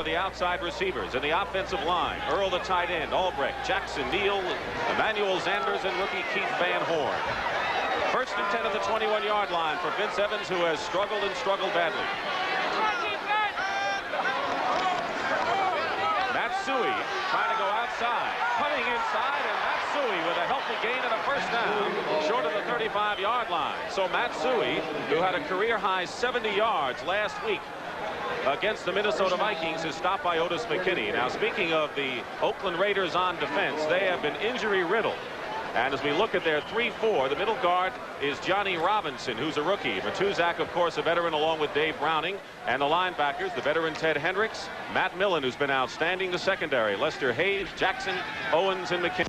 The outside receivers in the offensive line. Earl, the tight end. Albrecht, Jackson, Neal, Emmanuel Zanders, and rookie Keith Van Horn. 1st and 10 at the 21-yard line for Vince Evans, who has struggled and struggled badly. Matsui trying to go outside. Cutting inside, and Matsui with a healthy gain and a 1st down short of the 35-yard line. So Matsui, who had a career-high 70 yards last week against the Minnesota Vikings, is stopped by Otis McKinney. Now, speaking of the Oakland Raiders on defense, they have been injury-riddled. And as we look at their 3-4, the middle guard is Johnny Robinson, who's a rookie. Matuzak, of course, a veteran, along with Dave Browning. And the linebackers, the veteran Ted Hendricks, Matt Millen, who's been outstanding, the secondary, Lester Hayes, Jackson, Owens, and McKinney.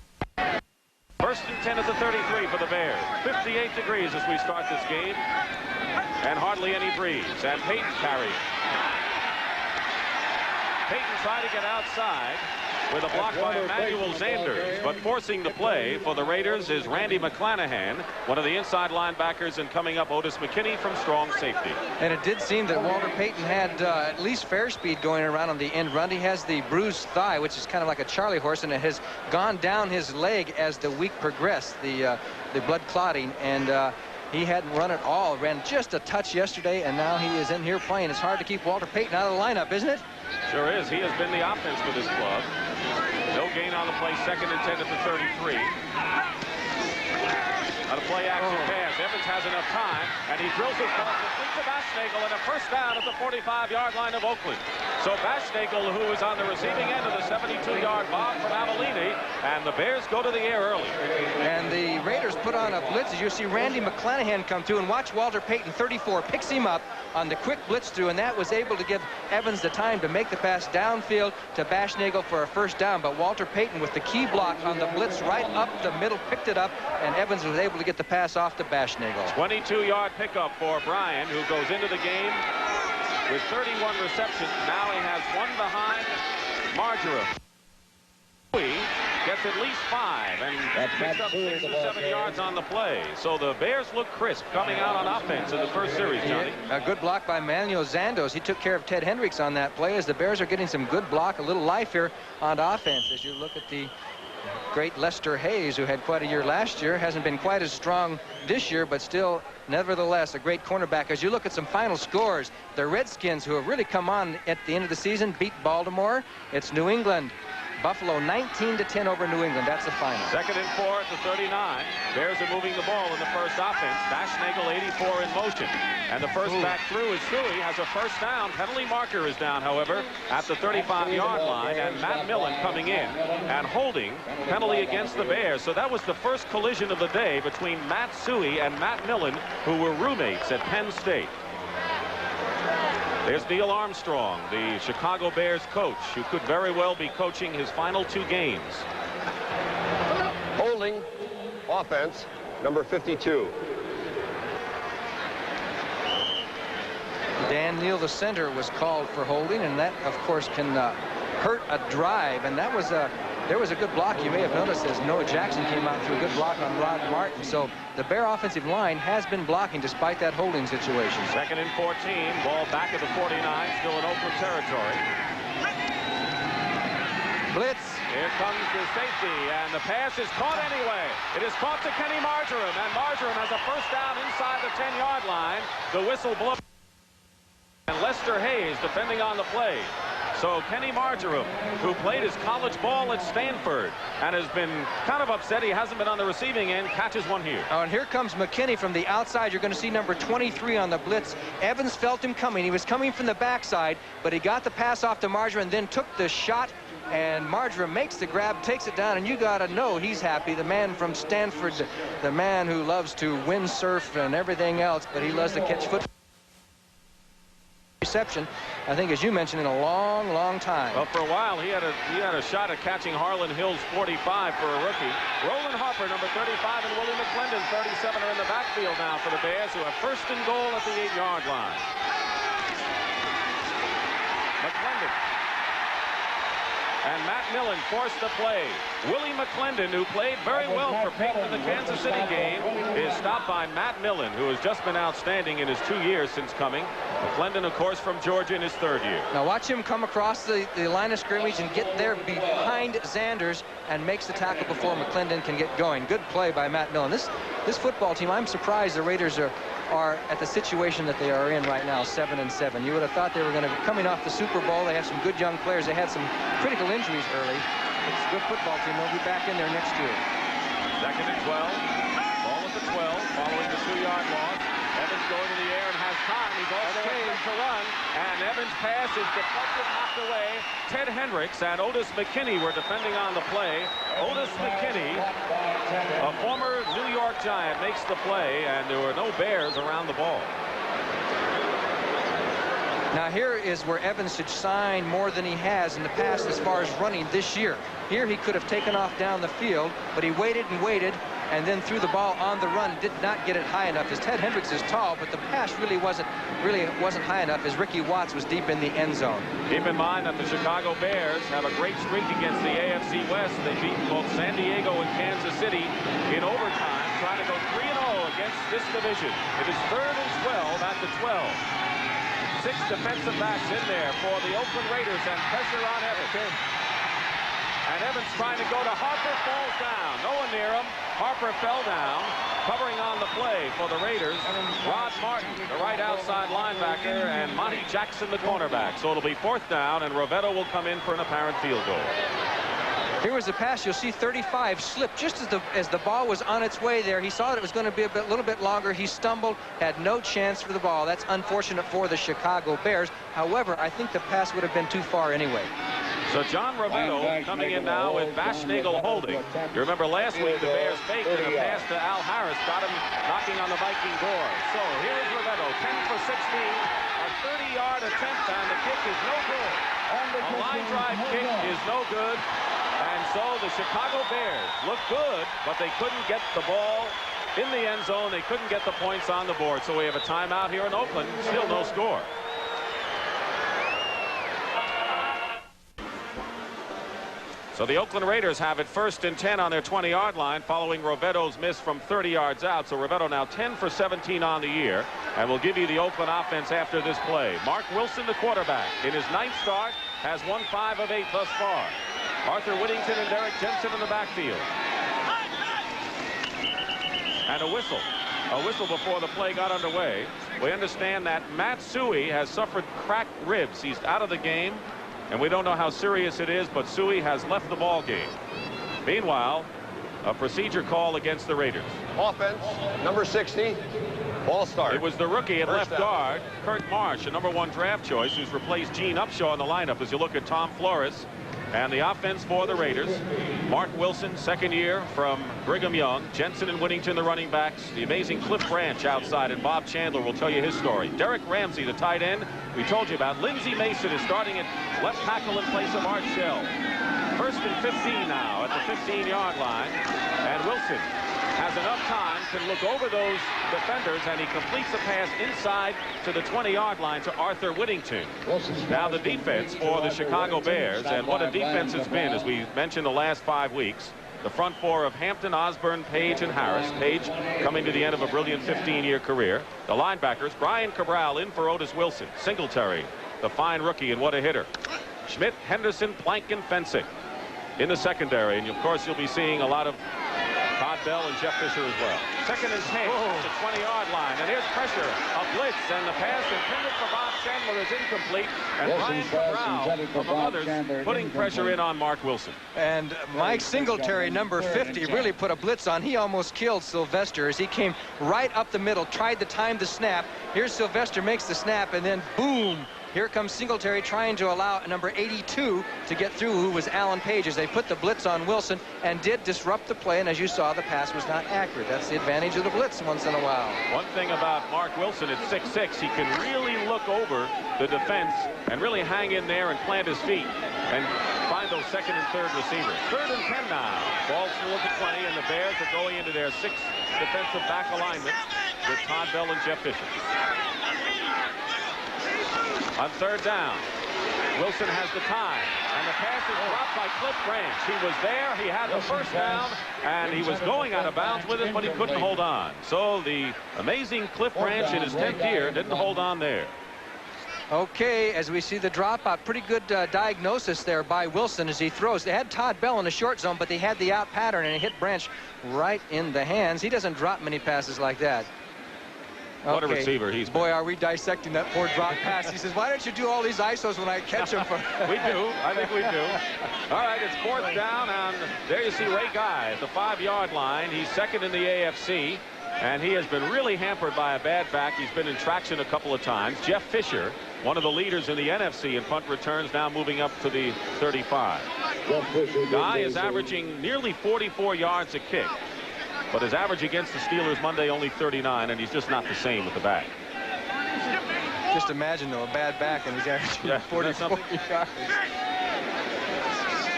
1st and 10 at the 33 for the Bears. 58 degrees as we start this game. And hardly any breeze. And Peyton carrying. Peyton tried to get outside with a block by Emmanuel Zanders, but forcing the play for the Raiders is Randy McClanahan, one of the inside linebackers, and coming up Otis McKinney from strong safety. And it did seem that Walter Payton had at least fair speed going around on the end run. He has the bruised thigh, which is kind of like a Charlie horse, and it has gone down his leg as the week progressed, the blood clotting, and he hadn't run at all. Ran just a touch yesterday, and now he is in here playing. It's hard to keep Walter Payton out of the lineup, isn't it? Sure is. He has been the offense for this club. No gain on the play. 2nd and 10 at the 33. On a play action pass. Evans has enough time, and he drills his ball complete to Bashnagel, and a 1st down at the 45-yard line of Oakland. So Bashnagel, who is on the receiving end of the 72-yard bomb from Avellini, and the Bears go to the air early. And the Raiders put on a blitz. As you see Randy McClanahan come through, and watch Walter Payton, 34, picks him up on the quick blitz through, and that was able to give Evans the time to make the pass downfield to Bashnagel for a 1st down. But Walter Payton, with the key block on the blitz right up the middle, picked it up, and Evans was able to get the pass off to Bashnagel. 22-yard pickup for Bryan, who goes into the game with 31 receptions. Now he has one behind Marjoram. Gets at least 5 and picks up 6 or 7 yards on the play. So the Bears look crisp coming out on offense in the 1st series, Johnny. A good block by Manuel Zandos. He took care of Ted Hendricks on that play, as the Bears are getting some good block, a little life here on offense. As you look at the great Lester Hayes, who had quite a year last year, hasn't been quite as strong this year, but still, nevertheless, a great cornerback. As you look at some final scores, the Redskins, who have really come on at the end of the season, beat Baltimore. It's New England. Buffalo 19-10 over New England. That's the final. 2nd and 4 at the 39. Bears are moving the ball in the 1st offense. Bashnagel 84 in motion. And the 1st back through is Suey, has a 1st down. Penalty marker is down, however, at the 35-yard line. And Matt Millen coming in and holding penalty against the Bears. So that was the 1st collision of the day between Matt Suey and Matt Millen, who were roommates at Penn State. There's Neil Armstrong, the Chicago Bears coach, who could very well be coaching his final 2 games. Holding, offense, number 52. Dan Neal, the center, was called for holding, and that, of course, can hurt a drive. And that was there was a good block. You may have noticed as Noah Jackson came out through a good block on Rod Martin. So the Bear offensive line has been blocking despite that holding situation. 2nd and 14, ball back at the 49, still in Oakland territory. Blitz. Here comes the safety, and the pass is caught anyway. It is caught to Kenny Marjoram, and Marjoram has a 1st down inside the 10-yard line. The whistle blows. And Lester Hayes defending on the play. So Kenny Marjoram, who played his college ball at Stanford and has been kind of upset he hasn't been on the receiving end, catches one here. Oh, and here comes McKinney from the outside. You're going to see number 23 on the blitz. Evans felt him coming. He was coming from the backside, but he got the pass off to Marjoram and then took the shot, and Marjoram makes the grab, takes it down, and you got to know he's happy. The man from Stanford, the man who loves to windsurf and everything else, but he loves to catch football. Reception, I think, as you mentioned, in a long, long time. Well, for a while, he had a shot at catching Harlan Hill's 45 for a rookie. Roland Harper, number 35, and Willie McClendon, 37, are in the backfield now for the Bears, who have 1st and goal at the 8-yard line. McClendon and Matt Millen forced the play. Willie McClendon, who played very well for Peyton in the Kansas City game, is stopped by Matt Millen, who has just been outstanding in his 2 years since coming. McClendon, of course, from Georgia in his 3rd year. Now watch him come across the line of scrimmage and get there behind Zanders and makes the tackle before McClendon can get going. Good play by Matt Millen. This football team, I'm surprised the Raiders are at the situation that they are in right now, 7-7. You would have thought they were going to be coming off the Super Bowl. They have some good young players. They had some critical injuries early. It's a good football team. They'll be back in there next year. 2nd and 12. Ball at the 12 following the 2-yard loss. Evans going to the air and has time. He's all clear to run. And Evans' pass is deflected, knocked away. Ted Hendricks and Otis McKinney were defending on the play. Otis McKinney, a former New York Giant, makes the play, and there were no Bears around the ball. Now here is where Evans should shine more than he has in the past as far as running this year. Here he could have taken off down the field, but he waited and waited and then threw the ball on the run. Did not get it high enough, as Ted Hendricks is tall, but the pass really wasn't high enough, as Ricky Watts was deep in the end zone. Keep in mind that the Chicago Bears have a great streak against the AFC West. They beat both San Diego and Kansas City in overtime, trying to go 3-0 against this division. It is 3rd and 12 at the 12. 6 defensive backs in there for the Oakland Raiders, and pressure on Evans. And Evans trying to go to Harper, falls down. No one near him. Harper fell down. Covering on the play for the Raiders, Rod Martin, the right outside linebacker, and Monty Jackson, the cornerback. So it'll be 4th down, and Rovetto will come in for an apparent field goal. Here was the pass. You'll see 35 slip just as the ball was on its way there. He saw that it was going to be a little bit longer. He stumbled, had no chance for the ball. That's unfortunate for the Chicago Bears. However, I think the pass would have been too far anyway. So John Rovetto coming in now with Bashnagel holding. You remember last week the Bears faked, and a pass to Al Harris got him knocking on the Viking door. So here's Rovetto, 10 for 16, a 30-yard attempt, and the kick is no good. A line drive kick is no good. And so the Chicago Bears look good, but they couldn't get the ball in the end zone. They couldn't get the points on the board. So we have a timeout here in Oakland. Still no score. So the Oakland Raiders have it 1st and 10 on their 20-yard line following Rovetto's miss from 30 yards out. So Rovetto now 10 for 17 on the year. And we'll give you the Oakland offense after this play. Mark Wilson, the quarterback, in his 9th start, has won 5 of 8 thus far. Arthur Whittington and Derek Jensen in the backfield. And a whistle. A whistle before the play got underway. We understand that Matt Suhey has suffered cracked ribs. He's out of the game, and we don't know how serious it is, but Suhey has left the ball game. Meanwhile, a procedure call against the Raiders. Offense, number 60. Ball start. It was the rookie at left guard, Kurt Marsh, a #1 draft choice, who's replaced Gene Upshaw in the lineup. As you look at Tom Flores and the offense for the Raiders, Mark Wilson, 2nd year from Brigham Young, Jensen and Whittington, the running backs, the amazing Cliff Branch outside, and Bob Chandler will tell you his story. Derek Ramsey, the tight end, we told you about. Lindsey Mason is starting at left tackle in place of Art Shell. 1st and 15 now at the 15-yard line, and Wilson has enough time to look over those defenders, and he completes a pass inside to the 20-yard line to Arthur Whittington. Now the defense for the Chicago Bears, and what a defense it's been, as we mentioned the last 5 weeks. The front four of Hampton, Osborne, Page, and Harris. Page coming to the end of a brilliant 15-year career. The linebackers, Brian Cabral in for Otis Wilson. Singletary, the fine rookie, and what a hitter. Schmidt, Henderson, Plank, and Fensick in the secondary. And of course you'll be seeing a lot of Todd Bell and Jeff Fisher as well. 2nd and 10 at the 20-yard line. And here's pressure, a blitz, and the pass intended for Bob Chandler is incomplete. And Brian Cabral, among others, putting pressure in on Mark Wilson. And Mike Singletary, number 50, really put a blitz on. He almost killed Sylvester as he came right up the middle, tried to time the snap. Here's Sylvester, makes the snap, and then boom. Here comes Singletary trying to allow number 82 to get through, who was Alan Page, as they put the blitz on Wilson and did disrupt the play. And as you saw, the pass was not accurate. That's the advantage of the blitz once in a while. One thing about Mark Wilson at 6'6", he can really look over the defense and really hang in there and plant his feet and find those 2nd and 3rd receivers. 3rd and 10 now. Ball still at the 20, and the Bears are going into their 6th defensive back alignment with Todd Bell and Jeff Fisher. On 3rd down, Wilson has the time, and the pass is dropped by Cliff Branch. He was there, he had the first down, and he was going out of bounds with it, but he couldn't hold on. So the amazing Cliff Branch in his 10th year didn't hold on there. Okay, as we see the dropout, pretty good diagnosis there by Wilson as he throws. They had Todd Bell in the short zone, but they had the out pattern, and it hit Branch right in the hands. He doesn't drop many passes like that. What a receiver he's been. Boy, are we dissecting that poor drop pass. He says, why don't you do all these ISOs when I catch them? We do. I think we do. All right, it's 4th down, and there you see Ray Guy at the 5-yard line. He's second in the AFC, and he has been really hampered by a bad back. He's been in traction a couple of times. Jeff Fisher, one of the leaders in the NFC in punt returns, now moving up to the 35. Guy is averaging nearly 44 yards a kick. But his average against the Steelers Monday only 39, and he's just not the same with the back. Just imagine, though, a bad back, and he's averaging 44 yards.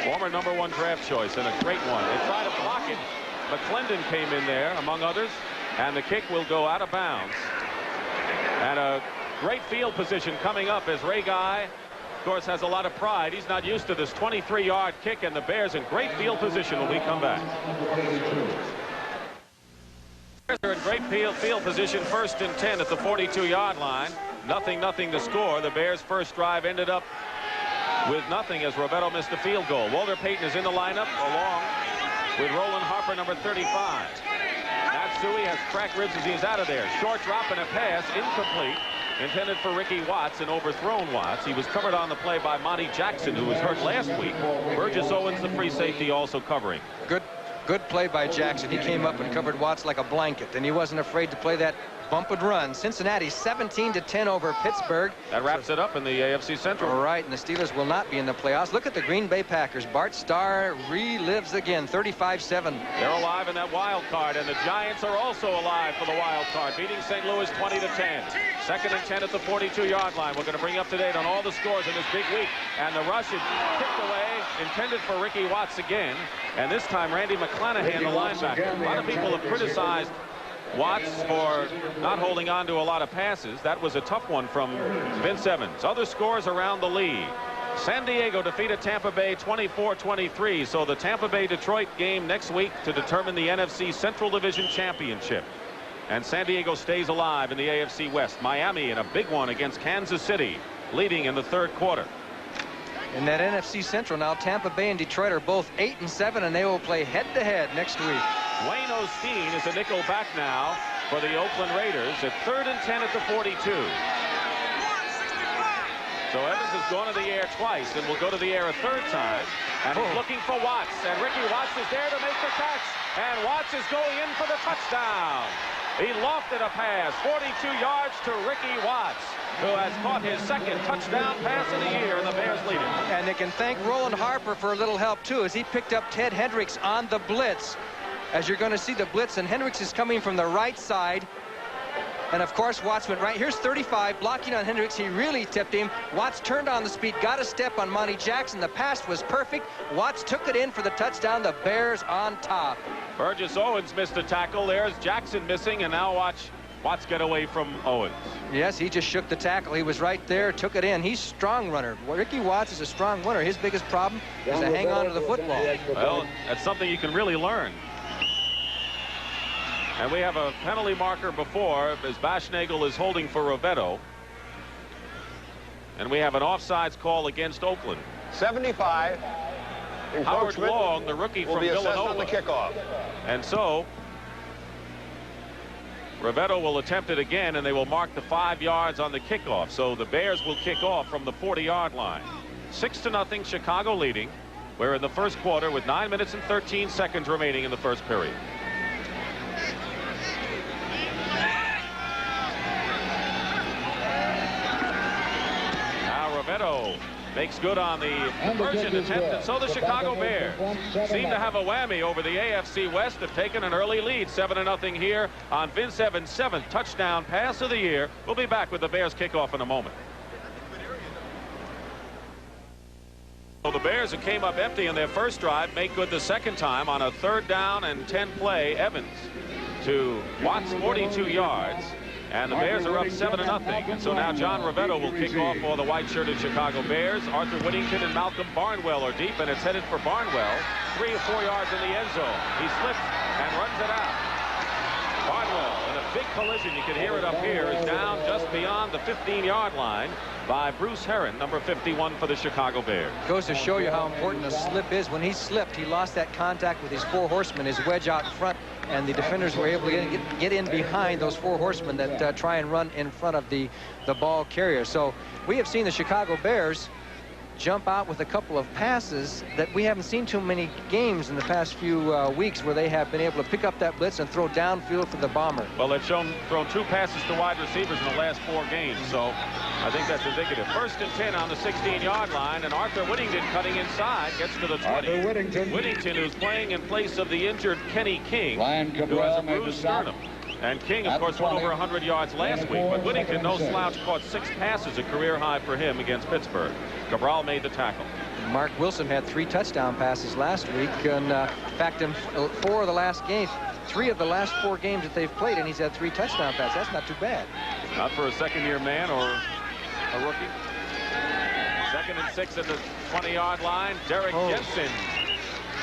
Former #1 draft choice, and a great one. They tried to block it. McClendon came in there, among others, and the kick will go out of bounds. And a great field position coming up as Ray Guy, of course, has a lot of pride. He's not used to this 23-yard kick, and the Bears in great field position when we come back. They're in great field position, 1st and 10 at the 42-yard line. Nothing the score. The Bears' first drive ended up with nothing as Rovetto missed a field goal. Walter Payton is in the lineup along with Roland Harper, number 35. Matsui has cracked ribs as he's out of there. Short drop and a pass, incomplete. Intended for Ricky Watts and overthrown Watts. He was covered on the play by Monty Jackson, who was hurt last week. Burgess Owens, the free safety, also covering. Good play by Jackson. He came up and covered Watts like a blanket, and he wasn't afraid to play that bump and run. Cincinnati 17-10 over Pittsburgh. That wraps it up in the AFC Central. All right, and the Steelers will not be in the playoffs. Look at the Green Bay Packers. Bart Starr relives again, 35-7. They're alive in that wild card, and the Giants are also alive for the wild card, beating St. Louis 20-10. 2nd and 10 at the 42-yard line. We're going to bring you up to date on all the scores in this big week. And the rush is kicked away, intended for Ricky Watts again. And this time, Randy McClanahan, the linebacker. A lot of people have criticized Watts for not holding on to a lot of passes. That was a tough one from Vince Evans. Other scores around the league. San Diego defeated Tampa Bay 24-23. So the Tampa Bay-Detroit game next week to determine the NFC Central Division Championship. And San Diego stays alive in the AFC West. Miami in a big one against Kansas City, leading in the 3rd quarter. In that NFC Central now, Tampa Bay and Detroit are both 8-7, and they will play head-to-head next week. Wayne Osteen is a nickel back now for the Oakland Raiders at 3rd and 10 at the 42. So Evans has gone to the air twice and will go to the air a 3rd time. And he's looking for Watts. And Ricky Watts is there to make the catch. And Watts is going in for the touchdown. He lofted a pass, 42 yards to Ricky Watts, who has caught his 2nd touchdown pass of the year, and the Bears lead it. And they can thank Roland Harper for a little help, too, as he picked up Ted Hendricks on the blitz. As you're going to see the blitz, and Hendricks is coming from the right side. And, of course, Watts went right. Here's 35, blocking on Hendricks. He really tipped him. Watts turned on the speed, got a step on Monty Jackson. The pass was perfect. Watts took it in for the touchdown. The Bears on top. Burgess Owens missed a tackle. There's Jackson missing, and now watch Watts get away from Owens. Yes, he just shook the tackle. He was right there, took it in. He's a strong runner. Ricky Watts is a strong runner. His biggest problem is to hang on to the football. Well, that's something you can really learn. And we have a penalty marker before as Baschnagel is holding for Rovetto. And we have an offsides call against Oakland. 75. Howard Long, the rookie from Villanova, on the kickoff. And so Rovetto will attempt it again, and they will mark the 5 yards on the kickoff. So the Bears will kick off from the 40-yard line. 6-0, Chicago leading. We're in the 1st quarter with 9 minutes and 13 seconds remaining in the 1st period. Now Rovetto makes good on the conversion attempt, and so the Chicago Bears seem to have a whammy over the AFC West, have taken an early lead, 7-0 here on Vince Evans' 7th touchdown pass of the year. We'll be back with the Bears kickoff in a moment. So the Bears, who came up empty in their first drive, make good the 2nd time on a 3rd down and 10 play. Evans to Watts, 42 yards. And the Bears are up 7-0. And so now John Rivetto will kick off for the white-shirted Chicago Bears. Arthur Whittington and Malcolm Barnwell are deep, and it's headed for Barnwell. 3 or 4 yards in the end zone. He slips and runs it out. Barnwell, in a big collision, you can hear it up here, is down just beyond the 15-yard line by Bruce Herron, number 51 for the Chicago Bears. Goes to show you how important a slip is. When he slipped, he lost that contact with his 4 horsemen, his wedge out in front, and the defenders were able to get in behind those 4 horsemen that try and run in front of the ball carrier. So we have seen the Chicago Bears jump out with a couple of passes that we haven't seen too many games in the past few weeks where they have been able to pick up that blitz and throw downfield for the bomber. Well, they've thrown 2 passes to wide receivers in the last 4 games, so I think that's indicative. 1st and 10 on the 16-yard line, and Arthur Whittington cutting inside gets to the 20. Whittington, who's playing in place of the injured Kenny King, who has a bruised sternum. And King, of course, went over 100 yards last week, but Whittington, no slouch, caught 6 passes, a career high for him against Pittsburgh. Cabral made the tackle. Mark Wilson had 3 touchdown passes last week, and in fact, in 4 of the last games, 3 of the last 4 games that they've played, and he's had 3 touchdown passes. That's not too bad. Not for a second-year man or a rookie. 2nd and 6 at the 20-yard line. Derek Jensen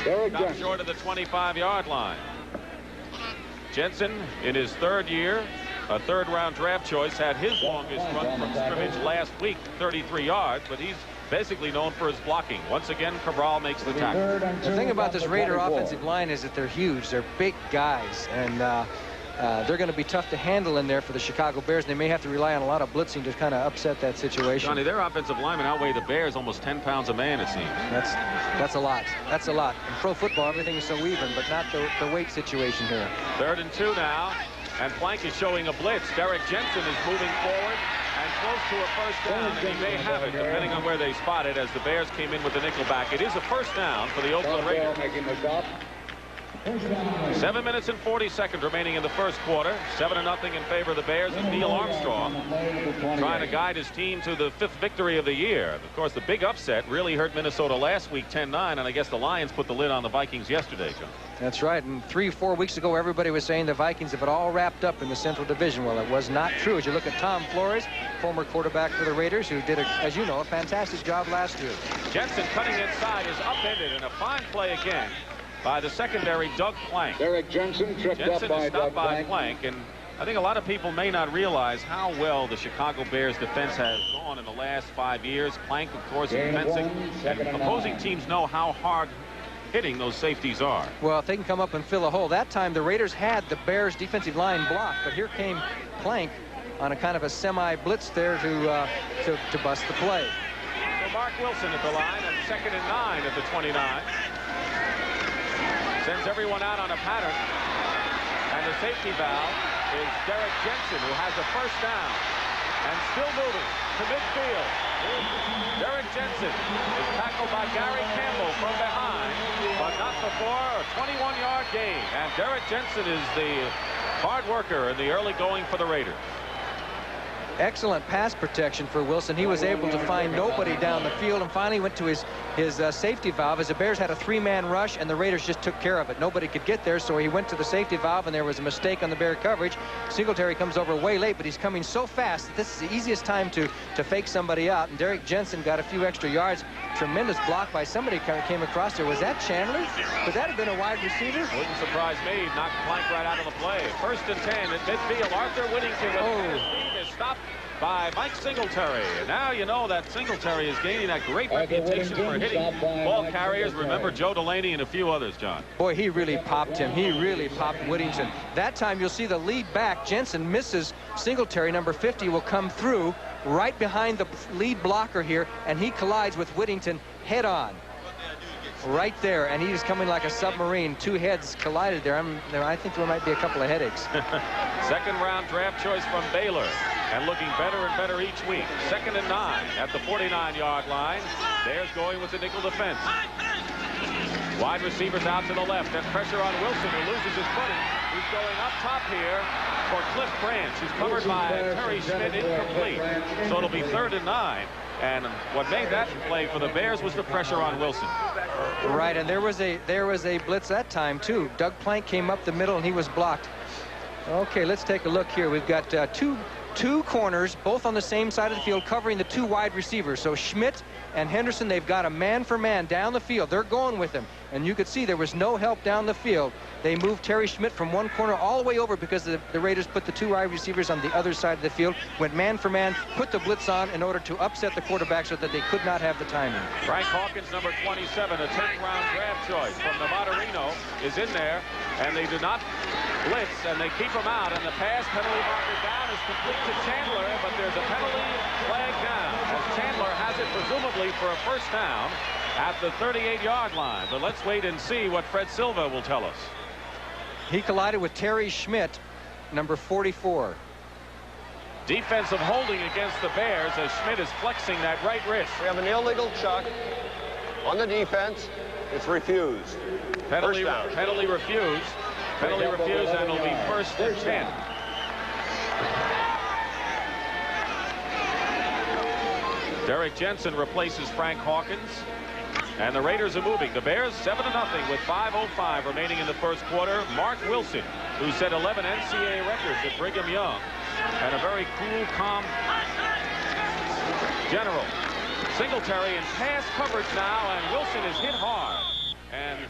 stopped short of the 25-yard line. Jensen, in his 3rd year, a 3rd-round draft choice, had his longest run from scrimmage last week, 33 yards, but he's basically known for his blocking. Once again, Cabral makes the tackle. The thing about this Raider offensive line is that they're huge. They're big guys, and they're going to be tough to handle in there for the Chicago Bears. And they may have to rely on a lot of blitzing to kind of upset that situation. Johnny, their offensive linemen outweigh the Bears almost 10 pounds a man, it seems. That's a lot. That's a lot. In pro football, everything is so even, but not the weight situation here. 3rd and 2 now, and Plank is showing a blitz. Derek Jensen is moving forward and close to a 1st down, and he may have it, depending on where they spot it, as the Bears came in with the nickel back. It is a 1st down for the Oakland Raiders. 7 minutes and 40 seconds remaining in the 1st quarter. 7-0 in favor of the Bears, and Neil Armstrong trying to guide his team to the 5th victory of the year. Of course, the big upset really hurt Minnesota last week, 10-9, and I guess the Lions put the lid on the Vikings yesterday, John. That's right, and 3-4 weeks ago, everybody was saying the Vikings have it all wrapped up in the Central Division. Well, it was not true. As you look at Tom Flores, former quarterback for the Raiders, who did, as you know, a fantastic job last year. Jensen cutting inside is upended, and a fine play again by the secondary Doug Plank. Derek Jensen tripped up by stopped by Doug Plank, and I think a lot of people may not realize how well the Chicago Bears defense has gone in the last 5 years. Plank, of course, is fencing, and opposing teams know how hard hitting those safeties are. Well, if they can come up and fill a hole. That time the Raiders had the Bears defensive line blocked, but here came Plank on a kind of a semi-blitz there to bust the play. So Mark Wilson at the line at 2nd and 9 at the 29. Sends everyone out on a pattern, and the safety valve is Derek Jensen, who has a 1st down and still moving to midfield. Derek Jensen is tackled by Gary Campbell from behind, but not before a 21-yard gain. And Derek Jensen is the hard worker in the early going for the Raiders. Excellent pass protection for Wilson. He was able to find nobody down the field and finally went to his safety valve as the Bears had a 3-man rush and the Raiders just took care of it. Nobody could get there, so he went to the safety valve and there was a mistake on the Bear coverage. Singletary comes over way late, but he's coming so fast that this is the easiest time to fake somebody out, and Derek Jensen got a few extra yards. Tremendous block by somebody came across there. Was that Chandler? Could that have been a wide receiver? Wouldn't surprise me. Knocked Plank right out of the play. 1st and 10 at midfield. Arthur Whittington with his feet is stopped by Mike Singletary. And now you know that Singletary is gaining that great reputation for hitting ball carriers. Remember Joe Delaney and a few others, John. Boy, he really popped him. He really popped Whittington. That time you'll see the lead back. Jensen misses Singletary. Number 50 will come through right behind the lead blocker here, and he collides with Whittington head on. Right there, and he's coming like a submarine. 2 heads collided there. I think there might be a couple of headaches. 2nd round draft choice from Baylor, and looking better and better each week. 2nd and 9 at the 49-yard line. Bears going with the nickel defense. Wide receivers out to the left, and pressure on Wilson, who loses his footing. He's going up top here for Cliff Branch, who's covered by Terry Schmidt, incomplete. So it'll be 3rd and 9. And what made that play for the Bears was the pressure on Wilson. Right, and there was a blitz that time too. Doug Plank came up the middle and he was blocked. Okay, let's take a look here. We've got two corners, both on the same side of the field, covering the two wide receivers. So Schmidt and Henderson, they've got a man-for-man down the field. They're going with him. And you could see there was no help down the field. They moved Terry Schmidt from one corner all the way over because the Raiders put the two wide receivers on the other side of the field, went man-for-man, put the blitz on in order to upset the quarterback so that they could not have the timing. Frank Hawkins, number 27, a 10th-round draft choice from Nevada Reno, is in there, and they do not blitz, and they keep him out, and the pass penalty marker down is complete to Chandler, but there's a penalty flag down, as Chandler has it presumably for a first down at the 38-yard line. But let's wait and see what Fred Silva will tell us. He collided with Terry Schmidt, number 44. Defensive holding against the Bears as Schmidt is flexing that right wrist. We have an illegal chuck on the defense. It's refused. Penalty refused. Penalty refused, and it'll be 1st and 10. Derek Jensen replaces Frank Hawkins. And the Raiders are moving. The Bears 7-0 with 5:05 remaining in the first quarter. Mark Wilson, who set 11 NCAA records at Brigham Young, and a very cool, calm general. Singletary in pass coverage now, and Wilson is hit hard. And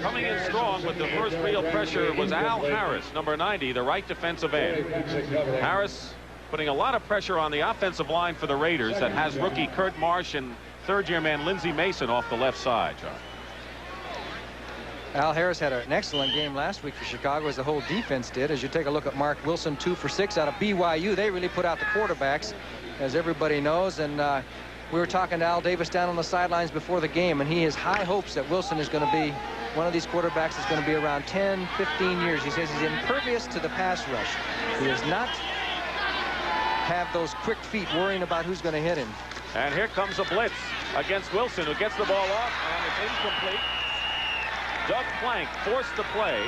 coming in strong with the first real pressure was Al Harris, number 90, the right defensive end. Harris putting a lot of pressure on the offensive line for the Raiders that has rookie Kurt Marsh and third-year man Lindsey Mason off the left side, John. Al Harris had an excellent game last week for Chicago, as the whole defense did. As you take a look at Mark Wilson, 2 for 6 out of BYU. They really put out the quarterbacks, as everybody knows. And we were talking to Al Davis down on the sidelines before the game, and he has high hopes that Wilson is going to be one of these quarterbacks that's going to be around 10, 15 years. He says he's impervious to the pass rush. He does not have those quick feet worrying about who's going to hit him. And here comes a blitz against Wilson, who gets the ball off, and it's incomplete. Doug Plank forced the play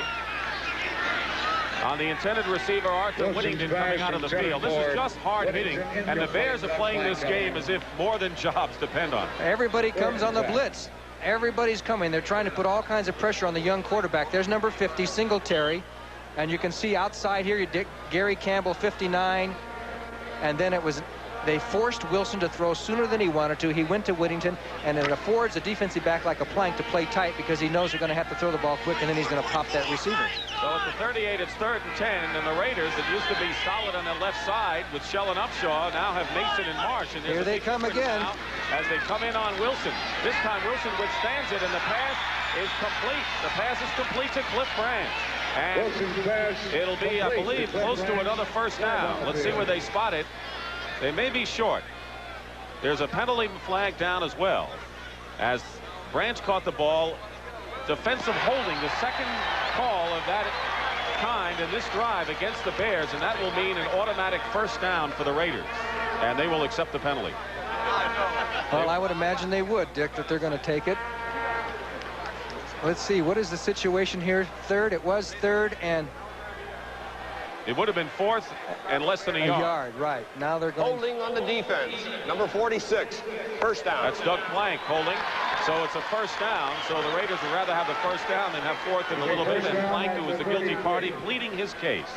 on the intended receiver, Arthur Whittington, coming out of the field. This is just hard hitting, and the Bears are playing this game as if more than jobs depend on it. Everybody comes on the blitz. Everybody's coming. They're trying to put all kinds of pressure on the young quarterback. There's number 50, Singletary, and you can see outside here, Gary Campbell, 59, and then they forced Wilson to throw sooner than he wanted to. He went to Whittington, and it affords a defensive back like a Plank to play tight because he knows they're going to have to throw the ball quick, and then he's going to pop that receiver. So at the 38, it's 3rd and 10, and the Raiders, that used to be solid on the left side with Shell and Upshaw, now have Mason and Marsh. And here they come again. As they come in on Wilson. This time Wilson withstands it, and the pass is complete. The pass is complete to Cliff Branch. And it'll be, I believe, close to another first down. Let's see where they spot it. They may be short. There's a penalty flag down as well, as Branch caught the ball. Defensive holding, the second call of that kind in this drive against the Bears, and that will mean an automatic first down for the Raiders, and they will accept the penalty. Well, I would imagine they would, Dick, that they're going to take it. Let's see, what is the situation here? 3rd, it was 3rd, and it would have been 4th and less than a yard. Right. Now they're going. Holding on the defense. Number 46. First down. That's Doug Plank holding. So it's a first down. So the Raiders would rather have the first down than have 4th in a little bit. And Plank, who was the guilty party, pleading his case.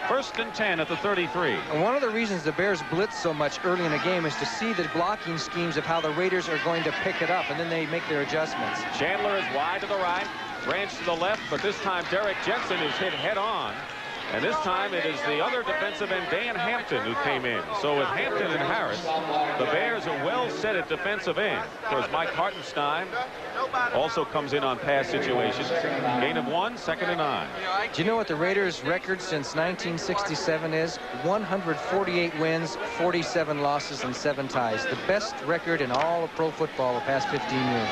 1st and 10 at the 33. And one of the reasons the Bears blitz so much early in the game is to see the blocking schemes of how the Raiders are going to pick it up, and then they make their adjustments. Chandler is wide to the right, Branch to the left, but this time Derek Jensen is hit head on. And this time it is the other defensive end, Dan Hampton, who came in. So with Hampton and Harris, the Bears are well set at defensive end. Of course, Mike Hartenstein also comes in on pass situations. Gain of 1, 2nd and 9. Do you know what the Raiders' record since 1967 is? 148 wins, 47 losses, and 7 ties. The best record in all of pro football the past 15 years.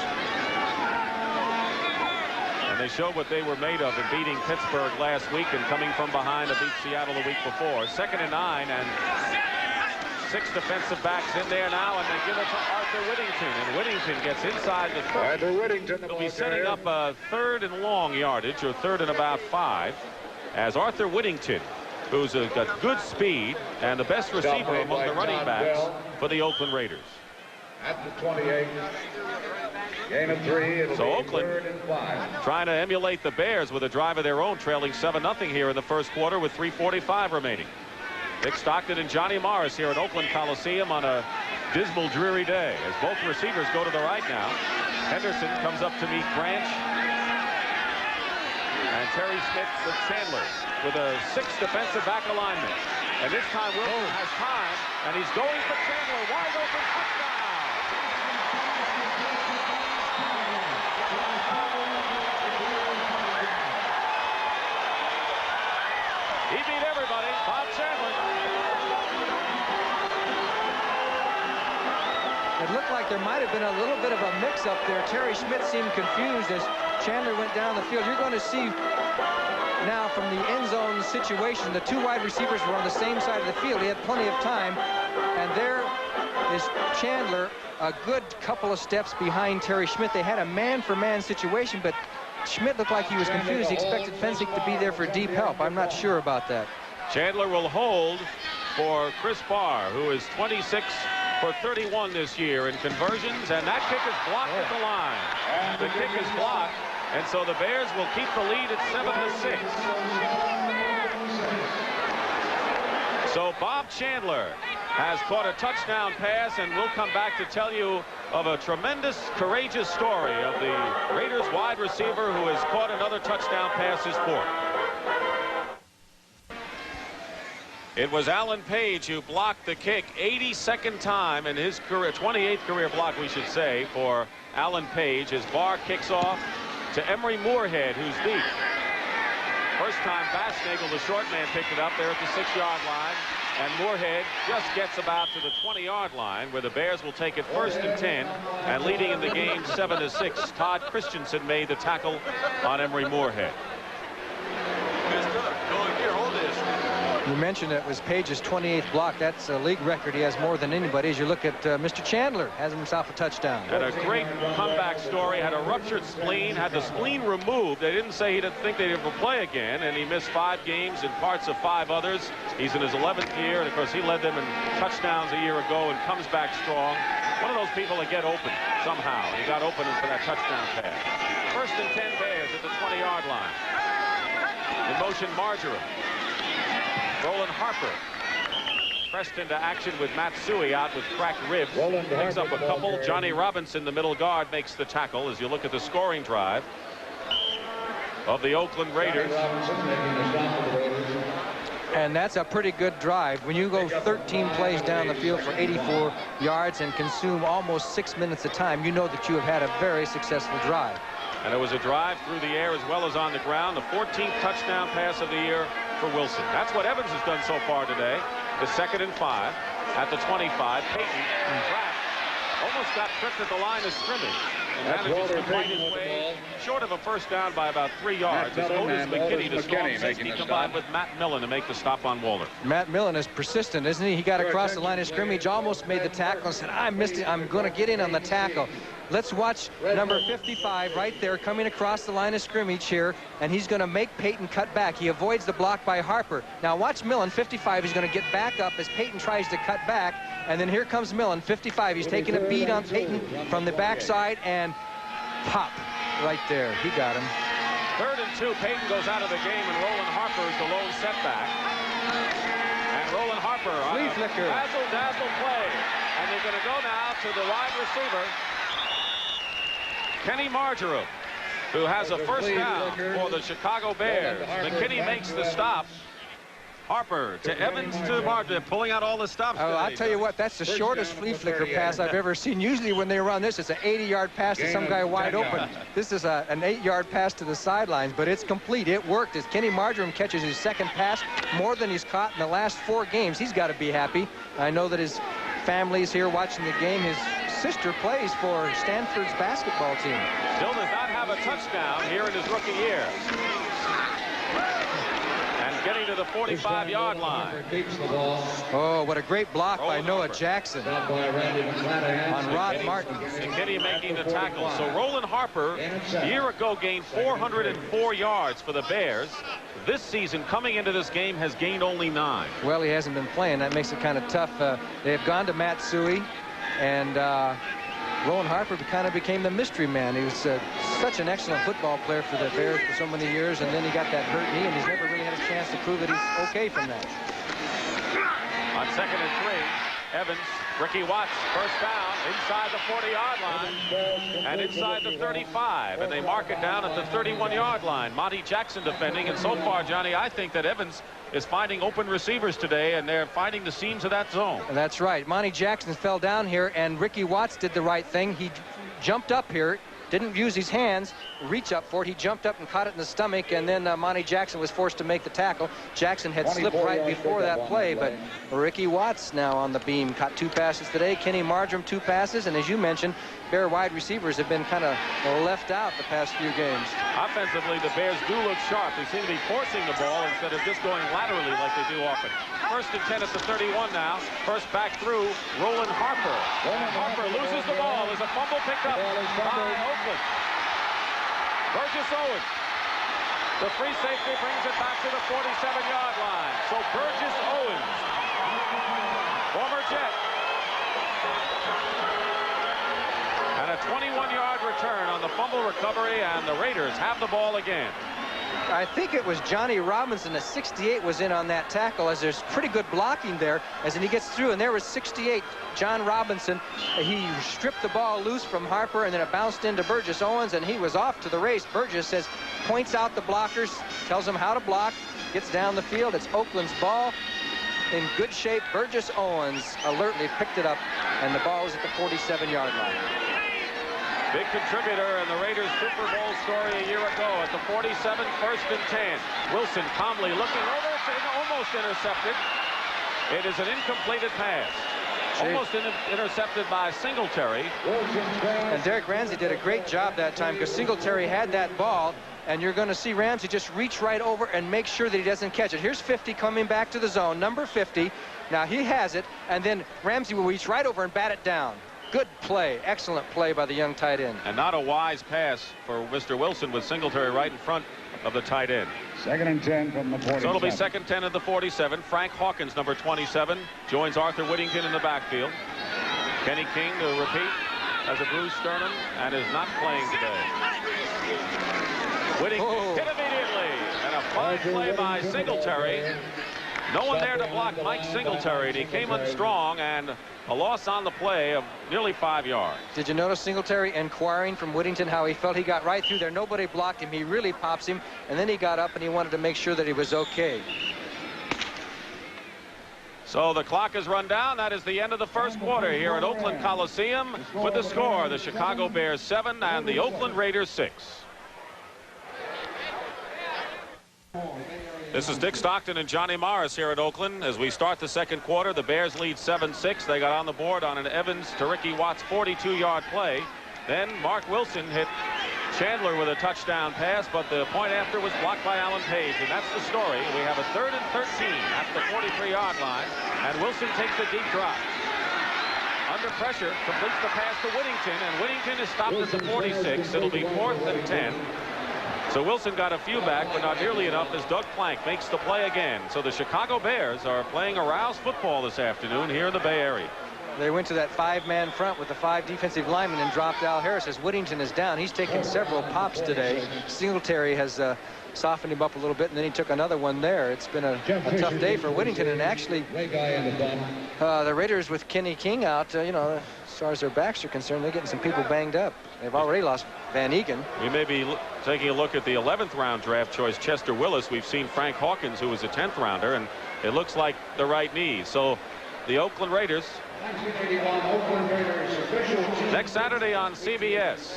And they showed what they were made of in beating Pittsburgh last week and coming from behind to beat Seattle the week before. 2nd and 9, and 6 defensive backs in there now, and they give it to Arthur Whittington. And Whittington gets inside the 30. He'll be setting up a 3rd and long yardage, or 3rd and about 5, as Arthur Whittington, who's got good speed and the best receiver among the running backs for the Oakland Raiders. At the 28. Gain of 3. It'll So be Oakland 3rd and 5. trying to emulate the Bears with a drive of their own, trailing 7-0 here in the first quarter with 3:45 remaining. Dick Stockton and Johnny Morris here at Oakland Coliseum on a dismal, dreary day as both receivers go to the right now. Henderson comes up to meet Branch. And Terry Smith with Chandler with a 6 defensive back alignment. And this time Wilson has time, and he's going for Chandler. Wide open touchdown. He beat everybody. Bob Chandler. It looked like there might have been a little bit of a mix-up there. Terry Schmidt seemed confused as Chandler went down the field. You're going to see now from the end zone situation, the 2 wide receivers were on the same side of the field. He had plenty of time. And there is Chandler a good couple of steps behind Terry Schmidt. They had a man-for-man situation, but Schmidt looked like he was confused. He expected Fensick to be there for deep help. I'm not sure about that. Chandler will hold for Chris Barr, who is 26 for 31 this year in conversions, and that kick is blocked at the line. The kick is blocked, and so the Bears will keep the lead at 7-6. So Bob Chandler has caught a touchdown pass, and we'll come back to tell you of a tremendous, courageous story of the Raiders wide receiver who has caught another touchdown pass, his 4th. It was Alan Page who blocked the kick, 82nd time in his career, 28th career block, we should say, for Alan Page. As Barr kicks off to Emery Moorhead, who's deep. First time Bassnagel, the short man, picked it up there at the 6-yard line. And Moorhead just gets about to the 20-yard line, where the Bears will take it 1st and 10, and leading in the game 7-6. Todd Christensen made the tackle on Emery Moorhead. You mentioned it was Page's 28th block. That's a league record. He has more than anybody. As you look at Mr. Chandler, has himself a touchdown. Had a great comeback story. Had a ruptured spleen. Had the spleen removed. They didn't say he didn't think they'd ever play again, and he missed 5 games and parts of 5 others. He's in his 11th year, and of course he led them in touchdowns a year ago and comes back strong. One of those people that get open somehow. He got open for that touchdown pass. 1st and 10 Bears at the 20-yard line. In motion, Marjoram. Roland Harper pressed into action with Matsui out with cracked ribs. Picks up a couple. Johnny Robinson, the middle guard, makes the tackle as you look at the scoring drive of the Oakland Raiders. And that's a pretty good drive. When you go 13 plays down the field for 84 yards and consume almost 6 minutes of time, you know that you have had a very successful drive. And it was a drive through the air as well as on the ground. The 14th touchdown pass of the year for Wilson. That's what Evans has done so far today. The 2nd and 5 at the 25. Payton almost got tripped at the line of scrimmage and manages to fight his way short of a 1st down by about 3 yards. It's Otis McKinney, the strong safety, combined with Matt Millen to make the stop on Waller. Matt Millen is persistent, isn't he? He got across the line of scrimmage, almost made the tackle, and said, I missed it. I'm going to get in on the tackle. Let's watch number 55 right there coming across the line of scrimmage here, and he's going to make Payton cut back. He avoids the block by Harper. Now watch Millen, 55. He's going to get back up as Payton tries to cut back, and then here comes Millen, 55. He's taking a beat on Payton from the backside, and pop right there. He got him. 3rd and 2. Payton goes out of the game, and Roland Harper is the lone setback. And Roland Harper on a dazzle play, and they're going to go now to the wide receiver, Kenny Marjoram, who has a 1st down for the Chicago Bears. McKinney makes the stop. Harper to Evans to Marjoram, pulling out all the stops. Oh, I'll tell you what, that's the shortest flea flicker pass I've ever seen. Usually when they run this, it's an 80-yard pass to some guy wide open. This is an 8-yard pass to the sidelines, but it's complete. It worked as Kenny Marjoram catches his 2nd pass, more than he's caught in the last 4 games. He's got to be happy. I know that his family's here watching the game. His sister plays for Stanford's basketball team. Still does not have a touchdown here in his rookie year. And getting to the 45-yard line. Oh, what a great block by Noah Jackson on Rod Martin. McKinney making the tackle. So Roland Harper, a year ago, gained 404 yards for the Bears. This season, coming into this game, has gained only 9. Well, he hasn't been playing. That makes it kind of tough. They have gone to Matsui, and Rowan Harper kind of became the mystery man. He was such an excellent football player for the Bears for so many years, and then he got that hurt knee, and he's never really had a chance to prove that he's okay from that. On 2nd and 3, Evans, Ricky Watts, first down inside the 40-yard line and inside the 35, and they mark it down at the 31-yard line. Monty Jackson defending, and so far, Johnny, I think that Evans is finding open receivers today, and they're finding the seams of that zone. That's right. Monty Jackson fell down here, and Ricky Watts did the right thing. He jumped up here, didn't use his hands, reach up for it. He jumped up and caught it in the stomach, and then Monty Jackson was forced to make the tackle. Jackson had slipped right before that play, but Ricky Watts now on the beam. Caught 2 passes today. Kenny Marjoram 2 passes, and as you mentioned, Bear wide receivers have been kind of left out the past few games. Offensively, the Bears do look sharp. They seem to be forcing the ball instead of just going laterally like they do often. 1st and 10 at the 31 now. First back through, Roland Harper. Harper loses the ball. There's a fumble picked up by Oakland. Burgess Owens. The free safety brings it back to the 47-yard line. So Burgess Owens, former Jet. And a 21-yard return on the fumble recovery, and the Raiders have the ball again. I think it was Johnny Robinson, the 68, was in on that tackle, as there's pretty good blocking there as he gets through, and there was 68, John Robinson. He stripped the ball loose from Harper, and then it bounced into Burgess Owens, and he was off to the race. Burgess says, points out the blockers, tells them how to block, gets down the field. It's Oakland's ball. In good shape, Burgess Owens alertly picked it up, and the ball was at the 47-yard line. Big contributor in the Raiders' Super Bowl story a year ago at the 47, 1st and 10. Wilson calmly looking over, almost intercepted. It is an incompleted pass. Almost intercepted by Singletary. And Derek Ramsey did a great job that time, because Singletary had that ball, and you're going to see Ramsey just reach right over and make sure that he doesn't catch it. Here's 50 coming back to the zone, number 50. Now he has it, and then Ramsey will reach right over and bat it down. Good play, excellent play by the young tight end. And not a wise pass for Mr. Wilson with Singletary right in front of the tight end. 2nd and 10 from the 47. So it'll be 2nd 10 at the 47. Frank Hawkins, number 27, joins Arthur Whittington in the backfield. Kenny King, to repeat, has a bruised sternum and is not playing today. Whittington hit immediately, and a fine play by Singletary. No one there to block Mike Singletary, and he came in strong, and a loss on the play of nearly 5 yards. Did you notice Singletary inquiring from Whittington how he felt? He got right through there. Nobody blocked him. He really pops him, and then he got up and he wanted to make sure that he was okay. So the clock is run down. That is the end of the first quarter here at Oakland Coliseum, with the score, the Chicago Bears 7 and the Oakland Raiders 6. This is Dick Stockton and Johnny Morris here at Oakland as we start the second quarter. The Bears lead 7-6. They got on the board on an Evans to Ricky Watts 42-yard play. Then Mark Wilson hit Chandler with a touchdown pass, but the point after was blocked by Alan Page, and that's the story. We have a 3rd and 13 at the 43-yard line, and Wilson takes a deep drop. Under pressure, completes the pass to Whittington, and Whittington is stopped at the 46. It'll be 4th and 10. So Wilson got a few back, but not nearly enough as Doug Plank makes the play again. So the Chicago Bears are playing aroused football this afternoon here in the Bay Area. They went to that 5-man front with the 5 defensive linemen and dropped Al Harris as Whittington is down. He's taken several pops today. Singletary has softened him up a little bit, and then he took another one there. It's been a tough day for Whittington, and actually the Raiders with Kenny King out, you know, as far as their backs are concerned, they're getting some people banged up. They've already lost Van Egan. We may be taking a look at the 11th round draft choice, Chester Willis. We've seen Frank Hawkins, who was a 10th rounder, and it looks like the right knee. So the Oakland Raiders, next Saturday on CBS,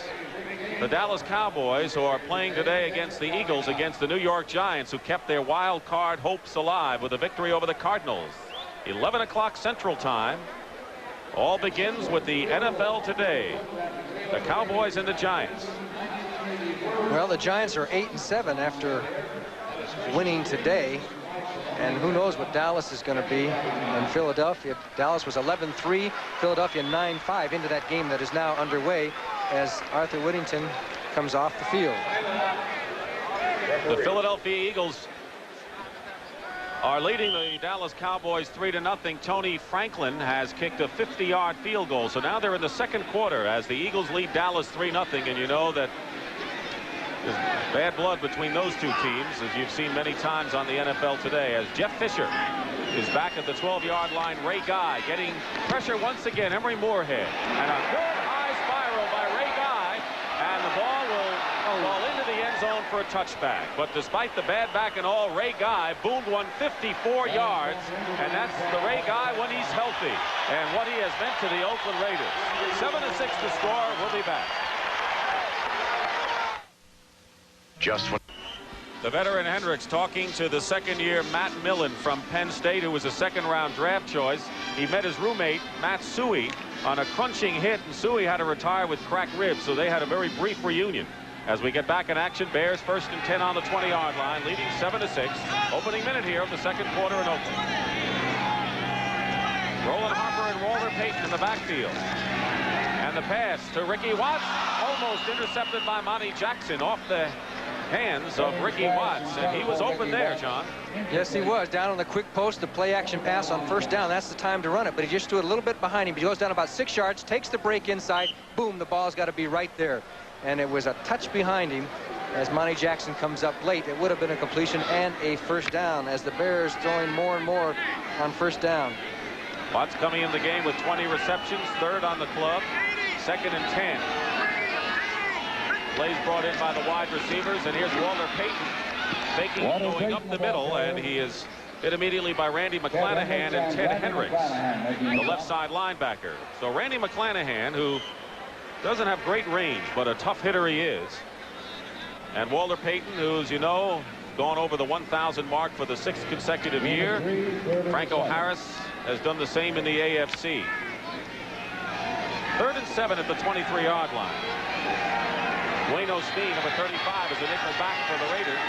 the Dallas Cowboys, who are playing today against the Eagles, against the New York Giants, who kept their wild card hopes alive with a victory over the Cardinals. 11 o'clock Central Time. All begins with the NFL Today. The Cowboys and the Giants. Well, the Giants are 8-7 after winning today. And who knows what Dallas is going to be in Philadelphia. Dallas was 11-3, Philadelphia 9-5 into that game that is now underway as Arthur Whittington comes off the field. The Philadelphia Eagles are leading the Dallas Cowboys 3-0. Tony Franklin has kicked a 50-yard field goal. So now they're in the second quarter as the Eagles lead Dallas 3-0. And you know that there's bad blood between those two teams, as you've seen many times on the NFL Today, as Jeff Fisher is back at the 12-yard line. Ray Guy getting pressure once again. Emory Moorhead. And a good high spiral by Ray Guy. And the ball will fall into the end zone for a touchback. But despite the bad back and all, Ray Guy boomed one 54 yards. And that's the Ray Guy when he's healthy. And what he has meant to the Oakland Raiders. 7-6 to score. We'll be back. The veteran Hendricks talking to the second-year Matt Millen from Penn State, who was a second-round draft choice. He met his roommate, Matt Suhey, on a crunching hit, and Suhey had to retire with cracked ribs, so they had a very brief reunion. As we get back in action, Bears 1st and 10 on the 20-yard line, leading 7-6. Opening minute here of the second quarter in Oakland. Roland Harper and Walter Payton in the backfield. And the pass to Ricky Watts, almost intercepted by Monty Jackson off the hands of Ricky Watts, and he was open there, John. Yes, he was. Down on the quick post, the play action pass on first down. That's the time to run it, but he just stood a little bit behind him. He goes down about 6 yards, takes the break inside. Boom, the ball's got to be right there. And it was a touch behind him as Monty Jackson comes up late. It would have been a completion and a first down as the Bears throwing more and more on first down. Watts coming in the game with 20 receptions, 3rd on the club, 2nd and 10. Plays brought in by the wide receivers, and here's Walter Payton faking going up the middle, and he is hit immediately by Randy McClanahan and Ted Hendricks, the left side linebacker. So Randy McClanahan, who doesn't have great range, but a tough hitter he is. And Walter Payton, who's, you know, gone over the 1,000 mark for the 6th consecutive year. Franco Harris has done the same in the AFC. 3rd and 7 at the 23-yard line. Wayne Osteen, number 35, is a nickel back for the Raiders.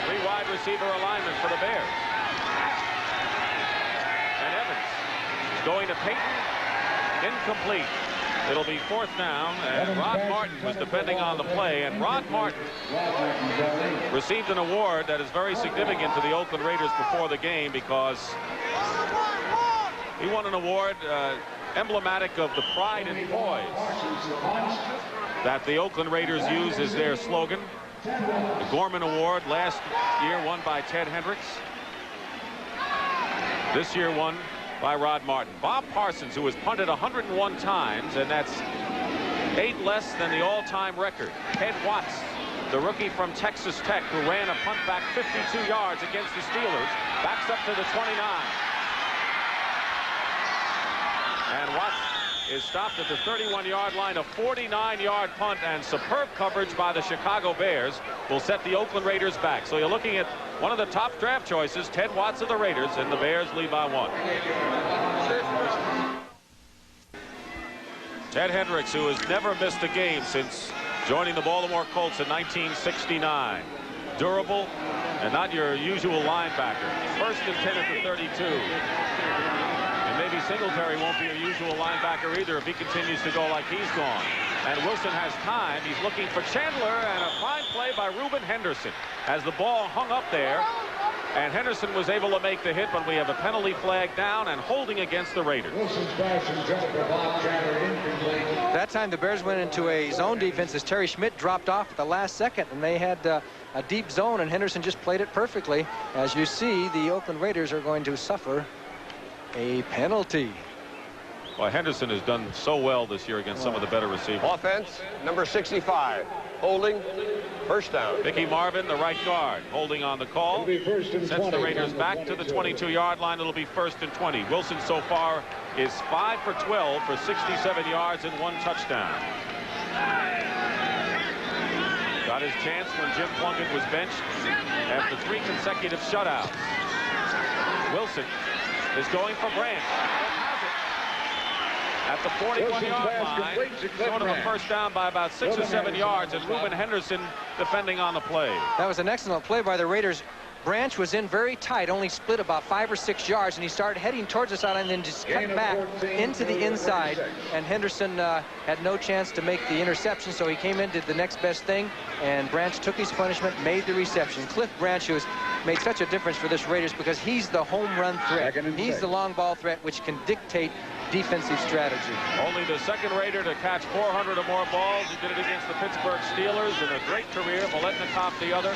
3 wide receiver alignment for the Bears. And Evans going to Payton. Incomplete. It'll be 4th down, and Rod Martin was defending on the play, and Rod Martin received an award that is very significant to the Oakland Raiders before the game, because he won an award emblematic of the pride and poise that the Oakland Raiders use as their slogan. The Gorman Award last year won by Ted Hendricks. This year won by Rod Martin. Bob Parsons, who has punted 101 times, and that's 8 less than the all-time record. Ted Watts, the rookie from Texas Tech, who ran a punt back 52 yards against the Steelers, backs up to the 29. And Watts is stopped at the 31-yard line. A 49-yard punt and superb coverage by the Chicago Bears will set the Oakland Raiders back. So you're looking at one of the top draft choices, Ted Watts of the Raiders, and the Bears lead by 1. Ted Hendricks, who has never missed a game since joining the Baltimore Colts in 1969. Durable and not your usual linebacker. 1st and 10 at the 32. And maybe Singletary won't be a usual linebacker either if he continues to go like he's gone. And Wilson has time. He's looking for Chandler, and a fine play by Reuben Henderson as the ball hung up there. And Henderson was able to make the hit, but we have a penalty flag down and holding against the Raiders. That time the Bears went into a zone defense as Terry Schmidt dropped off at the last second, and they had a deep zone, and Henderson just played it perfectly. As you see, the Oakland Raiders are going to suffer a penalty. Well, Henderson has done so well this year against some of the better receivers. Offense, number 65. Holding, first down. Mickey Marvin, the right guard, holding on the call. Sends the Raiders back to the 22-yard line. It'll be 1st and 20. Wilson so far is 5 for 12 for 67 yards and 1 touchdown. Got his chance when Jim Plunkett was benched after 3 consecutive shutouts. Wilson is going for Branch. At the 41-yard line, short of a first down by about 6 or 7 yards, and Reuben Henderson defending on the play. That was an excellent play by the Raiders. Branch was in very tight, only split about 5 or 6 yards, and he started heading towards the sideline and then just cut back into the inside. And Henderson had no chance to make the interception, so he came in, did the next best thing, and Branch took his punishment, made the reception. Cliff Branch, who has made such a difference for this Raiders because he's the home run threat. He's the long ball threat, which can dictate defensive strategy. Only the second Raider to catch 400 or more balls. He did it against the Pittsburgh Steelers in a great career. Biletnikoff the other.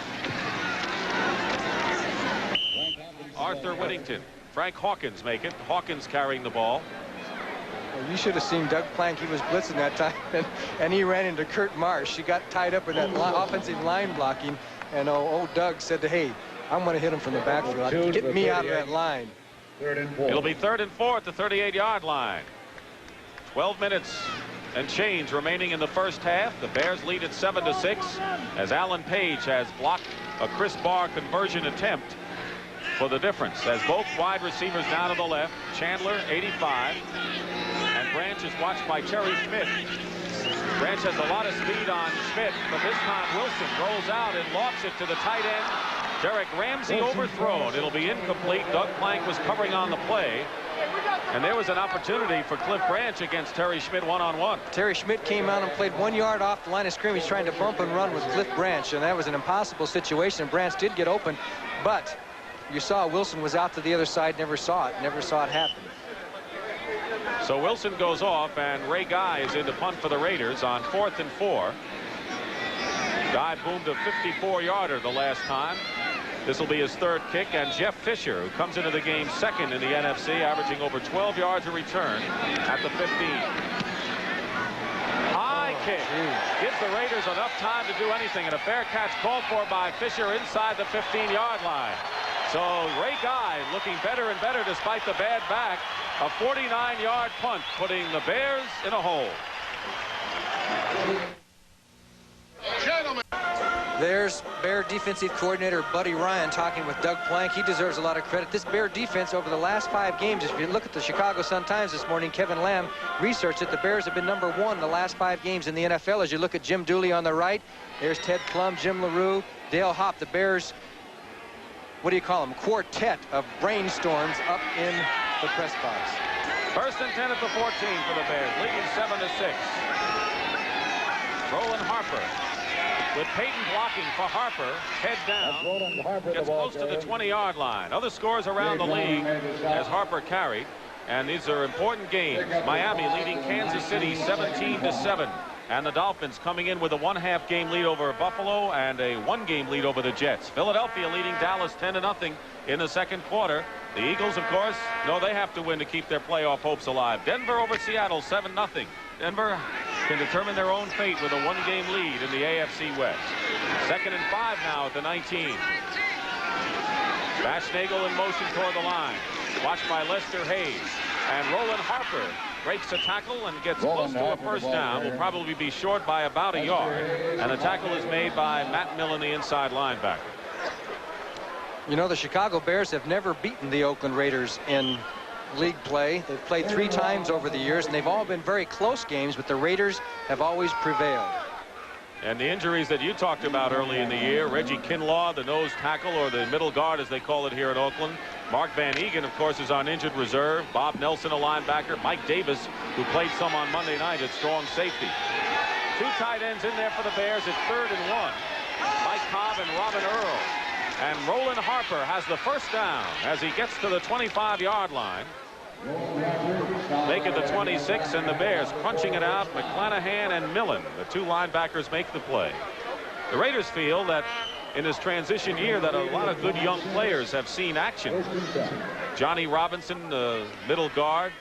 Arthur Whittington. Frank Hawkins make it. Hawkins carrying the ball. Well, you should have seen Doug Plank. He was blitzing that time, and he ran into Kurt Marsh. He got tied up with that offensive line blocking, and old Doug said, hey, I'm going to hit him from the backfield. Get me out of that line. It'll be 3rd and 4 at the 38-yard line. 12 minutes and change remaining in the first half. The Bears lead at 7-6 as Alan Page has blocked a Chris Barr conversion attempt for the difference, as both wide receivers down to the left. Chandler, 85, and Branch is watched by Terry Schmidt. Branch has a lot of speed on Schmidt, but this time Wilson rolls out and lofts it to the tight end. Derek Ramsey overthrown. It'll be incomplete. Doug Plank was covering on the play, and there was an opportunity for Cliff Branch against Terry Schmidt one-on-one. Terry Schmidt came out and played 1 yard off the line of scrimmage trying to bump and run with Cliff Branch, and that was an impossible situation. Branch did get open, but you saw Wilson was out to the other side, never saw it happen. So Wilson goes off, and Ray Guy is in to punt for the Raiders on 4th and 4. Guy boomed a 54-yarder the last time. This will be his 3rd kick, and Jeff Fisher, who comes into the game 2nd in the NFC, averaging over 12 yards a return at the 15. High kick gives the Raiders enough time to do anything, and a fair catch called for by Fisher inside the 15-yard line. So Ray Guy looking better and better despite the bad back. A 49-yard punt, putting the Bears in a hole. Gentlemen. There's Bear defensive coordinator Buddy Ryan talking with Doug Plank. He deserves a lot of credit. This Bear defense over the last 5 games, if you look at the Chicago Sun-Times this morning, Kevin Lamb researched that the Bears have been #1 the last 5 games in the NFL. As you look at Jim Dooley on the right, there's Ted Plum, Jim LaRue, Dale Hopp. The Bears, what do you call them, quartet of brainstorms up in the press box. 1st and 10 at the 14 for the Bears, leading 7-6. Roland Harper with Peyton blocking for Harper, head down, gets close to the 20-yard line. Other scores around the league as Harper carried, and these are important games. Miami leading Kansas City 17-7. And the Dolphins coming in with a 1/2 game lead over Buffalo and a 1-game lead over the Jets. Philadelphia leading Dallas 10-0 in the 2nd quarter. The Eagles, of course, know they have to win to keep their playoff hopes alive. Denver over Seattle 7-0. Denver can determine their own fate with a 1-game lead in the AFC West. 2nd and 5 now at the 19. Bashnagel in motion toward the line. Watched by Lester Hayes. And Roland Harper breaks a tackle and gets close to a 1st down. Will probably be short by about a yard. And the tackle is made by Matt Millen, the inside linebacker. You know, the Chicago Bears have never beaten the Oakland Raiders in league play. They've played 3 times over the years, and they've all been very close games, but the Raiders have always prevailed. And the injuries that you talked about early in the year, Reggie Kinlaw, the nose tackle, or the middle guard as they call it here in Oakland. Mark Van Egan, of course, is on injured reserve. Bob Nelson, a linebacker. Mike Davis, who played some on Monday night at strong safety. 2 tight ends in there for the Bears at 3rd and 1. Mike Cobb and Robin Earl. And Roland Harper has the 1st down as he gets to the 25-yard line. Make it the 26, and the Bears crunching it out. McClanahan and Millen, the 2 linebackers, make the play. The Raiders feel that in this transition year that a lot of good young players have seen action. Johnny Robinson, the middle guard.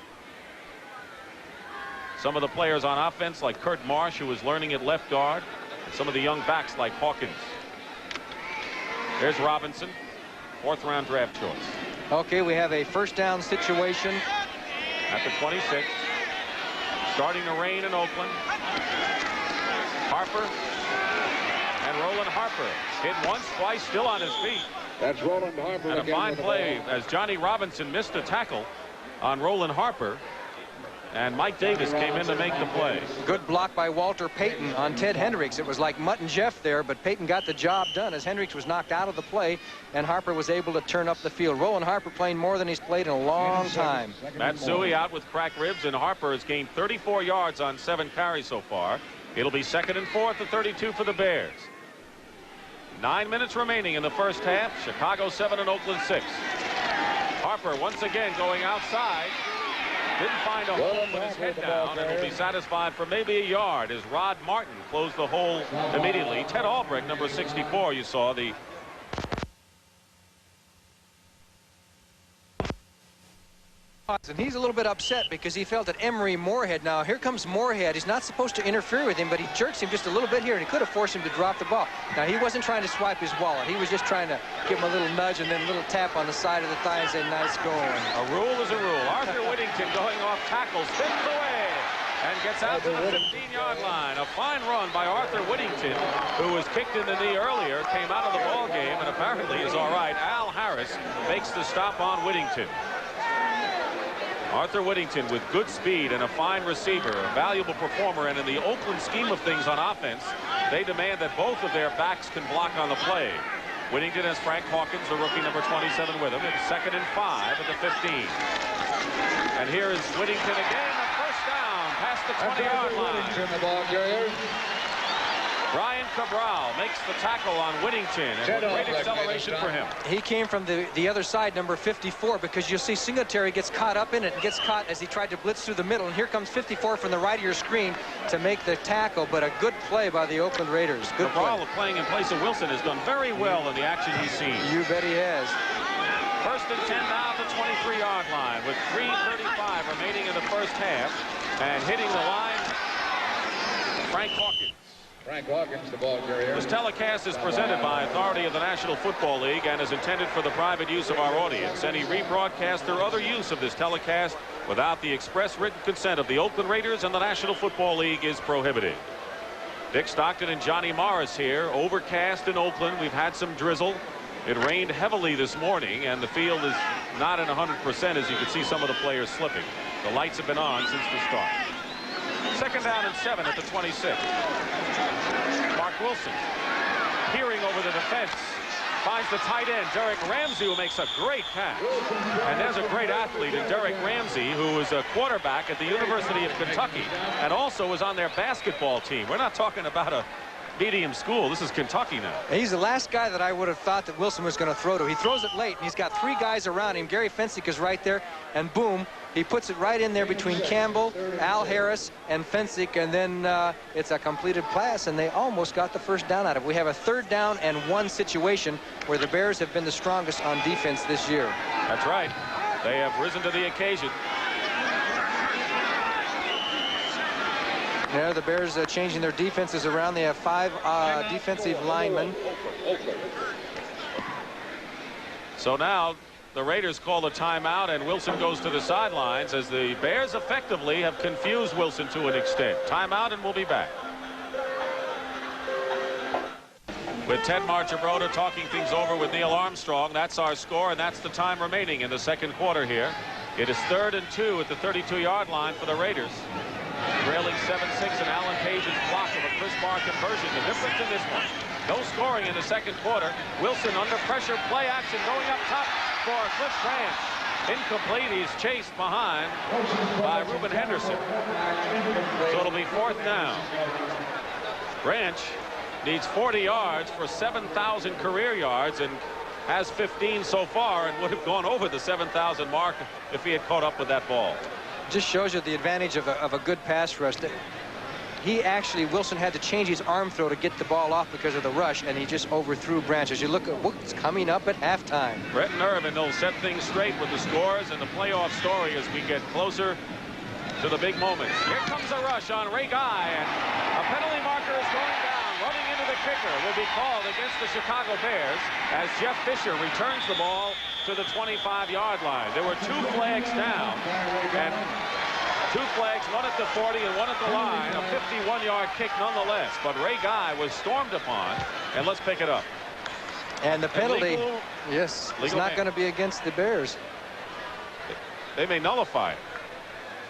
Some of the players on offense like Kurt Marsh, who is learning at left guard. And some of the young backs like Hawkins. There's Robinson, 4th-round draft choice. Okay, we have a 1st down situation at the 26. Starting to rain in Oakland. Harper and Roland Harper hit once, twice, still on his feet. That's Roland Harper. And a fine play as Johnny Robinson missed a tackle on Roland Harper. And Mike Davis came in to make the play. Good block by Walter Payton on Ted Hendricks. It was like Mutt and Jeff there, but Payton got the job done as Hendricks was knocked out of the play, and Harper was able to turn up the field. Roland Harper playing more than he's played in a long time. Matsui out with cracked ribs, and Harper has gained 34 yards on 7 carries so far. It'll be 2nd and 4 at the 32 for the Bears. 9 minutes remaining in the first half. Chicago 7 and Oakland 6. Harper once again going outside. Didn't find a hole with his head down and will be satisfied for maybe a yard as Rod Martin closed the hole immediately. Ted Albrecht, number 64, you saw the and he's a little bit upset because he felt that Emery Moorhead, now here comes Moorhead, he's not supposed to interfere with him, but he jerks him just a little bit here and he could have forced him to drop the ball. Now he wasn't trying to swipe his wallet, he was just trying to give him a little nudge and then a little tap on the side of the thigh and say nice going. A rule is a rule. Arthur Whittington going off tackle, spins away and gets out to the 15-yard line. A fine run by Arthur Whittington, who was kicked in the knee earlier, came out of the ball game and apparently is all right. Al Harris makes the stop on Whittington. Arthur Whittington with good speed and a fine receiver, a valuable performer, and in the Oakland scheme of things on offense, they demand that both of their backs can block on the play. Whittington has Frank Hawkins, the rookie, number 27, with him. It's 2nd and 5 at the 15. And here is Whittington again, a first down past the 20-yard line. Brian Cabral makes the tackle on Whittington, and great acceleration for him. He came from the other side, number 54, because you'll see Singletary gets caught up in it and gets caught as he tried to blitz through the middle. And here comes 54 from the right of your screen to make the tackle, but a good play by the Oakland Raiders. Good Cabral, play. playing in place of Wilson, has done very well in the action he's seen. You bet he has. 1st and 10 now at the 23-yard line with 3:35 remaining in the first half, and hitting the line, Frank Hawkins. Frank Hawkins, the ball carrier. This telecast is presented by authority of the National Football League and is intended for the private use of our audience. Any rebroadcast or other use of this telecast without the express written consent of the Oakland Raiders and the National Football League is prohibited. Dick Stockton and Johnny Morris here. Overcast in Oakland. We've had some drizzle. It rained heavily this morning, and the field is not at 100%, as you can see some of the players slipping. The lights have been on since the start. 2nd down and 7 at the 26. Mark Wilson peering over the defense, finds the tight end Derek Ramsey, who makes a great catch. And there's a great athlete in Derek Ramsey, who is a quarterback at the University of Kentucky and also is on their basketball team. We're not talking about a medium school. This is Kentucky now. He's the last guy that I would have thought that Wilson was going to throw to. He throws it late, and he's got 3 guys around him. Gary Fensick is right there, and boom, he puts it right in there between Campbell, Al Harris, and Fensick, and then it's a completed pass, and they almost got the first down out of it. We have a 3rd down and 1 situation where the Bears have been the strongest on defense this year. That's right. They have risen to the occasion. There, the Bears changing their defenses around. They have 5 defensive linemen. So now the Raiders call a timeout, and Wilson goes to the sidelines as the Bears effectively have confused Wilson to an extent. Timeout, and we'll be back. With Ted Marchibroda talking things over with Neil Armstrong. That's our score, and that's the time remaining in the 2nd quarter here. It is 3rd and 2 at the 32-yard line for the Raiders. Trailing 7-6, and Alan Page's block of a Chris Barr conversion. The difference in this one, no scoring in the 2nd quarter. Wilson under pressure, play action going up top for Cliff Branch. Incomplete. He's chased behind by Reuben Henderson. So it'll be 4th down. Branch needs 40 yards for 7,000 career yards and has 15 so far, and would have gone over the 7,000 mark if he had caught up with that ball. Just shows you the advantage of a good pass rush. Wilson had to change his arm throw to get the ball off because of the rush, and he just overthrew Branch. As you look at what's coming up at halftime. Brett Irvin will set things straight with the scores and the playoff story as we get closer to the big moments. Here comes a rush on Ray Guy, and a penalty marker is going down. Running into the kicker will be called against the Chicago Bears as Jeff Fisher returns the ball to the 25-yard line. There were 2 flags down, and 2 flags, one at the 40 and one at the line. A 51-yard kick nonetheless, but Ray Guy was stormed upon, and let's pick it up. And the penalty, yes, it's not going to be against the Bears. They may nullify it.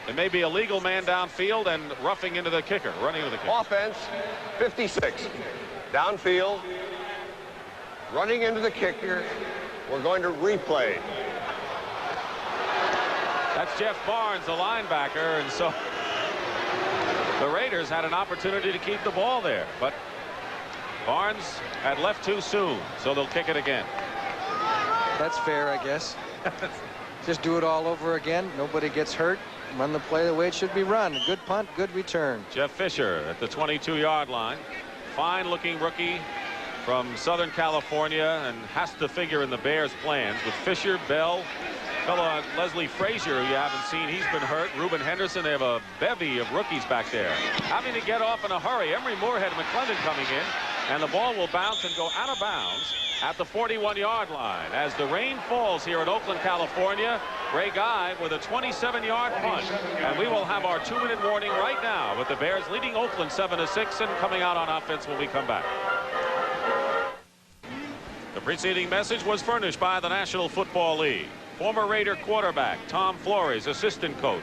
It may be a legal man downfield and roughing into the kicker, running into the kicker. Offense, 56. Downfield, running into the kicker. We're going to replay. That's Jeff Barnes, the linebacker, and so the Raiders had an opportunity to keep the ball there, but Barnes had left too soon, so they'll kick it again. That's fair, I guess. Just do it all over again. Nobody gets hurt. Run the play the way it should be run. A good punt, good return. Jeff Fisher at the 22-yard line. Fine-looking rookie from Southern California, and has to figure in the Bears' plans with Fisher, Bell, fellow Leslie Frazier, who you haven't seen. He's been hurt. Reuben Henderson. They have a bevy of rookies back there. Having to get off in a hurry. Emery Moorhead McClendon coming in, and the ball will bounce and go out of bounds at the 41-yard line. As the rain falls here in Oakland, California, Ray Guy with a 27-yard punt. And we will have our 2-minute warning right now with the Bears leading Oakland 7-6 and coming out on offense when we come back. The preceding message was furnished by the National Football League. Former Raider quarterback Tom Flores, assistant coach,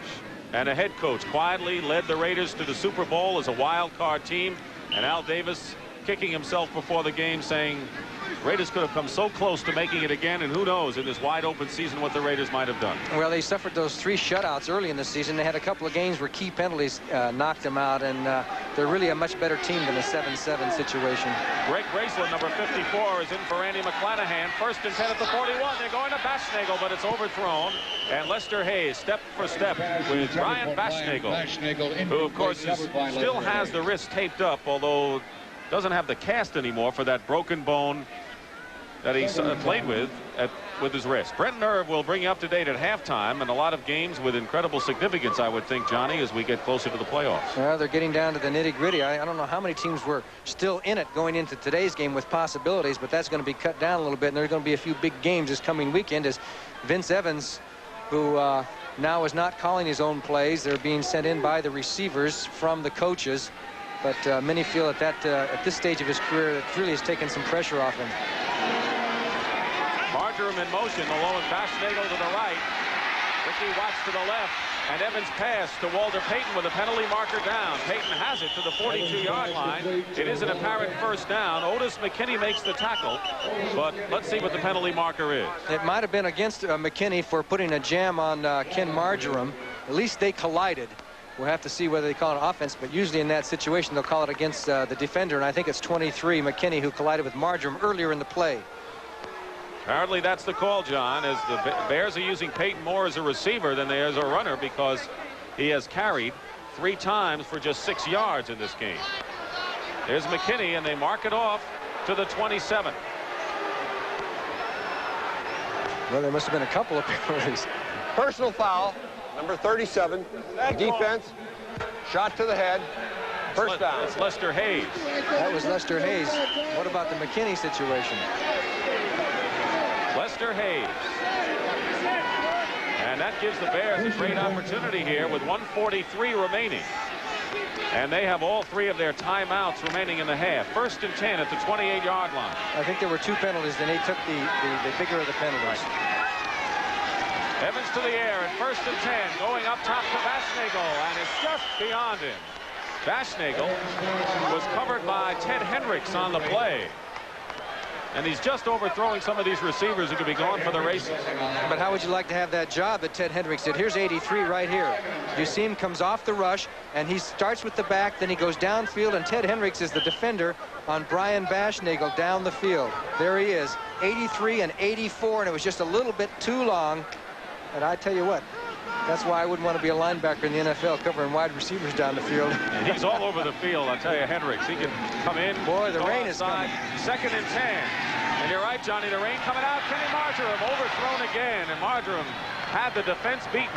and a head coach, quietly led the Raiders to the Super Bowl as a wild card team. And Al Davis kicking himself before the game, saying Raiders could have come so close to making it again, and who knows in this wide open season what the Raiders might have done. Well, they suffered those 3 shutouts early in the season. They had a couple of games where key penalties knocked them out, and they're really a much better team than a 7-7 situation. Greg Graceland, number 54, is in for Randy McClanahan. 1st and 10 at the 41. They're going to Baschnagel, but it's overthrown. And Lester Hayes, step for step with Brian Baschnagel, who, of course, still has the wrist taped up, although doesn't have the cast anymore for that broken bone that he played with his wrist. Brent Nerve will bring you up to date at halftime, and a lot of games with incredible significance, I would think, Johnny, as we get closer to the playoffs. Well, they're getting down to the nitty-gritty. I don't know how many teams were still in it going into today's game with possibilities, but that's going to be cut down a little bit, and there's going to be a few big games this coming weekend as Vince Evans, who now is not calling his own plays. They're being sent in by the receivers from the coaches. But many feel at this stage of his career that really has taken some pressure off him. Marjoram in motion, along with Baschnagel to the right. Ricky Watts to the left. And Evans pass to Walter Payton with a penalty marker down. Payton has it to the 42-yard line. It is an apparent first down. Otis McKinney makes the tackle, but let's see what the penalty marker is. It might have been against McKinney for putting a jam on Ken Marjoram. At least they collided. We'll have to see whether they call it offense, but usually in that situation they'll call it against the defender, and I think it's 23, McKinney, who collided with Marjoram earlier in the play. Apparently that's the call, John, as the Bears are using Peyton more as a receiver than they are as a runner, because he has carried 3 times for just 6 yards in this game. There's McKinney, and they mark it off to the 27. Well, there must have been a couple of penalties. Personal foul, number 37. Defense, shot to the head. First down. It's Lester Hayes. That was Lester Hayes. What about the McKinney situation? Lester Hayes. And that gives the Bears a great opportunity here with 1:43 remaining. And they have all 3 of their timeouts remaining in the half. 1st and 10 at the 28-yard line. I think there were 2 penalties, and they took the bigger of the penalties. Evans to the air at 1st and 10, going up top to Baschnagel, and it's just beyond him. Baschnagel was covered by Ted Hendricks on the play. And he's just overthrowing some of these receivers who could be gone for the races. But how would you like to have that job that Ted Hendricks did? Here's 83 right here. You see him comes off the rush, and he starts with the back, then he goes downfield, and Ted Hendricks is the defender on Brian Baschnagel down the field. There he is, 83 and 84, and it was just a little bit too long. And I tell you what, that's why I wouldn't want to be a linebacker in the NFL covering wide receivers down the field. And he's all over the field, I'll tell you, Hendricks. He can come in. Boy, the rain is coming. 2nd and 10. And you're right, Johnny, the rain coming out. Kenny Marjoram overthrown again. And Marjoram had the defense beaten.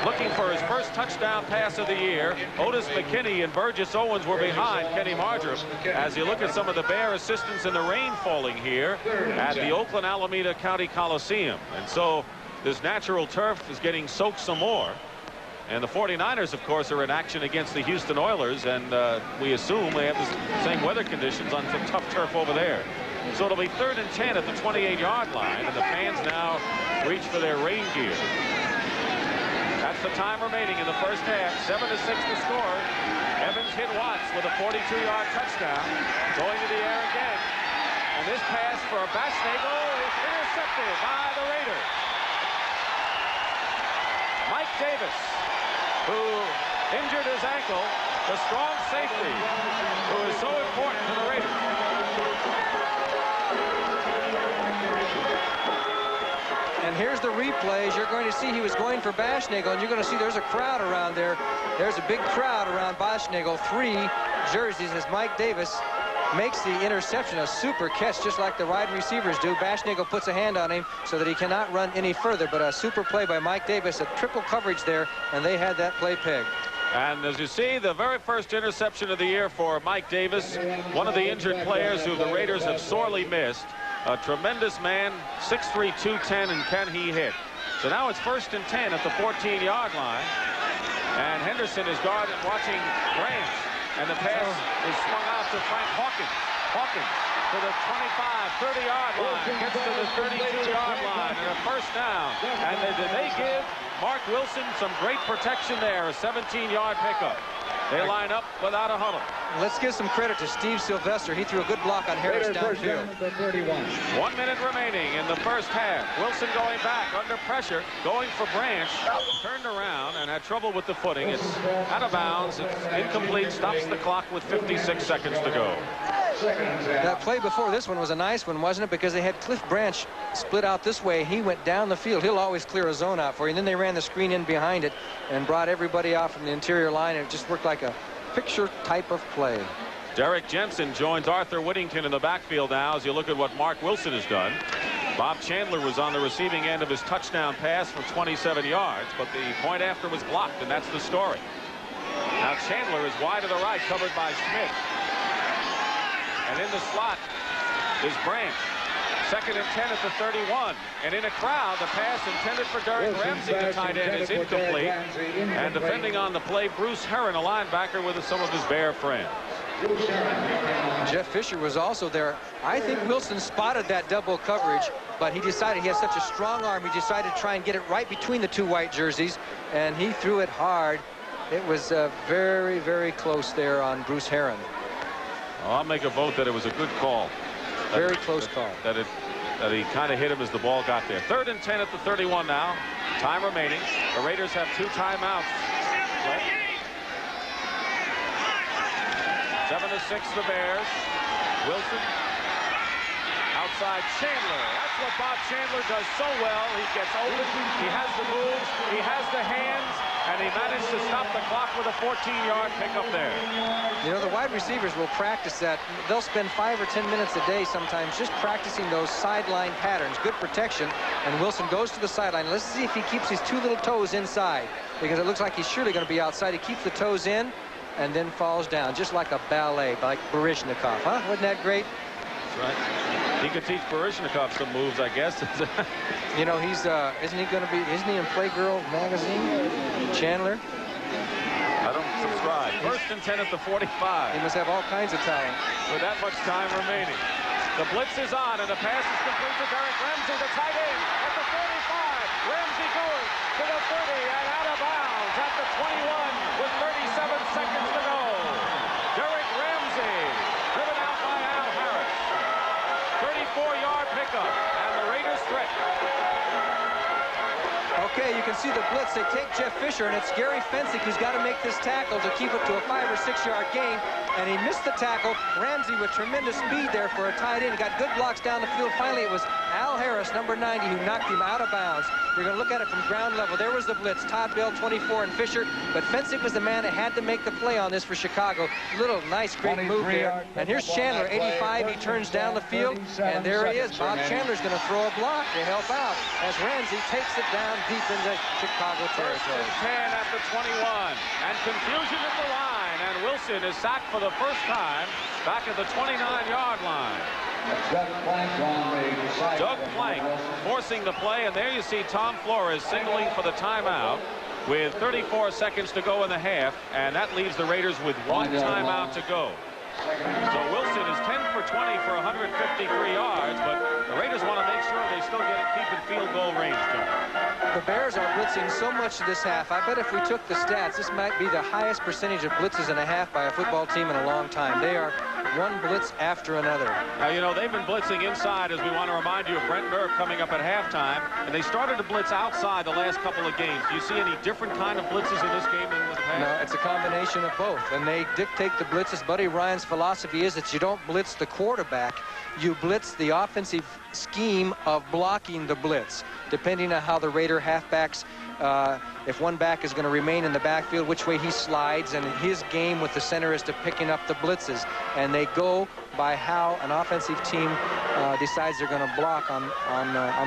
Looking for his first touchdown pass of the year. Otis McKinney and Burgess Owens were behind Kenny Marjoram. As you look at some of the Bear assistants in the rain falling here at the Oakland Alameda County Coliseum. And so this natural turf is getting soaked some more. And the 49ers, of course, are in action against the Houston Oilers. And we assume they have the same weather conditions on some tough turf over there. So it'll be 3rd and 10 at the 28-yard line. And the fans now reach for their rain gear. That's the time remaining in the first half. 7-6 to score. Evans hit Watts with a 42-yard touchdown. Going to the air again. And this pass for Baschnagel is intercepted by the Raiders. Mike Davis, who injured his ankle, the strong safety, who is so important to the Raiders. the replays, you're going to see he was going for Baschnagel, and you're going to see there's a crowd around there. There's a big crowd around Baschnagel. 3 jerseys as Mike Davis makes the interception, a super catch just like the wide receivers do. Baschnagel puts a hand on him so that he cannot run any further, but a super play by Mike Davis, a triple coverage there, and they had that play pegged. And as you see, the very first interception of the year for Mike Davis, one of the injured players who the Raiders have sorely missed. A tremendous man, 6'3", 210, and can he hit? So now it's 1st and 10 at the 14-yard line. And Henderson is guarded watching Branch. And the pass is swung out to Frank Hawkins. Hawkins to the 25, 30-yard line. Gets to the 32-yard line and a first down. And did they give Mark Wilson some great protection there? A 17-yard pickup. They line up without a huddle. Let's give some credit to Steve Sylvester. He threw a good block on Harris downfield. 1 minute remaining in the first half. Wilson going back under pressure, going for Branch. Turned around and had trouble with the footing. It's out of bounds. It's incomplete. Stops the clock with 56 seconds to go. That play before this one was a nice one, wasn't it? Because they had Cliff Branch split out this way. He went down the field. He'll always clear a zone out for you. And then they ran the screen in behind it and brought everybody out from the interior line. And it just worked like a picture type of play. Derek Jensen joins Arthur Whittington in the backfield now as you look at what Mark Wilson has done. Bob Chandler was on the receiving end of his touchdown pass from 27 yards, but the point after was blocked, and that's the story. Now Chandler is wide to the right, covered by Schmidt. And in the slot is Branch. 2nd and 10 at the 31. And in a crowd, the pass intended for Derek Ramsey, the tight end, is incomplete. And defending on the play, Bruce Herron, a linebacker with some of his Bear friends. Jeff Fisher was also there. I think Wilson spotted that double coverage, but he decided he has such a strong arm. He decided to try and get it right between the 2 white jerseys, and he threw it hard. It was very, very close there on Bruce Herron. Well, I'll make a vote that it was a good call. Very close call. That he kind of hit him as the ball got there. 3rd and 10 at the 31 now. Time remaining. The Raiders have 2 timeouts. 7-6 the Bears. Wilson. Outside Chandler. That's what Bob Chandler does so well. He gets open. He has the moves. He has the hands. And he managed to stop the clock with a 14-yard pickup there. You know, the wide receivers will practice that. They'll spend 5 or 10 minutes a day sometimes just practicing those sideline patterns. Good protection. And Wilson goes to the sideline. Let's see if he keeps his 2 little toes inside, because it looks like he's surely going to be outside. He keeps the toes in and then falls down, just like a ballet, like Baryshnikov, huh? Wasn't that great? That's right. He could teach Baryshnikov some moves, I guess. You know, he's isn't he in Playgirl magazine? Chandler? I don't subscribe. 1st and 10 at the 45. He must have all kinds of talent. With that much time remaining. The blitz is on, and the pass is complete to Derek Ramsey, the tight end, at the 45. Ramsey going to the 30 and out of bounds at the 21 with 37 seconds to go. Derek Ramsey driven out by Al Harris. 34-yard pickup, and the Raiders threat. Okay, you can see the blitz. They take Jeff Fisher, and it's Gary Fensick who's got to make this tackle to keep it to a 5 or 6 yard gain. And he missed the tackle. Ramsey with tremendous speed there for a tight end. He got good blocks down the field. Finally, it was Al Harris, number 90, who knocked him out of bounds. You're going to look at it from ground level. There was the blitz. Todd Bell, 24, and Fisher. But Fensick was the man that had to make the play on this for Chicago. Little nice, great move there. And here's Chandler, 85. He turns down the field, and there he is. Bob Chandler's going to throw a block to help out as Ramsey takes it down deep into Chicago territory. 1st and 10 at the 21. And confusion at the line. And Wilson is sacked for the first time back at the 29-yard line. Doug Plank forcing the play, and there you see Tom Flores signaling for the timeout with 34 seconds to go in the half, and that leaves the Raiders with 1 timeout to go. So Wilson is 10 for 20 for 153 yards, but the Raiders want to make sure they still keep in field goal range. The Bears are blitzing so much this half. I bet if we took the stats, this might be the highest percentage of blitzes in a half by a football team in a long time. They are one blitz after another. Now, you know, they've been blitzing inside, as we want to remind you of Brent Nerve coming up at halftime, and they started to blitz outside the last couple of games. Do you see any different kind of blitzes in this game than the past? No, it's a combination of both, and they dictate the blitzes. Buddy Ryan's philosophy is that you don't blitz the quarterback, you blitz the offensive scheme of blocking the blitz, depending on how the Raider halfbacks, if one back is going to remain in the backfield, which way he slides, and his game with the center is to picking up the blitzes, and they go by how an offensive team decides they're going to block on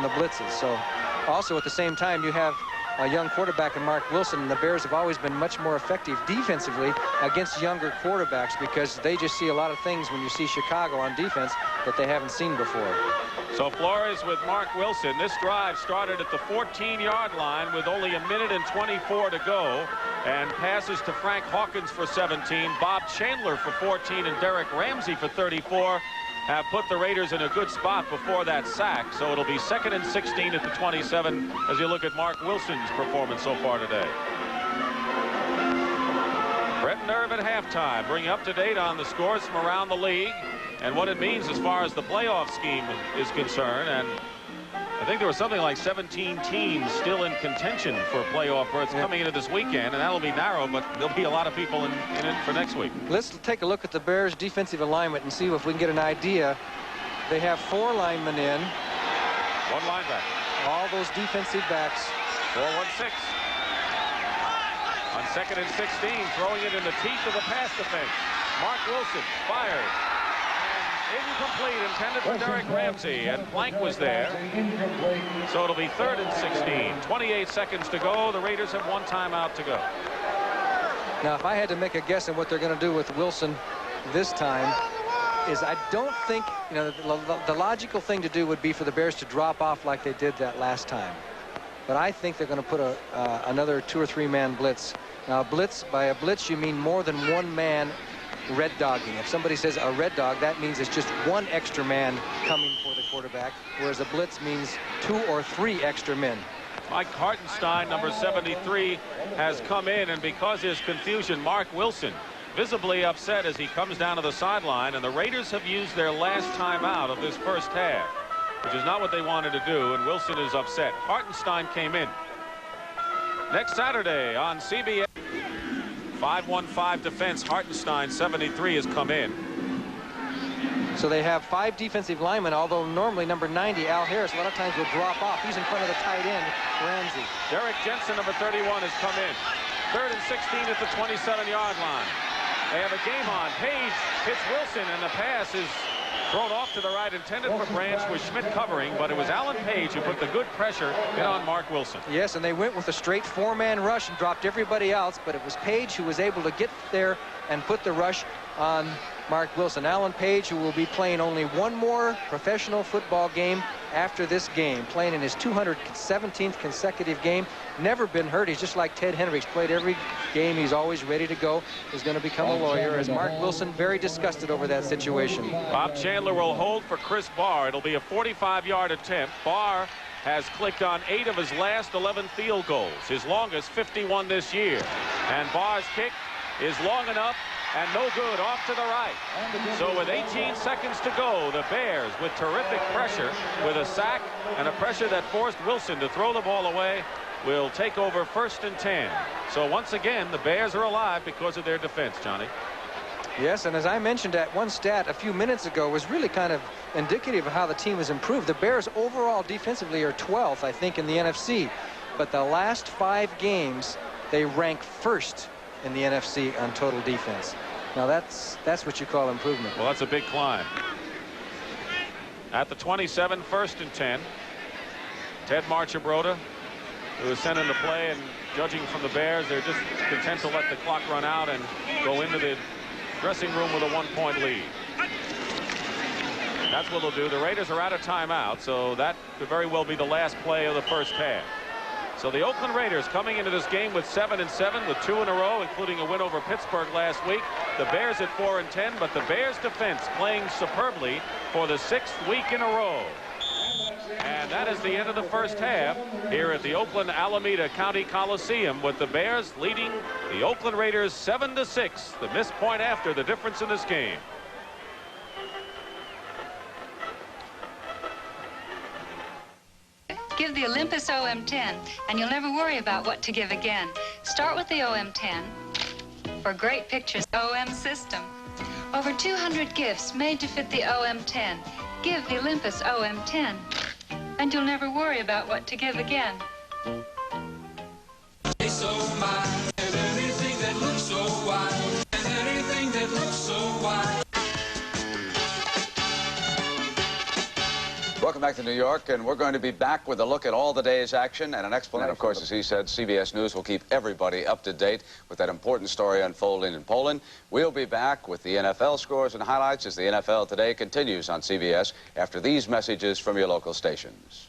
the blitzes. So also at the same time, you have a young quarterback in Mark Wilson, and the Bears have always been much more effective defensively against younger quarterbacks because they just see a lot of things when you see Chicago on defense that they haven't seen before. So Flores with Mark Wilson. This drive started at the 14-yard line with only 1:24 to go, and passes to Frank Hawkins for 17, Bob Chandler for 14, and Derek Ramsey for 34 have put the Raiders in a good spot before that sack. So it'll be 2nd and 16 at the 27 as you look at Mark Wilson's performance so far today. Brent Nerve at halftime, bringing up to date on the scores from around the league and what it means as far as the playoff scheme is concerned. And I think there was something like 17 teams still in contention for a playoff berth coming into this weekend, and that'll be narrow, but there'll be a lot of people in it for next week. Let's take a look at the Bears' defensive alignment and see if we can get an idea. They have 4 linemen in. 1 linebacker. All those defensive backs. 4-1-6. On 2nd and 16, throwing it in the teeth of the pass defense. Mark Wilson fired. Incomplete, intended for Derek Ramsey, and Blank was there. So it'll be 3rd and 16. 28 seconds to go. The Raiders have 1 timeout to go. Now, if I had to make a guess on what they're going to do with Wilson this time, is I don't think, you know, the logical thing to do would be for the Bears to drop off like they did that last time. But I think they're going to put another 2 or 3 man blitz. Now, by a blitz, you mean more than 1 man red dogging. If somebody says a red dog, that means it's just 1 extra man coming for the quarterback, whereas a blitz means 2 or 3 extra men. Mike Hartenstein, number 73, has come in, and because there's confusion, Mark Wilson visibly upset as he comes down to the sideline, and the Raiders have used their last timeout of this first half, which is not what they wanted to do, and Wilson is upset. Hartenstein came in. Next Saturday on CBS. 5-1-5 defense. Hartenstein, 73, has come in. So they have 5 defensive linemen, although normally number 90, Al Harris, a lot of times will drop off. He's in front of the tight end, Ramsey. Derek Jensen, number 31, has come in. 3rd and 16 at the 27-yard line. They have a game on. Page hits Wilson, and the pass is thrown off to the right, intended for Branch, with Schmidt covering, but it was Alan Page who put the good pressure in on Mark Wilson. Yes, and they went with a straight 4-man rush and dropped everybody else, but it was Page who was able to get there and put the rush on Mark Wilson. Alan Page, who will be playing only 1 more professional football game after this game, playing in his 217th consecutive game, never been hurt. He's just like Ted Hendricks, played every game. He's always ready to go. He's going to become a lawyer, as Mark Wilson very disgusted over that situation. Bob Chandler will hold for Chris Barr. It'll be a 45-yard attempt. Barr has clicked on 8 of his last 11 field goals, his longest 51 this year. And Barr's kick is long enough and no good, off to the right. So with 18 seconds to go, the Bears, with terrific pressure, with a sack and a pressure that forced Wilson to throw the ball away, will take over 1st and 10. So once again, the Bears are alive because of their defense, Johnny. Yes, and as I mentioned, at one stat a few minutes ago was really kind of indicative of how the team has improved. The Bears overall defensively are 12th, I think, in the NFC. But the last 5 games, they rank 1st in the NFC on total defense. Now that's what you call improvement. Well, that's a big climb. At the 27, 1st and 10. Ted Marchibroda, who is sent into play, and judging from the Bears, they're just content to let the clock run out and go into the dressing room with a 1-point lead. That's what they'll do. The Raiders are out of timeout, so that could very well be the last play of the first half. So the Oakland Raiders coming into this game with 7-7, with 2 in a row, including a win over Pittsburgh last week. The Bears at 4-10, but the Bears defense playing superbly for the 6th week in a row. And that is the end of the first half here at the Oakland Alameda County Coliseum, with the Bears leading the Oakland Raiders 7-6. The missed point after, the difference in this game. Give the Olympus OM10, and you'll never worry about what to give again. Start with the OM10 for great pictures OM system. Over 200 gifts made to fit the OM10. Give the Olympus OM10, and you'll never worry about what to give again. So mild, and anything that looks so wild, and anything that looks so wild. Welcome back to New York, and we're going to be back with a look at all the day's action and an explanation. And of course, as he said, CBS News will keep everybody up to date with that important story unfolding in Poland. We'll be back with the NFL scores and highlights as the NFL Today continues on CBS after these messages from your local stations.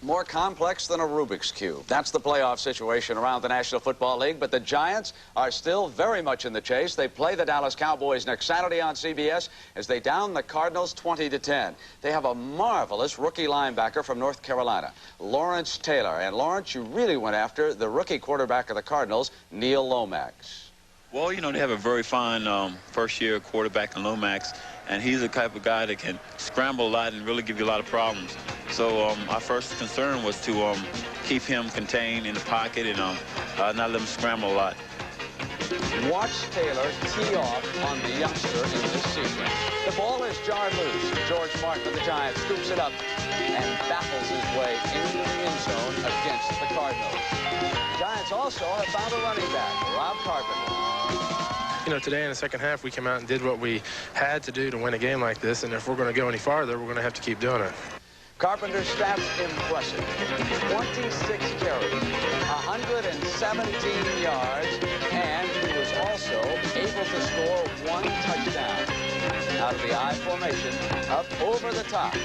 More complex than a Rubik's Cube. That's the playoff situation around the National Football League, but the Giants are still very much in the chase. They play the Dallas Cowboys next Saturday on CBS as they down the Cardinals 20-10. They have a marvelous rookie linebacker from North Carolina, Lawrence Taylor. And Lawrence, you really went after the rookie quarterback of the Cardinals, Neil Lomax. Well, you know, they have a very fine first-year quarterback in Lomax, and he's the type of guy that can scramble a lot and really give you a lot of problems. So our first concern was to keep him contained in the pocket and not let him scramble a lot. Watch Taylor tee off on the youngster in this sequence. The ball is jarred loose. George Martin of the Giants scoops it up and baffles his way into the end zone against the Cardinals. The Giants also have found a running back, Rob Carpenter. You know, today in the second half, we came out and did what we had to do to win a game like this, and if we're going to go any farther, we're going to have to keep doing it. Carpenter's stats impressive. 26 carries, 117 yards, and he was also able to score 1 touchdown out of the I formation up over the top.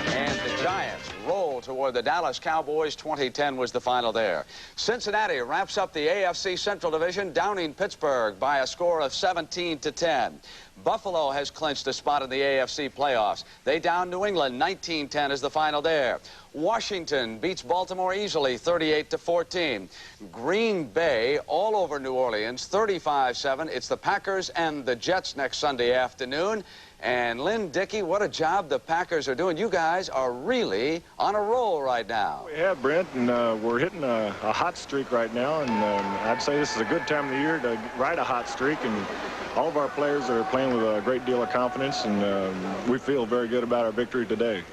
And the Giants roll toward the Dallas Cowboys. 20-10 was the final there. Cincinnati wraps up the AFC Central Division, downing Pittsburgh by a score of 17-10. Buffalo has clinched a spot in the AFC playoffs. They down New England. 19-10 is the final there. Washington beats Baltimore easily, 38-14. Green Bay all over New Orleans, 35-7. It's the Packers and the Jets next Sunday afternoon. And Lynn Dickey, what a job the Packers are doing. You guys are really on a roll right now. We have, Brent, and we're hitting a hot streak right now, and I'd say this is a good time of the year to ride a hot streak, and all of our players are playing with a great deal of confidence, and we feel very good about our victory today.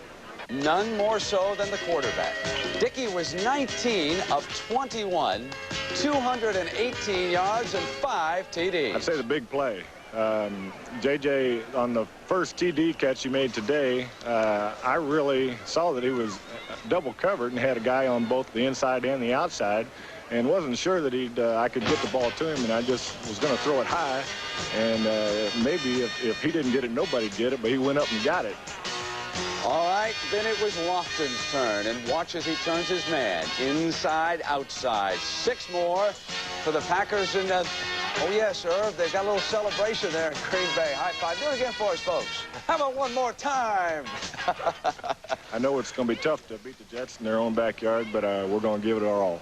None more so than the quarterback. Dickey was 19 of 21, 218 yards and 5 TDs. I'd say the big play. JJ, on the first TD catch he made today, I really saw that he was double covered and had a guy on both the inside and the outside, and wasn't sure that I could get the ball to him, and I just was going to throw it high, and maybe if he didn't get it, nobody'd get it, but he went up and got it. All right, then it was Lofton's turn, and watch as he turns his man inside, outside. 6 more for the Packers, and oh yes, Irv, they've got a little celebration there in Green Bay. High five. Do it again for us, folks. How about one more time? I know it's going to be tough to beat the Jets in their own backyard, but we're going to give it our all.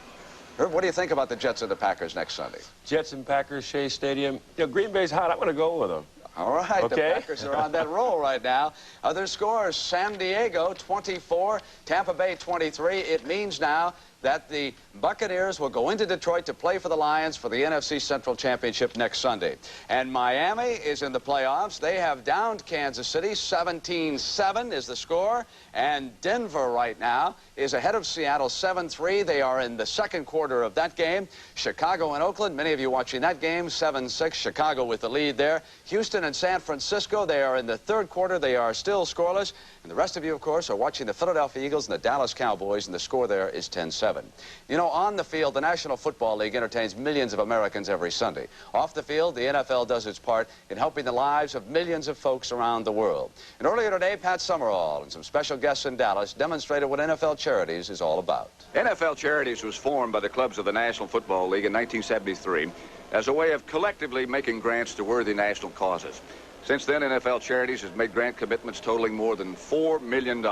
Irv, what do you think about the Jets and the Packers next Sunday? Jets and Packers, Shea Stadium. You know, Green Bay's hot. I'm going to go with them. All right, okay. The Packers are on that roll right now. Other scores, San Diego 24, Tampa Bay 23. It means now that the Buccaneers will go into Detroit to play for the Lions for the NFC Central Championship next Sunday. And Miami is in the playoffs. They have downed Kansas City. 17-7 is the score. And Denver right now is ahead of Seattle 7-3. They are in the second quarter of that game. Chicago and Oakland, many of you watching that game, 7-6. Chicago with the lead there. Houston and San Francisco, they are in the third quarter. They are still scoreless. And the rest of you, of course, are watching the Philadelphia Eagles and the Dallas Cowboys, and the score there is 10-7. You know, on the field, the National Football League entertains millions of Americans every Sunday. Off the field, the NFL does its part in helping the lives of millions of folks around the world. And earlier today, Pat Summerall and some special guests in Dallas demonstrated what NFL Charities is all about. NFL Charities was formed by the clubs of the National Football League in 1973 as a way of collectively making grants to worthy national causes. Since then, NFL Charities has made grant commitments totaling more than $4 million.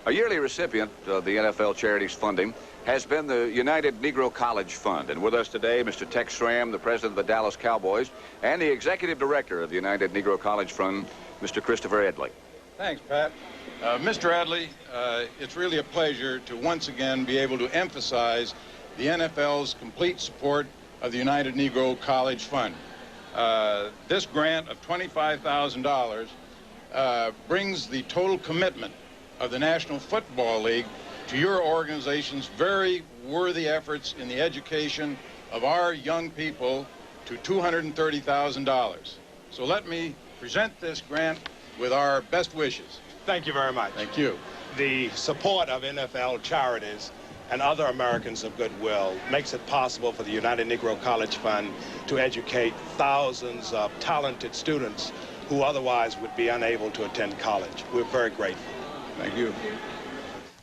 A yearly recipient of the NFL Charities funding has been the United Negro College Fund. And with us today, Mr. Tex Schramm, the president of the Dallas Cowboys, and the executive director of the United Negro College Fund, Mr. Christopher Edley. Thanks, Pat. Mr. Adley, it's really a pleasure to once again be able to emphasize the NFL's complete support of the United Negro College Fund. This grant of $25,000 brings the total commitment of the National Football League to your organization's very worthy efforts in the education of our young people to $230,000. So let me present this grant with our best wishes. Thank you very much. Thank you. The support of NFL charities and other Americans of goodwill makes it possible for the United Negro College Fund to educate thousands of talented students who otherwise would be unable to attend college. We're very grateful. Thank you.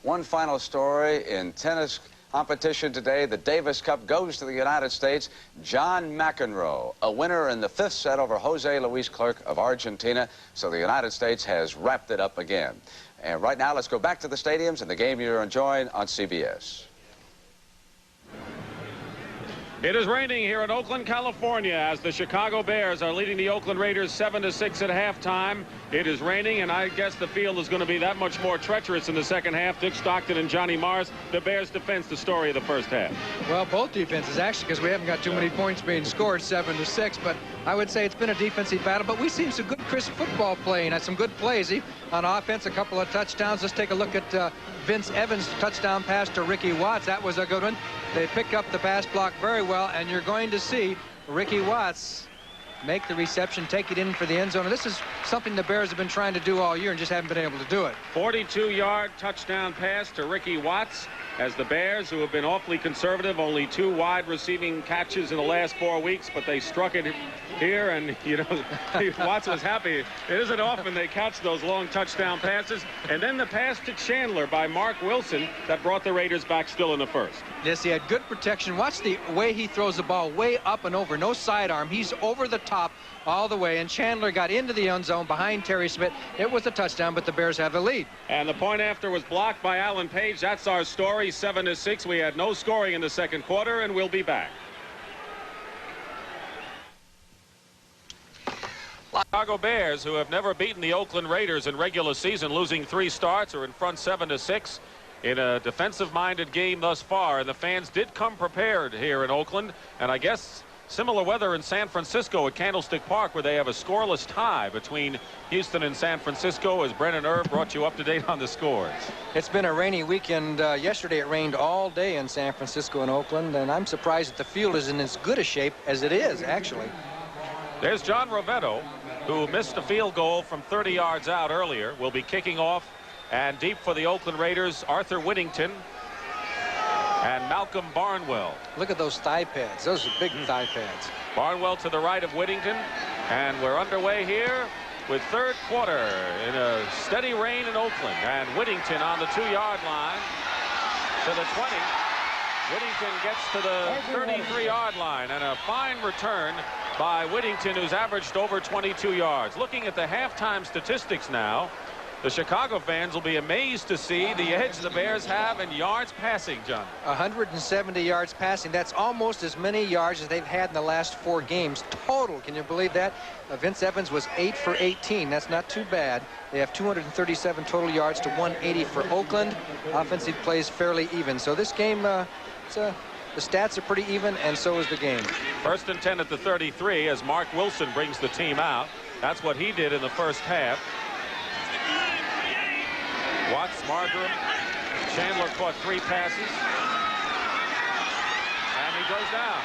One final story in tennis competition today. The Davis Cup goes to the United States. John McEnroe, a winner in the 5th set over Jose Luis Clerc of Argentina. So the United States has wrapped it up again. And right now, let's go back to the stadiums and the game you're enjoying on CBS. It is raining here in Oakland, California, as the Chicago Bears are leading the Oakland Raiders 7-6 at halftime. It is raining, and I guess the field is going to be that much more treacherous in the second half. Dick Stockton and Johnny Morris, the Bears' defense, the story of the first half. Well, both defenses, actually, because we haven't got too many points being scored, 7-6. But I would say it's been a defensive battle. But we've seen some good crisp football playing, and some good plays on offense, a couple of touchdowns. Let's take a look at Vince Evans' touchdown pass to Ricky Watts. That was a good one. They pick up the pass block very well, and you're going to see Ricky Watts make the reception, take it in for the end zone. And this is something the Bears have been trying to do all year and just haven't been able to do it. 42-yard touchdown pass to Ricky Watts, as the Bears, who have been awfully conservative, only 2 wide receiving catches in the last 4 weeks, but they struck it here, and, you know, Watts was happy. It isn't often they catch those long touchdown passes. And then the pass to Chandler by Mark Wilson that brought the Raiders back still in the first. Yes, he had good protection. Watch the way he throws the ball, way up and over. No sidearm. He's over the top all the way, and Chandler got into the end zone behind Terry Smith. It was a touchdown, but the Bears have the lead. And the point after was blocked by Alan Page. That's our story, 7-6. We had no scoring in the second quarter, and we'll be back. Chicago Bears, who have never beaten the Oakland Raiders in regular season, losing 3 starts, are in front 7-6 in a defensive-minded game thus far. And the fans did come prepared here in Oakland, and I guess similar weather in San Francisco at Candlestick Park, where they have a scoreless tie between Houston and San Francisco, as Brennan Irv brought you up to date on the scores. It's been a rainy weekend. Yesterday it rained all day in San Francisco and Oakland, and I'm surprised that the field is in as good a shape as it is, actually. There's John Rovetto, who missed a field goal from 30 yards out earlier, will be kicking off, and deep for the Oakland Raiders, Arthur Whittington and Malcolm Barnwell. Look at those thigh pads. Those are big thigh pads. Barnwell to the right of Whittington, and we're underway here with third quarter in a steady rain in Oakland. And Whittington on the 2-yard line to the 20. Whittington gets to the 33-yard line, and a fine return by Whittington, who's averaged over 22 yards. Looking at the halftime statistics now, the Chicago fans will be amazed to see the edge the Bears have in yards passing, John. 170 yards passing. That's almost as many yards as they've had in the last 4 games total. Can you believe that? Vince Evans was 8 for 18. That's not too bad. They have 237 total yards to 180 for Oakland. Offensive plays fairly even. So this game, the stats are pretty even, and so is the game. 1st and 10 at the 33 as Mark Wilson brings the team out. That's what he did in the first half. Watts, Marjoram, Chandler caught 3 passes. And he goes down.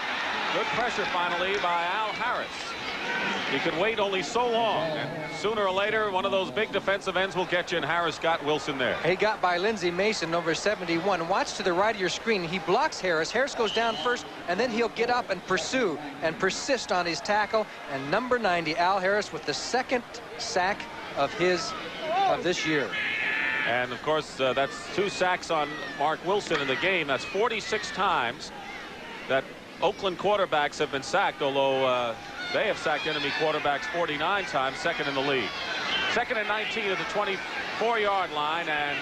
Good pressure finally by Al Harris. He could wait only so long, and sooner or later one of those big defensive ends will get you, and Harris got Wilson there. He got by Lindsey Mason, number 71. Watch to the right of your screen. He blocks Harris. Harris goes down first, and then he'll get up and pursue and persist on his tackle. And number 90, Al Harris, with the 2nd sack of this year. And of course, that's 2 sacks on Mark Wilson in the game. That's 46 times that Oakland quarterbacks have been sacked, although they have sacked enemy quarterbacks 49 times, 2nd in the league. 2nd and 19 at the 24-yard line, and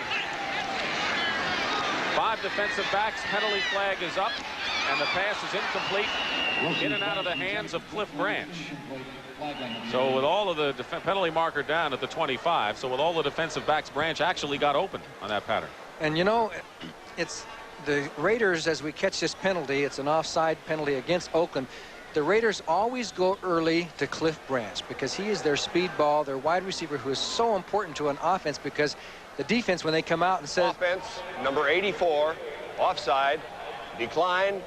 5 defensive backs. Penalty flag is up, and the pass is incomplete, in and out of the hands of Cliff Branch. So with all of the penalty marker down at the 25, so with all the defensive backs, Branch actually got open on that pattern. And you know, it's the Raiders, as we catch this penalty, it's an offside penalty against Oakland. The Raiders always go early to Cliff Branch because he is their speed ball, their wide receiver, who is so important to an offense, because the defense, when they come out and says... Offense, number 84, offside, decline,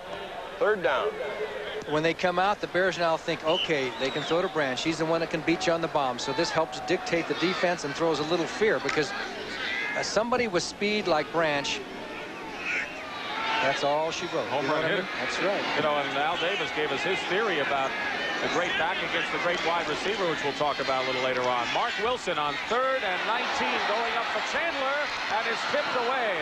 third down. When they come out, the Bears now think, okay, they can throw to Branch. He's the one that can beat you on the bomb. So this helps dictate the defense and throws a little fear, because somebody with speed like Branch, that's all she wrote. Home run hit. That's right. You know, and Al Davis gave us his theory about the great back against the great wide receiver, which we'll talk about a little later on. Mark Wilson on 3rd and 19, going up for Chandler, and is tipped away.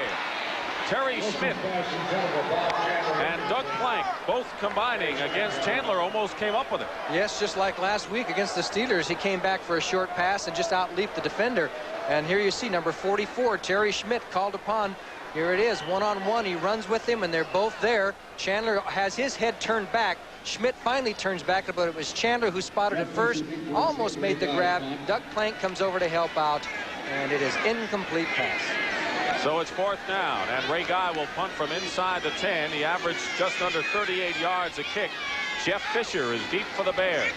Terry Schmidt and Doug Plank both combining against Chandler, almost came up with it. Yes, just like last week against the Steelers, he came back for a short pass and just out-leaped the defender. And here you see number 44, Terry Schmidt, called upon. Here it is, one-on-one. He runs with him, and they're both there. Chandler has his head turned back. Schmidt finally turns back, but it was Chandler who spotted it first, almost made the grab. Doug Plank comes over to help out, and it is incomplete pass. So it's 4th down, and Ray Guy will punt from inside the 10. He averaged just under 38 yards a kick. Jeff Fisher is deep for the Bears.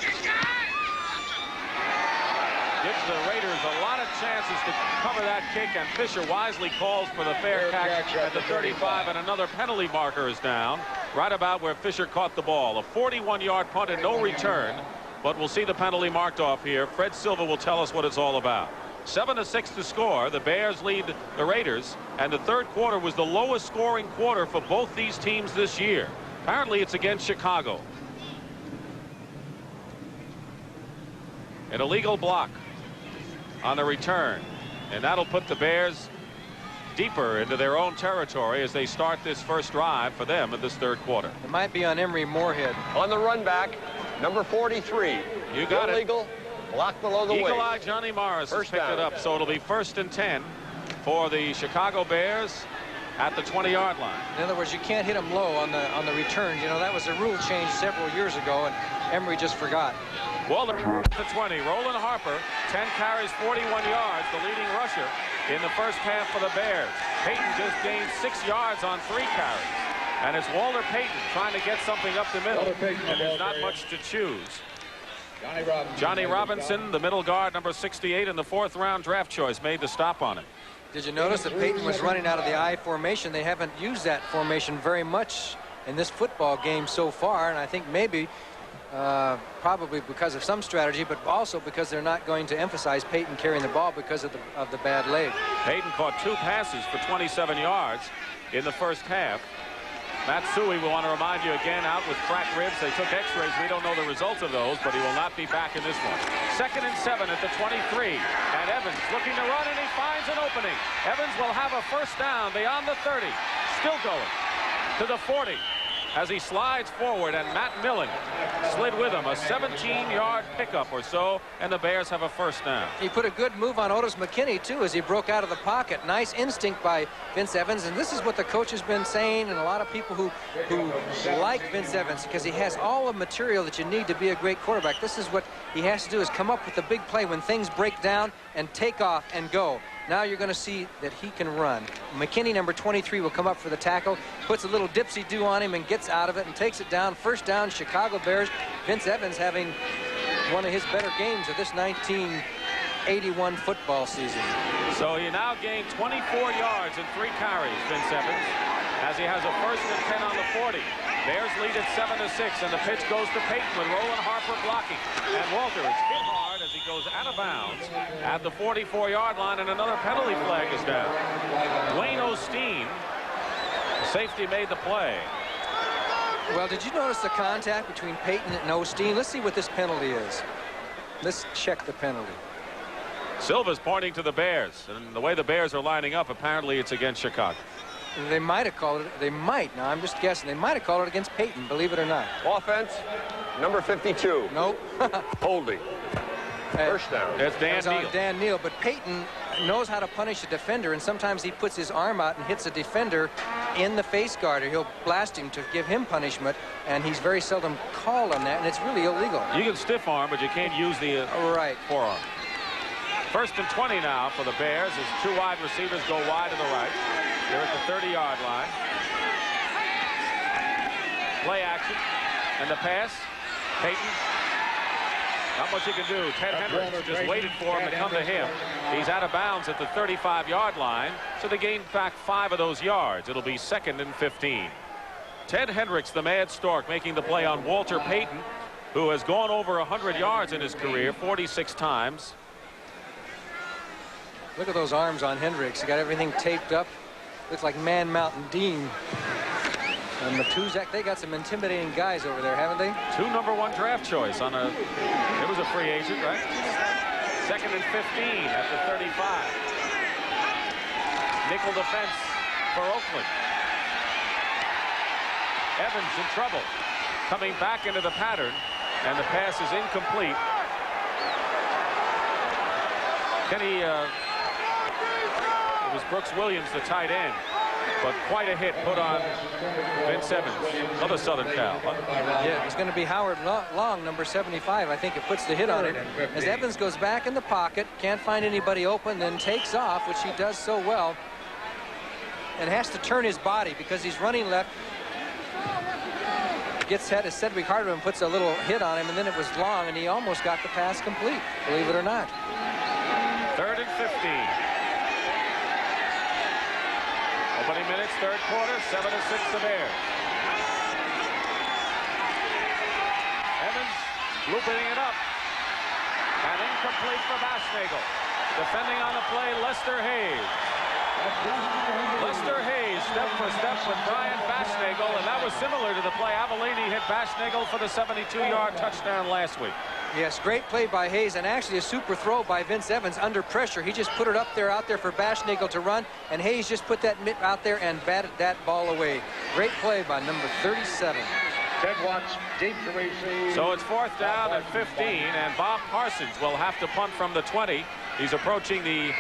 Gives the Raiders a lot of chances to cover that kick, and Fisher wisely calls for the fair catch at the 35, and another penalty marker is down, right about where Fisher caught the ball. A 41-yard punt and no return, but we'll see the penalty marked off here. Fred Silva will tell us what it's all about. 7-6 to score. The Bears lead the Raiders, and the third quarter was the lowest scoring quarter for both these teams this year. Apparently it's against Chicago. An illegal block on the return, and that'll put the Bears deeper into their own territory as they start this first drive for them in this third quarter. It might be on Emery Moorhead. On the run back, number 43. You got it. Illegal. Block below the Eagle waist. Eye Johnny Morris has picked down. it up, so it'll be 1st and 10 for the Chicago Bears at the 20-yard line. In other words, you can't hit them low on the returns. You know, that was a rule change several years ago, and Emery just forgot. Walter at the 20. Roland Harper, 10 carries, 41 yards, the leading rusher in the first half for the Bears. Payton just gained 6 yards on 3 carries. And it's Walter Payton trying to get something up the middle, and there's not much to choose. Johnny Robinson, the middle guard, number 68, in the 4th round draft choice, made the stop on it. Did you notice that Payton was running out of the I formation? They haven't used that formation very much in this football game so far, and I think maybe probably because of some strategy, but also because they're not going to emphasize Payton carrying the ball because of the bad leg. Payton caught 2 passes for 27 yards in the first half. Matsui, we want to remind you again, out with cracked ribs. They took x-rays. We don't know the results of those, but he will not be back in this one. 2nd and 7 at the 23. And Evans looking to run, and he finds an opening. Evans will have a first down beyond the 30. Still going to the 40 as he slides forward, and Matt Millen slid with him. A 17-yard pickup or so, and the Bears have a first down. He put a good move on Otis McKinney, too, as he broke out of the pocket. Nice instinct by Vince Evans, and this is what the coach has been saying, and a lot of people who like Vince Evans, because he has all the material that you need to be a great quarterback. This is what he has to do, is come up with the big play when things break down and take off and go. Now you're going to see that he can run. McKinney, number 23, will come up for the tackle, puts a little dipsy-do on him and gets out of it and takes it down. First down, Chicago Bears. Vince Evans having one of his better games of this 1981 football season. So he now gained 24 yards in 3 carries, Vince Evans, as he has a 1st and 10 on the 40. Bears lead at 7-6, and the pitch goes to Payton with Roland Harper blocking. And Walter is hit hard as he goes out of bounds at the 44-yard line, and another penalty flag is down. Wayne Osteen, the safety, made the play. Well, did you notice the contact between Payton and Osteen? Let's see what this penalty is. Let's check the penalty. Silva's pointing to the Bears, and the way the Bears are lining up, apparently it's against Chicago. They might have called it. They might. Now, I'm just guessing. They might have called it against Payton, believe it or not. Offense, number 52. Nope. Holding. First down. That's Dan Neal. Dan Neal, but Payton knows how to punish a defender, and sometimes he puts his arm out and hits a defender in the face guard, or he'll blast him to give him punishment, and he's very seldom called on that, and it's really illegal. You can stiff arm, but you can't use the forearm. First and 20 now for the Bears as two wide receivers go wide to the right. They're at the 30-yard line. Play action, and the pass. Payton. Not much he can do. Ted Hendricks just waited for him to come to him. He's out of bounds at the 35-yard line, so they gained back 5 of those yards. It'll be 2nd and 15. Ted Hendricks, the Mad Stork, making the play on Walter Payton, who has gone over 100 yards in his career 46 times. Look at those arms on Hendricks. He got everything taped up. Looks like Man Mountain Dean. And Matuzak, they got some intimidating guys over there, haven't they? 2 #1 draft choice on a, it was a free agent, right? 2nd and 15 at the 35. Nickel defense for Oakland. Evans in trouble. Coming back into the pattern, and the pass is incomplete. Kenny, it was Brooks Williams, the tight end. But quite a hit put on Vince Evans, another Southern Cal. Yeah, it's going to be Howard Long, number 75. I think it puts the hit on it. As Evans goes back in the pocket, can't find anybody open, then takes off, which he does so well, and has to turn his body because he's running left. Gets hit as Cedric Hardeman puts a little hit on him, and then it was Long, and he almost got the pass complete, believe it or not. 3rd and 15. Opening minutes, 3rd quarter, 7-6 the Bears. Evans looping it up. And incomplete for Baschnagel. Defending on the play, Lester Hayes. Lester Hayes, step for step with Brian Baschnagel, and that was similar to the play Avellini hit Baschnagel for the 72-yard touchdown last week. Yes, great play by Hayes, and actually a super throw by Vince Evans under pressure. He just put it out there for Baschnagel to run, and Hayes just put that mitt out there and batted that ball away. Great play by number 37. Ted Watts, deep to receive. So it's 4th down and 15, and Bob Parsons will have to punt from the 20. He's approaching the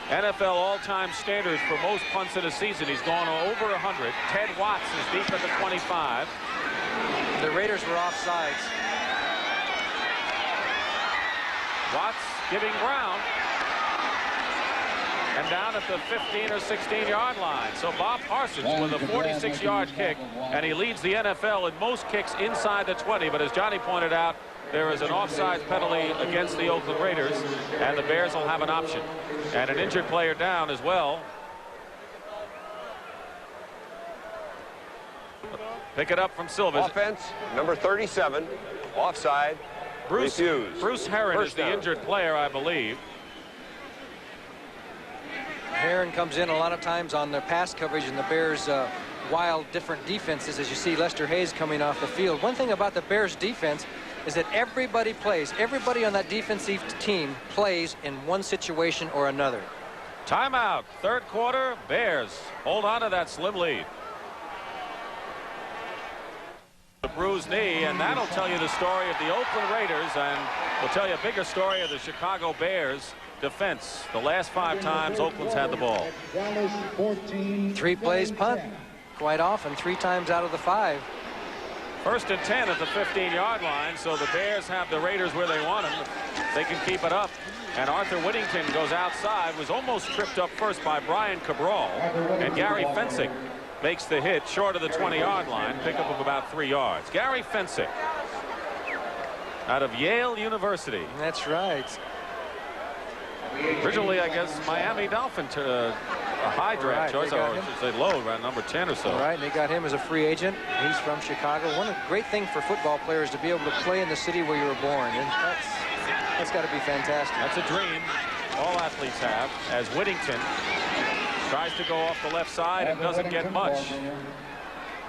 NFL all-time standards for most punts in a season. He's gone over 100. Ted Watts is deep at the 25. The Raiders were offsides. Watts giving ground. And down at the 15 or 16-yard line. So Bob Parsons with a 46-yard kick, and he leads the NFL in most kicks inside the 20. But as Johnny pointed out, there is an offside penalty against the Oakland Raiders, and the Bears will have an option. And an injured player down as well. Pick it up from Silvers. Offense, number 37, offside. Bruce Herron is the injured player, I believe. Herron comes in a lot of times on their pass coverage, and the Bears wild different defenses as you see Lester Hayes coming off the field. One thing about the Bears defense is that everybody plays. Everybody on that defensive team plays in one situation or another. Timeout. 3rd quarter. Bears hold on to that slim lead. The bruised knee, and that'll tell you the story of the Oakland Raiders, and will tell you a bigger story of the Chicago Bears defense. The last 5 times Oakland's had the ball. 3 plays punt. Quite often, 3 times out of the 5. 1st and 10 at the 15-yard line, so the Bears have the Raiders where they want them. They can keep it up. And Arthur Whittington goes outside, was almost tripped up first by Brian Cabral. And Gary Fensick makes the hit short of the 20-yard line, pickup of about 3 yards. Gary Fensick out of Yale University. That's right. Originally, I guess, Miami Dolphin to a high draft choice, or I should say low, around number 10 or so. Right, and they got him as a free agent. He's from Chicago. One great thing for football players to be able to play in the city where you were born. And that's got to be fantastic. That's a dream all athletes have, as Whittington tries to go off the left side and doesn't get much.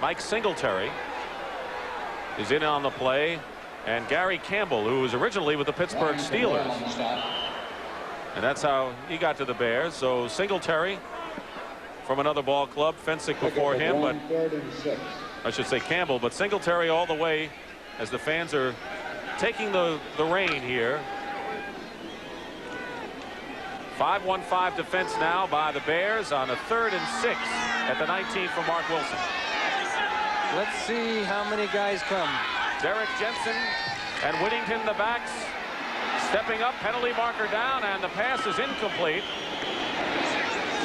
Mike Singletary is in on the play, and Gary Campbell, who was originally with the Pittsburgh Steelers. And that's how he got to the Bears. So Singletary from another ball club, Fensick before him, but I should say Campbell, but Singletary all the way as the fans are taking the reign here 5-1-5 defense now by the Bears on a 3rd and 6 at the 19 for Mark Wilson. Let's see how many guys come. Derek Jensen and Whittington, the backs, stepping up, penalty marker down, and the pass is incomplete.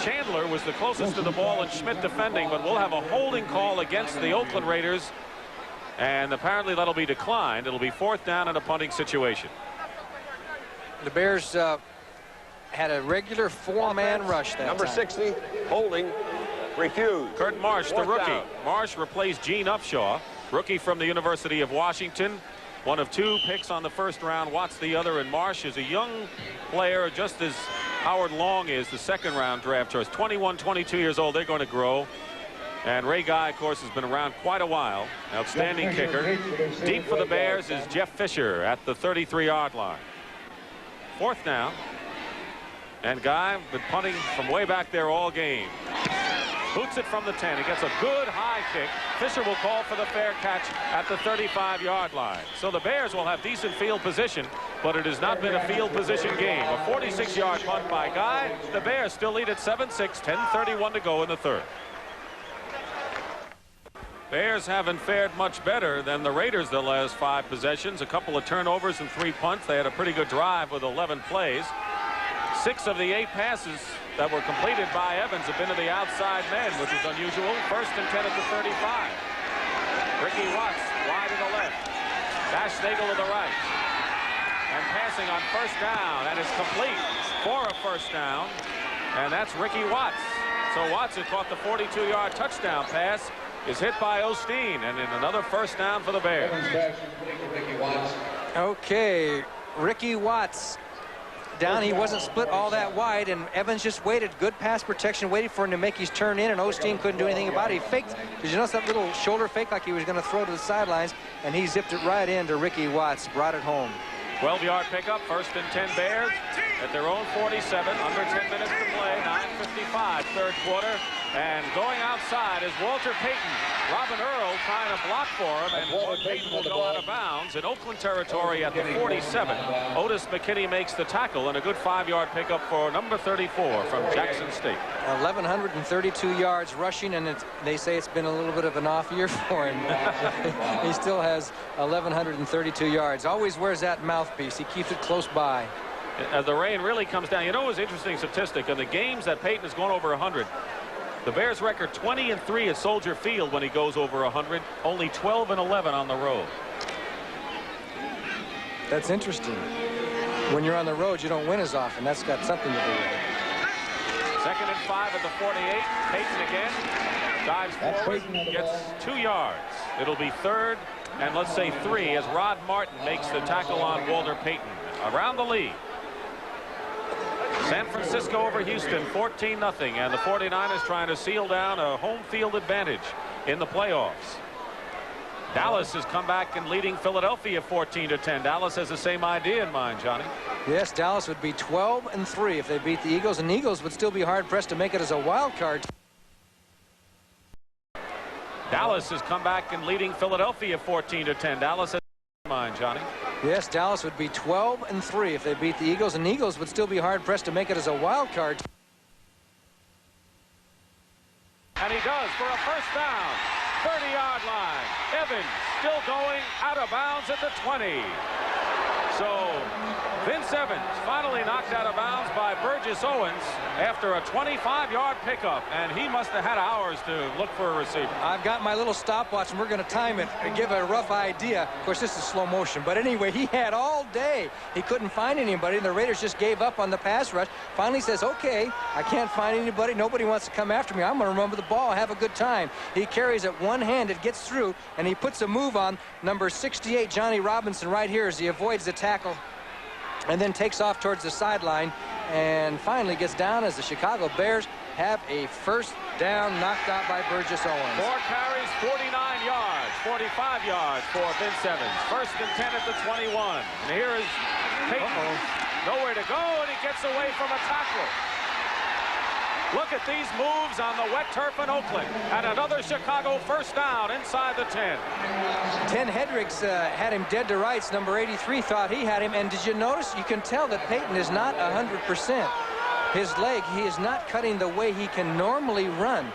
Chandler was the closest to the ball and Schmidt defending, but we'll have a holding call against the Oakland Raiders, and apparently that'll be declined. It'll be 4th down in a punting situation. The Bears had a regular 4-man rush that Number time. 60, holding, refused. Curtin Marsh, the 4th rookie. down. Marsh replaced Gene Upshaw, rookie from the University of Washington. One of 2 picks on the 1st round, Watts the other, and Marsh is a young player, just as Howard Long is, the 2nd-round draft choice. 21, 22 years old. They're going to grow. And Ray Guy, of course, has been around quite a while. Outstanding kicker. Deep for the Bears is Jeff Fisher at the 33-yard line. 4th down. And Guy been punting from way back there all game. Boots it from the 10. He gets a good high kick. Fisher will call for the fair catch at the 35-yard line. So the Bears will have decent field position, but it has not been a field position game. A 46-yard punt by Guy. The Bears still lead at 7-6, 10:31 to go in the 3rd. Bears haven't fared much better than the Raiders the last 5 possessions. A couple of turnovers and 3 punts. They had a pretty good drive with 11 plays. 6 of the 8 passes that were completed by Evans have been to the outside men, which is unusual. 1st and 10 at the 35. Ricky Watts wide to the left. Dash Nagel to the right. And passing on 1st down, and it's complete for a 1st down. And that's Ricky Watts. So Watts, who caught the 42-yard touchdown pass, is hit by Osteen, and in another 1st down for the Bears. Okay, Ricky Watts down. He wasn't split all that wide, and Evans just waited. Good pass protection, waited for him to make his turn in, and Osteen couldn't do anything about it. He faked. Did you notice that little shoulder fake like he was going to throw to the sidelines, and he zipped it right into Ricky Watts, brought it home. 12-yard pickup, 1st and 10 Bears at their own 47, under 10 minutes to play, 9:55, 3rd quarter. And going outside is Walter Payton. Robin Earl trying to block for him, and Walter Payton will go out of bounds in Oakland territory at the 47. Otis McKinney makes the tackle, and a good 5-yard pickup for number 34 from Jackson State. 1,132 yards rushing, and they say it's been a little bit of an off year for him. He still has 1,132 yards. Always wears that mouthpiece. He keeps it close by. The rain really comes down. You know, it was an interesting statistic. In the games that Payton has gone over 100, the Bears record 20-3 at Soldier Field when he goes over 100. Only 12-11 on the road. That's interesting. When you're on the road, you don't win as often. That's got something to do with it. 2nd and 5 at the 48. Payton again dives forward, gets 2 yards. It'll be 3rd and let's say 3 as Rod Martin makes the tackle on Walter Payton. Around the league. San Francisco over Houston, 14-0, and the 49ers trying to seal down a home field advantage in the playoffs. Dallas has come back and leading Philadelphia 14-10. Dallas has the same idea in mind, Johnny. Yes, Dallas would be 12-3 if they beat the Eagles, and the Eagles would still be hard-pressed to make it as a wild card. Dallas has come back and leading Philadelphia 14-10. Dallas has the same mind, Johnny. Yes, Dallas would be 12-3 if they beat the Eagles, and the Eagles would still be hard-pressed to make it as a wild card. And he does for a 1st down. 30-yard line. Evans still going out of bounds at the 20. So Vince Evans finally knocked out of bounds by Burgess Owens after a 25-yard pickup, and he must have had hours to look for a receiver. I've got my little stopwatch, and we're going to time it and give a rough idea. Of course, this is slow motion, but anyway, he had all day. He couldn't find anybody, and the Raiders just gave up on the pass rush. Finally says, okay, I can't find anybody. Nobody wants to come after me. I'm going to run with the ball, have a good time. He carries it one-handed, gets through, and he puts a move on number 68, Johnny Robinson, right here as he avoids the tackle and then takes off towards the sideline and finally gets down as the Chicago Bears have a 1st down knocked out by Burgess Owens. 4 carries, 49 yards, 45 yards for Vince Evans. 1st and 10 at the 21. And here is Payton. Nowhere to go, and he gets away from a tackle. Look at these moves on the wet turf in Oakland. And another Chicago 1st down inside the 10. Ted Hendricks had him dead to rights. Number 83 thought he had him. And did you notice? You can tell that Payton is not 100%. his leg. He is not cutting the way he can normally run,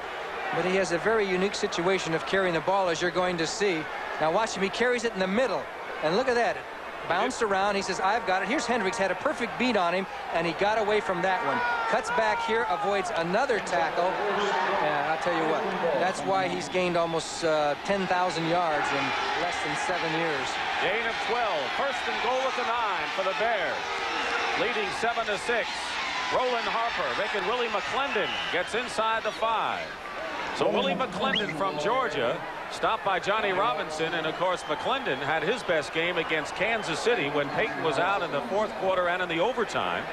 but he has a very unique situation of carrying the ball, as you're going to see. Now watch him. He carries it in the middle, and look at that. It bounced around. He says, I've got it. Here's Hendricks, had a perfect beat on him, and he got away from that one. Cuts back here, avoids another tackle. And I'll tell you what, that's why he's gained almost 10,000 yards in less than 7 years. Gain of 12. First and goal at the 9 for the Bears. Leading 7-6. Roland Harper making Willie McClendon gets inside the 5. So Willie McClendon from Georgia, stopped by Johnny Robinson, and of course McClendon had his best game against Kansas City when Peyton was out in the 4th quarter and in the overtime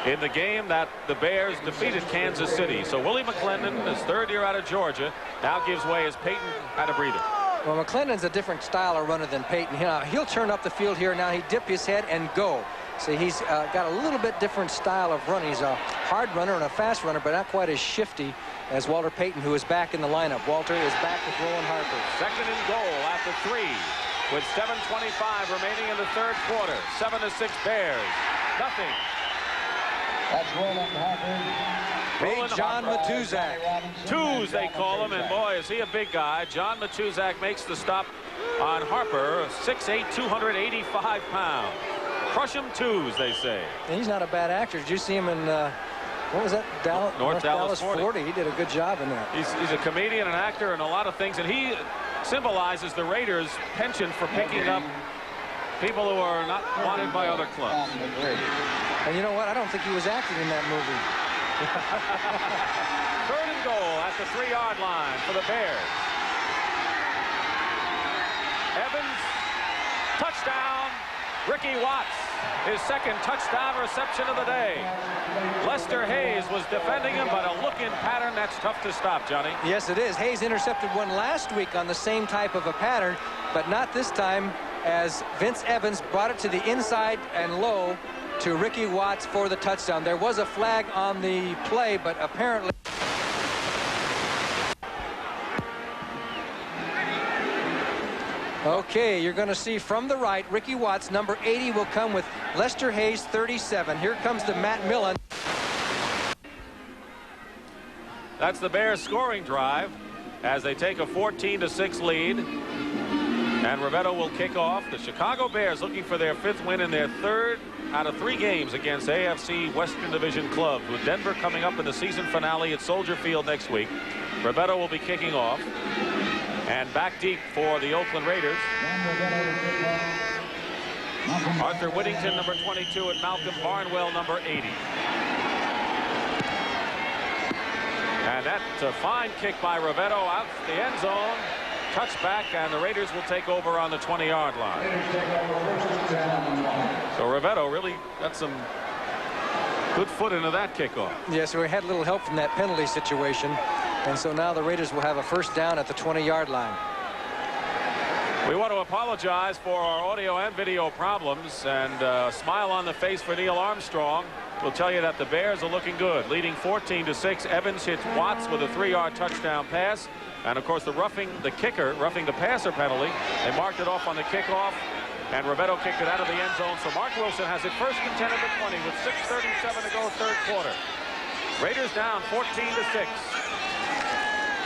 in the game that the Bears defeated Kansas City. So Willie McClendon, his 3rd year out of Georgia, now gives way as Peyton had a breather. Well, McClendon's a different style of runner than Peyton. He'll turn up the field here. Now he dip his head and go. So he's got a little bit different style of running. He's a hard runner and a fast runner, but not quite as shifty as Walter Payton, who is back in the lineup. Walter is back with Roland Harper. Second and goal at the 3 with 7:25 remaining in the 3rd quarter. 7-6 Bears. Nothing. That's Roland Harper. Big John Matuzak. Twos, they call him, and boy, is he a big guy. John Matuzak makes the stop on Harper, 6'8", 285 pounds. Crush him twos, they say. And he's not a bad actor. Did you see him in, what was that? North Dallas 40. He did a good job in that. He's a comedian, an actor, and a lot of things, and he symbolizes the Raiders' penchant for picking up people who are not wanted by other clubs. And you know what? I don't think he was acting in that movie. 3rd and goal at the 3-yard line for the Bears. Evans, touchdown. Ricky Watts, his 2nd touchdown reception of the day. Lester Hayes was defending him, but a look-in pattern that's tough to stop, Johnny. Yes, it is. Hayes intercepted one last week on the same type of a pattern, but not this time, as Vince Evans brought it to the inside and low to Ricky Watts for the touchdown. There was a flag on the play, but apparently... Okay, you're going to see from the right, Ricky Watts, number 80, will come with Lester Hayes, 37. Here comes the Matt Millen. That's the Bears' scoring drive as they take a 14-6 lead. And Rivetto will kick off. The Chicago Bears looking for their 5th win in their 3rd out of 3 games against AFC Western Division clubs, with Denver coming up in the season finale at Soldier Field next week. Rivetto will be kicking off. And back deep for the Oakland Raiders. Arthur Whittington, number 22, and Malcolm Barnwell, number 80. And that's a fine kick by Rivetto out the end zone. Touchback, and the Raiders will take over on the 20-yard line. So Rivetto really got some good foot into that kickoff. Yes, we had a little help from that penalty situation. And so now the Raiders will have a 1st down at the 20-yard line. We want to apologize for our audio and video problems, and smile on the face for Neil Armstrong. We'll tell you that the Bears are looking good, leading 14-6. Evans hits Watts with a 3-yard touchdown pass. And of course, roughing the passer penalty, they marked it off on the kickoff, and Rivetto kicked it out of the end zone. So Mark Wilson has it 1st and 10 at the 20 with 6:37 to go, 3rd quarter. Raiders down 14-6.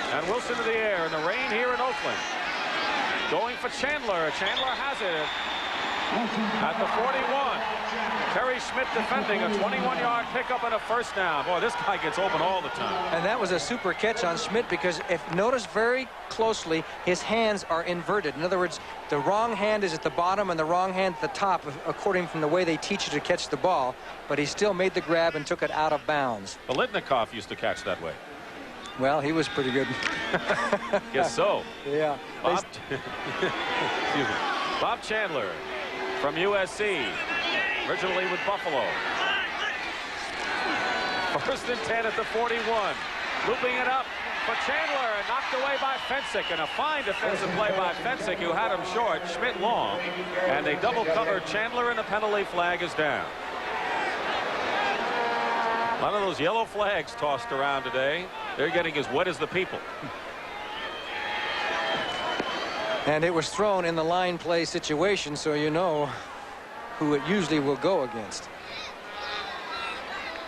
And Wilson to the air in the rain here in Oakland. Going for Chandler. Chandler has it at the 41. Terry Schmidt defending a 21-yard pickup and a 1st down. Boy, this guy gets open all the time. And that was a super catch on Schmidt, because if notice very closely, his hands are inverted. In other words, the wrong hand is at the bottom and the wrong hand at the top, according from the way they teach you to catch the ball. But he still made the grab and took it out of bounds. Biletnikoff used to catch that way. Well, he was pretty good. Guess so. Yeah. Bob, excuse me. Bob Chandler from USC, originally with Buffalo. 1st and 10 at the 41. Looping it up for Chandler, and knocked away by Fensick, and a fine defensive play by Fensick, who had him short, Schmidt long, and they double covered Chandler, and the penalty flag is down. A lot of those yellow flags tossed around today. They're getting as wet as the people. And it was thrown in the line play situation, so you know who it usually will go against.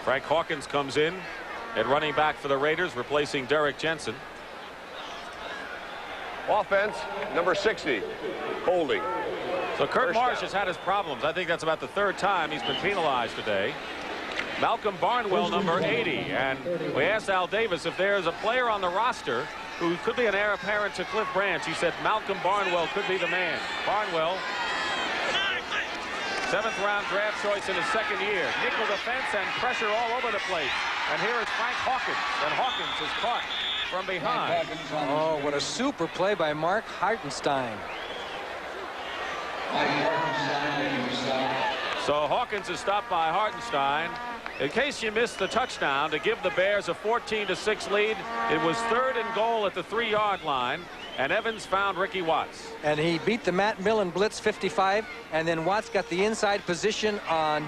Frank Hawkins comes in at running back for the Raiders, replacing Derek Jensen. Offense, number 60, holding. So Kurt First Marsh down. has had his problems. I think that's about the 3rd time he's been penalized today. Malcolm Barnwell, number 80. And we asked Al Davis if there's a player on the roster who could be an heir apparent to Cliff Branch. He said Malcolm Barnwell could be the man. Barnwell, 7th-round draft choice in his 2nd year. Nickel defense and pressure all over the place. And here is Frank Hawkins. And Hawkins is caught from behind. Oh, what a super play by Mark Hartenstein. So Hawkins is stopped by Hartenstein. In case you missed the touchdown to give the Bears a 14-6 lead, it was 3rd and goal at the 3-yard line, and Evans found Ricky Watts. And he beat the Matt Millen blitz 55, and then Watts got the inside position on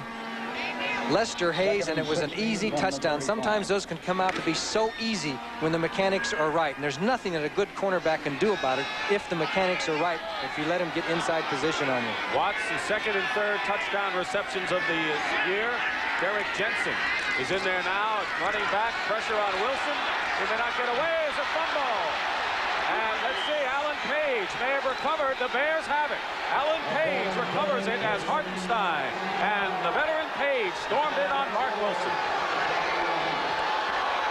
Lester Hayes, and it was an easy touchdown. Sometimes those can come out to be so easy when the mechanics are right, and there's nothing that a good cornerback can do about it if the mechanics are right, if you let him get inside position on you. Watts, his 2nd and 3rd touchdown receptions of the year. Derek Jensen is in there now, running back, pressure on Wilson. He may not get away as a fumble. And let's see, Alan Page may have recovered. The Bears have it. Alan Page recovers it as Hartenstein. And the veteran Page stormed in on Mark Wilson.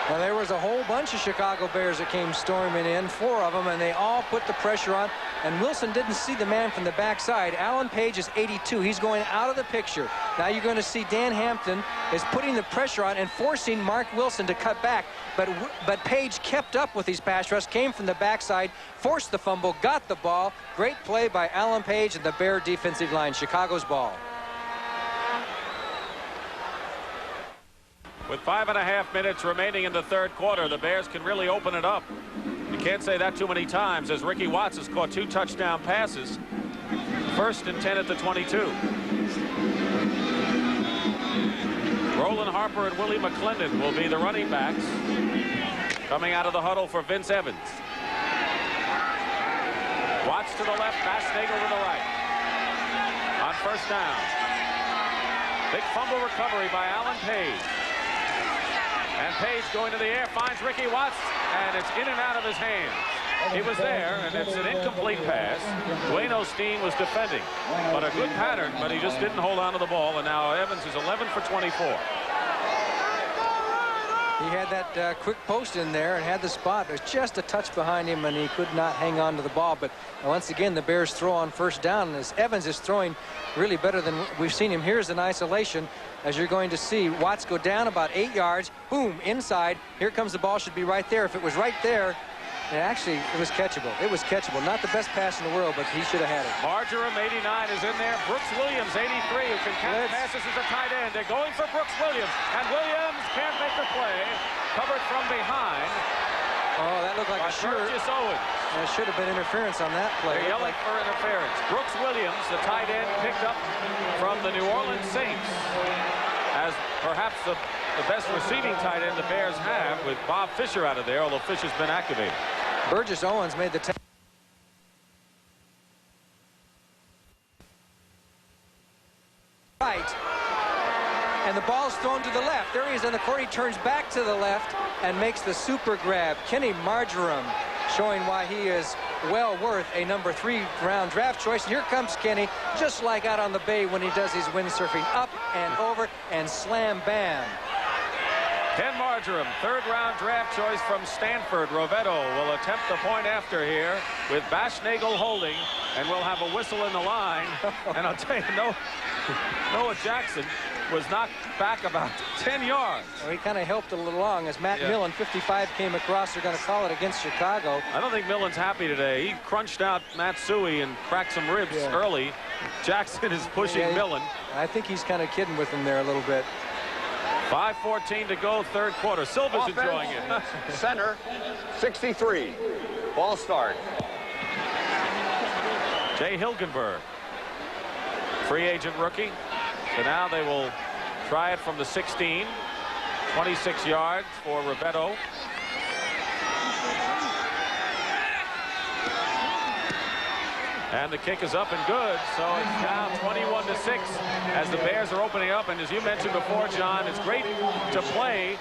Now, there was a whole bunch of Chicago Bears that came storming in, 4 of them, and they all put the pressure on. And Wilson didn't see the man from the backside. Alan Page is 82. He's going out of the picture. Now you're going to see Dan Hampton is putting the pressure on and forcing Mark Wilson to cut back. But Page kept up with these pass rush, came from the backside, forced the fumble, got the ball. Great play by Alan Page and the Bear defensive line. Chicago's ball. With 5.5 minutes remaining in the 3rd quarter, the Bears can really open it up. You can't say that too many times, as Ricky Watts has caught 2 touchdown passes. 1st and 10 at the 22. Roland Harper and Willie McClendon will be the running backs. Coming out of the huddle for Vince Evans. Watts to the left, Bassnagel to the right. On 1st down. Big fumble recovery by Alan Page. And Page going to the air, finds Ricky Watts, and it's in and out of his hands. He was there, and it's an incomplete pass. Dwayne Osteen was defending, but a good pattern, but he just didn't hold on to the ball, and now Evans is 11 for 24. He had that quick post in there and had the spot. There's just a touch behind him, and he could not hang on to the ball. But once again, the Bears throw on 1st down, and as Evans is throwing really better than we've seen him. Here's an isolation, as you're going to see Watts go down about 8 yards. Boom, inside. Here comes the ball. Should be right there. If it was right there, actually, it was catchable. It was catchable. Not the best pass in the world, but he should have had it. Marjoram, 89, is in there. Brooks Williams, 83, who can catch passes as a tight end. They're going for Brooks Williams, and Williams can't make the play. Covered from behind. Oh, that looked like a sure. There should have been interference on that play. They're yelling for interference. Brooks Williams, the tight end, picked up from the New Orleans Saints as perhaps the best receiving tight end the Bears have, with Bob Fisher out of there, although Fisher's been activated. Burgess Owens made the right, and the ball's thrown to the left. There he is on the court. He turns back to the left and makes the super grab. Kenny Marjoram showing why he is well worth a number 3-round draft choice. And here comes Kenny, just like out on the bay when he does his windsurfing, up and over and slam bam. Ken Marjoram, 3rd-round draft choice from Stanford. Rovetto will attempt the point after here with Bassnagel holding, and we'll have a whistle in the line. And I'll tell you, Noah Jackson was knocked back about 10 yards. Well, he kind of helped it along as Matt Millen, 55, came across. They're going to call it against Chicago. I don't think Millen's happy today. He crunched out Matsui and cracked some ribs early. Jackson is pushing Millen. I think he's kind of kidding with him there a little bit. 5:14 to go, 3rd quarter. Silva's enjoying it. Center, 63. Ball start. Jay Hilgenberg, free agent rookie. So now they will try it from the 16. 26 yards for Rovetto. And the kick is up and good, so it's now 21-6 as the Bears are opening up. And as you mentioned before, John, it's great to play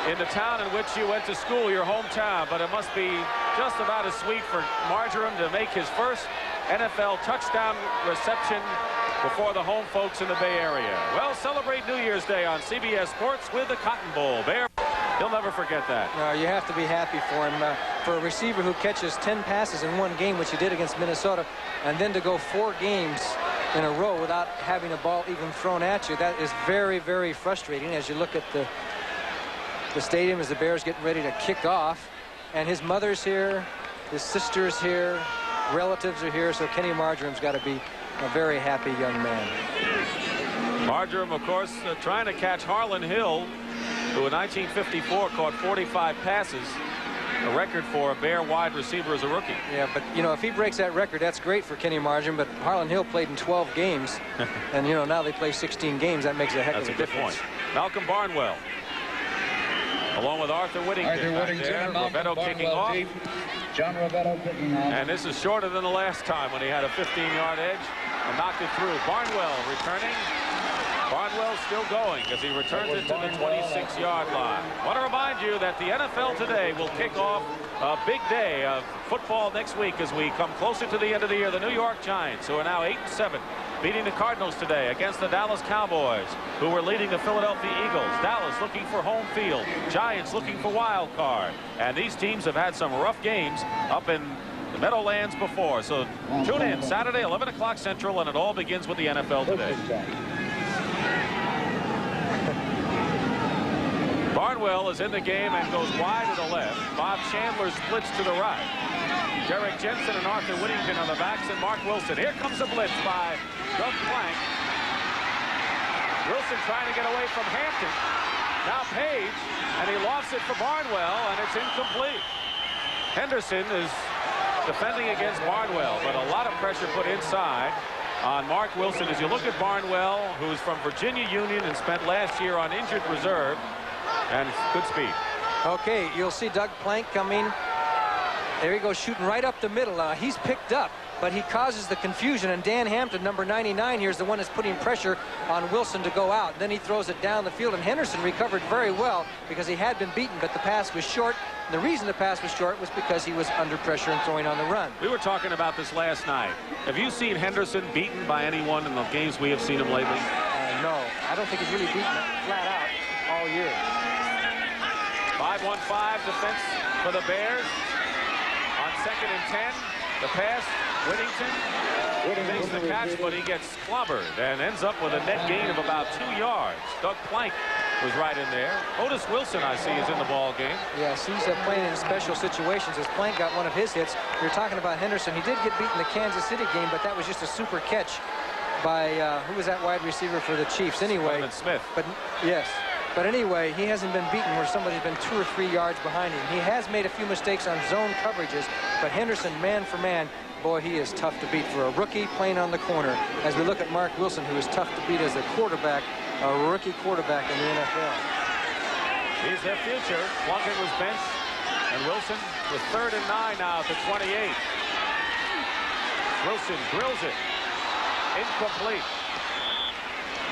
in the town in which you went to school, your hometown, but it must be just about as sweet for Marjoram to make his first NFL touchdown reception before the home folks in the Bay Area. Well, celebrate New Year's Day on CBS Sports with the Cotton Bowl. Bear, he'll never forget that. No, you have to be happy for him. For a receiver who catches 10 passes in one game, which he did against Minnesota, and then to go 4 games in a row without having a ball even thrown at you, that is very, very frustrating as you look at the stadium as the Bears getting ready to kick off. And his mother's here, his sister's here, relatives are here, so Kenny Marjoram's got to be a very happy young man. Marjoram, of course, trying to catch Harlan Hill, who in 1954 caught 45 passes, a record for a Bear wide receiver as a rookie. Yeah, but, you know, if he breaks that record, that's great for Kenny Marjoram, but Harlan Hill played in 12 games, and, you know, now they play 16 games. That makes a heck of a difference. That's a good point. Malcolm Barnwell, along with Arthur Whittington back there. Rovetto kicking off. John Rovetto kicking off. And this is shorter than the last time when he had a 15-yard edge and knocked it through. Barnwell returning. Barnwell still going as he returns it to the 26-yard line. I want to remind you that the NFL today will kick off a big day of football next week as we come closer to the end of the year. The New York Giants, who are now 8-7, beating the Cardinals today against the Dallas Cowboys, who were leading the Philadelphia Eagles. Dallas looking for home field. Giants looking for wild card. And these teams have had some rough games up in the Meadowlands before. So tune in Saturday, 11 o'clock Central, and it all begins with the NFL today. Barnwell is in the game and goes wide to the left. Bob Chandler splits to the right. Derek Jensen and Arthur Whittington on the backs, and Mark Wilson. Here comes a blitz by Doug Plank. Wilson trying to get away from Hampton. Now Page, and he lofts it for Barnwell, and it's incomplete. Henderson is defending against Barnwell, but a lot of pressure put inside on Mark Wilson. As you look at Barnwell, who's from Virginia Union and spent last year on injured reserve, and good speed. Okay, you'll see Doug Plank coming. There he goes, shooting right up the middle. He's picked up, but he causes the confusion, and Dan Hampton, number 99 here, is the one that's putting pressure on Wilson to go out. Then he throws it down the field, and Henderson recovered very well because he had been beaten, but the pass was short. The reason the pass was short was because he was under pressure and throwing on the run. We were talking about this last night. Have you seen Henderson beaten by anyone in the games we have seen him lately? No, I don't think he's really beaten flat out all year. 5-1-5 defense for the Bears. On 2nd and 10, the pass, Whittington makes the catch, but he gets clobbered and ends up with a net gain of about 2 yards. Doug Plank was right in there. Otis Wilson, I see, is in the ball game. Yes, he's playing in special situations. As Plank got one of his hits, you're talking about Henderson. He did get beat in the Kansas City game, but that was just a super catch by, who was that wide receiver for the Chiefs anyway? Smith. But, yes. But anyway, he hasn't been beaten where somebody's been 2 or 3 yards behind him. He has made a few mistakes on zone coverages, but Henderson, man for man, boy, he is tough to beat for a rookie playing on the corner. As we look at Mark Wilson, who is tough to beat as a quarterback, a rookie quarterback in the NFL. He's their future. Plunkett was benched, and Wilson with 3rd and 9 now at the 28. Wilson drills it. Incomplete.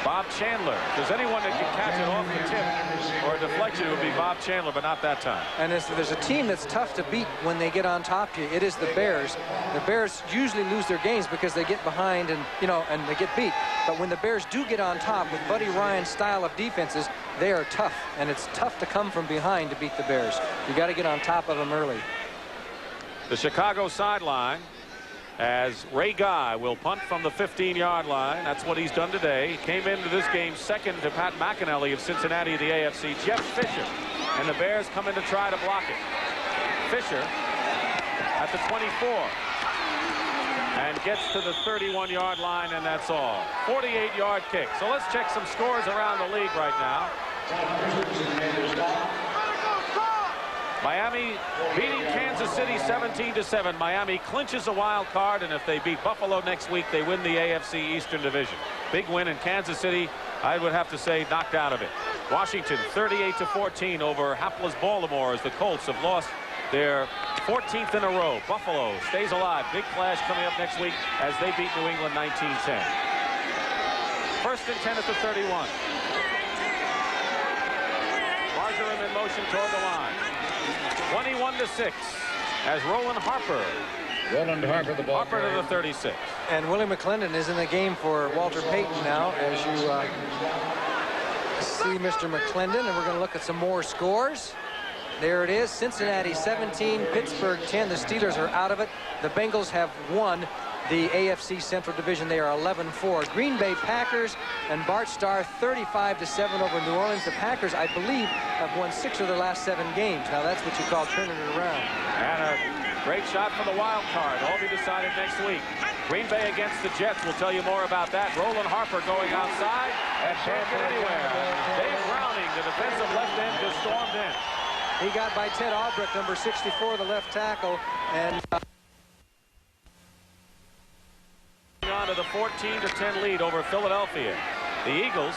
Bob Chandler. If there's anyone that can catch it off the tip or a deflection, it would be Bob Chandler, but not that time. And there's a team that's tough to beat when they get on top of you. It is the Bears. The Bears usually lose their games because they get behind and, you know, and they get beat. But when the Bears do get on top with Buddy Ryan's style of defenses, they are tough. And it's tough to come from behind to beat the Bears. You got to get on top of them early. The Chicago sideline, as Ray Guy will punt from the 15-yard line. That's what he's done today. He came into this game second to Pat McAnally of Cincinnati of the AFC. Jeff Fisher, and the Bears come in to try to block it. Fisher at the 24 and gets to the 31-yard line, and that's all. 48-yard kick. So let's check some scores around the league right now. Miami beating Kansas City 17-7. Miami clinches a wild card, and if they beat Buffalo next week, they win the AFC Eastern Division. Big win in Kansas City, I would have to say, knocked out of it. Washington 38-14 over hapless Baltimore as the Colts have lost their 14th in a row. Buffalo stays alive. Big clash coming up next week as they beat New England 19-10. First and 10 at the 31. Marjoram in motion toward the line. 21-6 as Roland Harper. Roland Harper, the ball. Harper to the 36. And Willie McClendon is in the game for Walter Payton now, as you see Mr. McClendon, and we're going to look at some more scores. There it is, Cincinnati 17, Pittsburgh 10. The Steelers are out of it. The Bengals have won the AFC Central Division. They are 11-4. Green Bay Packers and Bart Starr 35-7 over New Orleans. The Packers, I believe, have won 6 of their last 7 games. Now that's what you call turning it around. And a great shot for the wild card. All be decided next week. Green Bay against the Jets. We'll tell you more about that. Roland Harper going outside and can't get anywhere. Dave Browning, the defensive left end, just stormed in. He got by Ted Albrecht, number 64, the left tackle, and on to the 14-10 lead over Philadelphia. The Eagles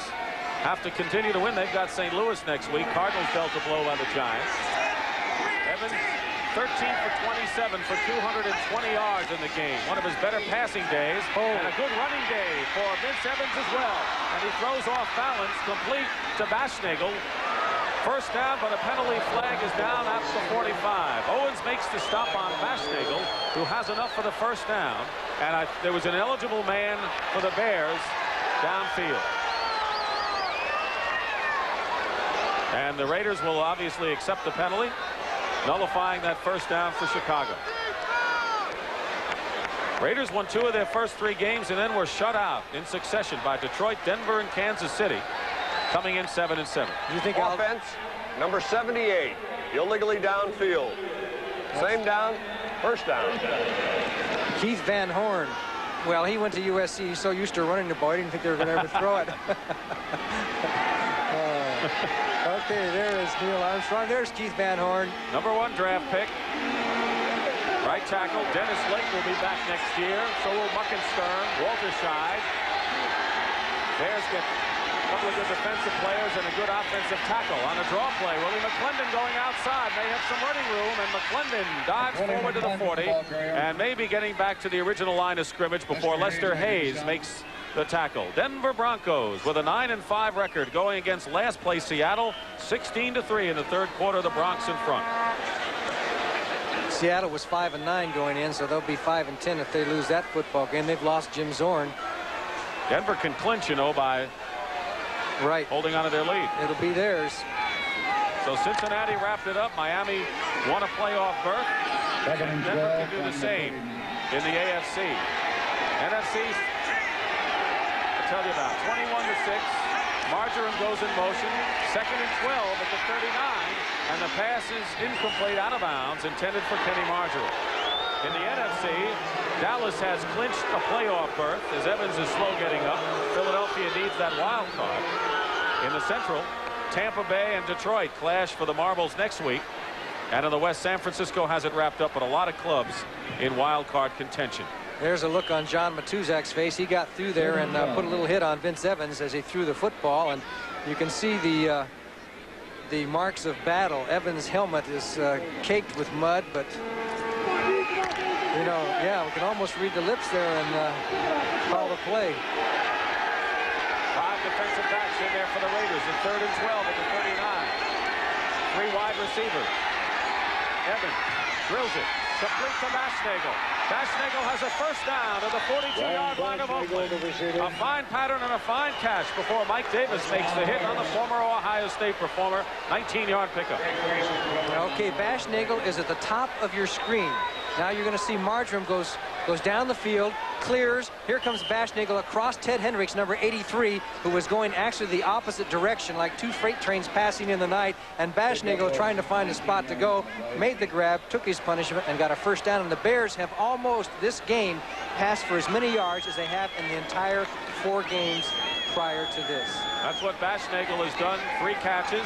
have to continue to win. They've got St. Louis next week. Cardinals dealt a blow by the Giants. Evans 13 for 27 for 220 yards in the game. One of his better passing days. And a good running day for Vince Evans as well. And he throws off balance, complete to Baschnagel. First down, but a penalty flag is down at the 45. Owens makes the stop on Baschnagel, who has enough for the first down. And there was an eligible man for the Bears downfield. And the Raiders will obviously accept the penalty, nullifying that first down for Chicago. Raiders won 2 of their first 3 games and then were shut out in succession by Detroit, Denver, and Kansas City, coming in 7-7. You think offense, number 78, illegally downfield. Same down, first down. Keith Van Horn. Well, he went to USC. He's so used to running the ball, he didn't think they were going to ever throw it. Okay, there is Neil Armstrong. There's Keith Van Horn. Number 1 draft pick. Right tackle, Dennis Lake will be back next year. So will Muckenstern, Walter Scheid. Bears get a couple of good defensive players and a good offensive tackle on a draw play. Willie McClendon going outside. They have some running room, and McClendon dives forward to the 40 and maybe getting back to the original line of scrimmage before Lester Hayes makes the tackle. Denver Broncos with a 9-5 record going against last place Seattle, 16-3 in the third quarter. The Bronx in front. Seattle was 5-9 going in, so they'll be 5-10 if they lose that football game. They've lost Jim Zorn. Denver can clinch, you know, by holding on to their lead. It'll be theirs. So Cincinnati wrapped it up. Miami won a playoff berth. And Denver can do the same in the AFC. NFC, I'll tell you about 21-6. Marjoram goes in motion. 2nd and 12 at the 39. And the pass is incomplete, out of bounds, intended for Kenny Marjoram. In the NFC, Dallas has clinched a playoff berth as Evans is slow getting up. Philadelphia needs that wild card. In the Central, Tampa Bay and Detroit clash for the marbles next week. And in the West, San Francisco has it wrapped up, but a lot of clubs in wild card contention. There's a look on John Matuzak's face. He got through there and put a little hit on Vince Evans as he threw the football. And you can see the marks of battle. Evans' helmet is caked with mud, but you know, yeah, we can almost read the lips there and call the play. 5 defensive backs in there for the Raiders in 3rd and 12 at the 39. 3 wide receivers. Evans drills it. Complete to Baschnagel. Baschnagel has a first down at the 42-yard line of Oakland. A fine pattern and a fine catch before Mike Davis makes the hit on the former Ohio State performer. 19-yard pickup. Okay, Baschnagel is at the top of your screen. Now you're going to see Marjoram goes down the field, clears. Here comes Baschnagel across Ted Hendricks, number 83, who was going actually the opposite direction, like 2 freight trains passing in the night. And Baschnagel, trying to find a spot to go, made the grab, took his punishment, and got a first down. And the Bears have almost, this game, passed for as many yards as they have in the entire 4 games prior to this. That's what Baschnagel has done. 3 catches.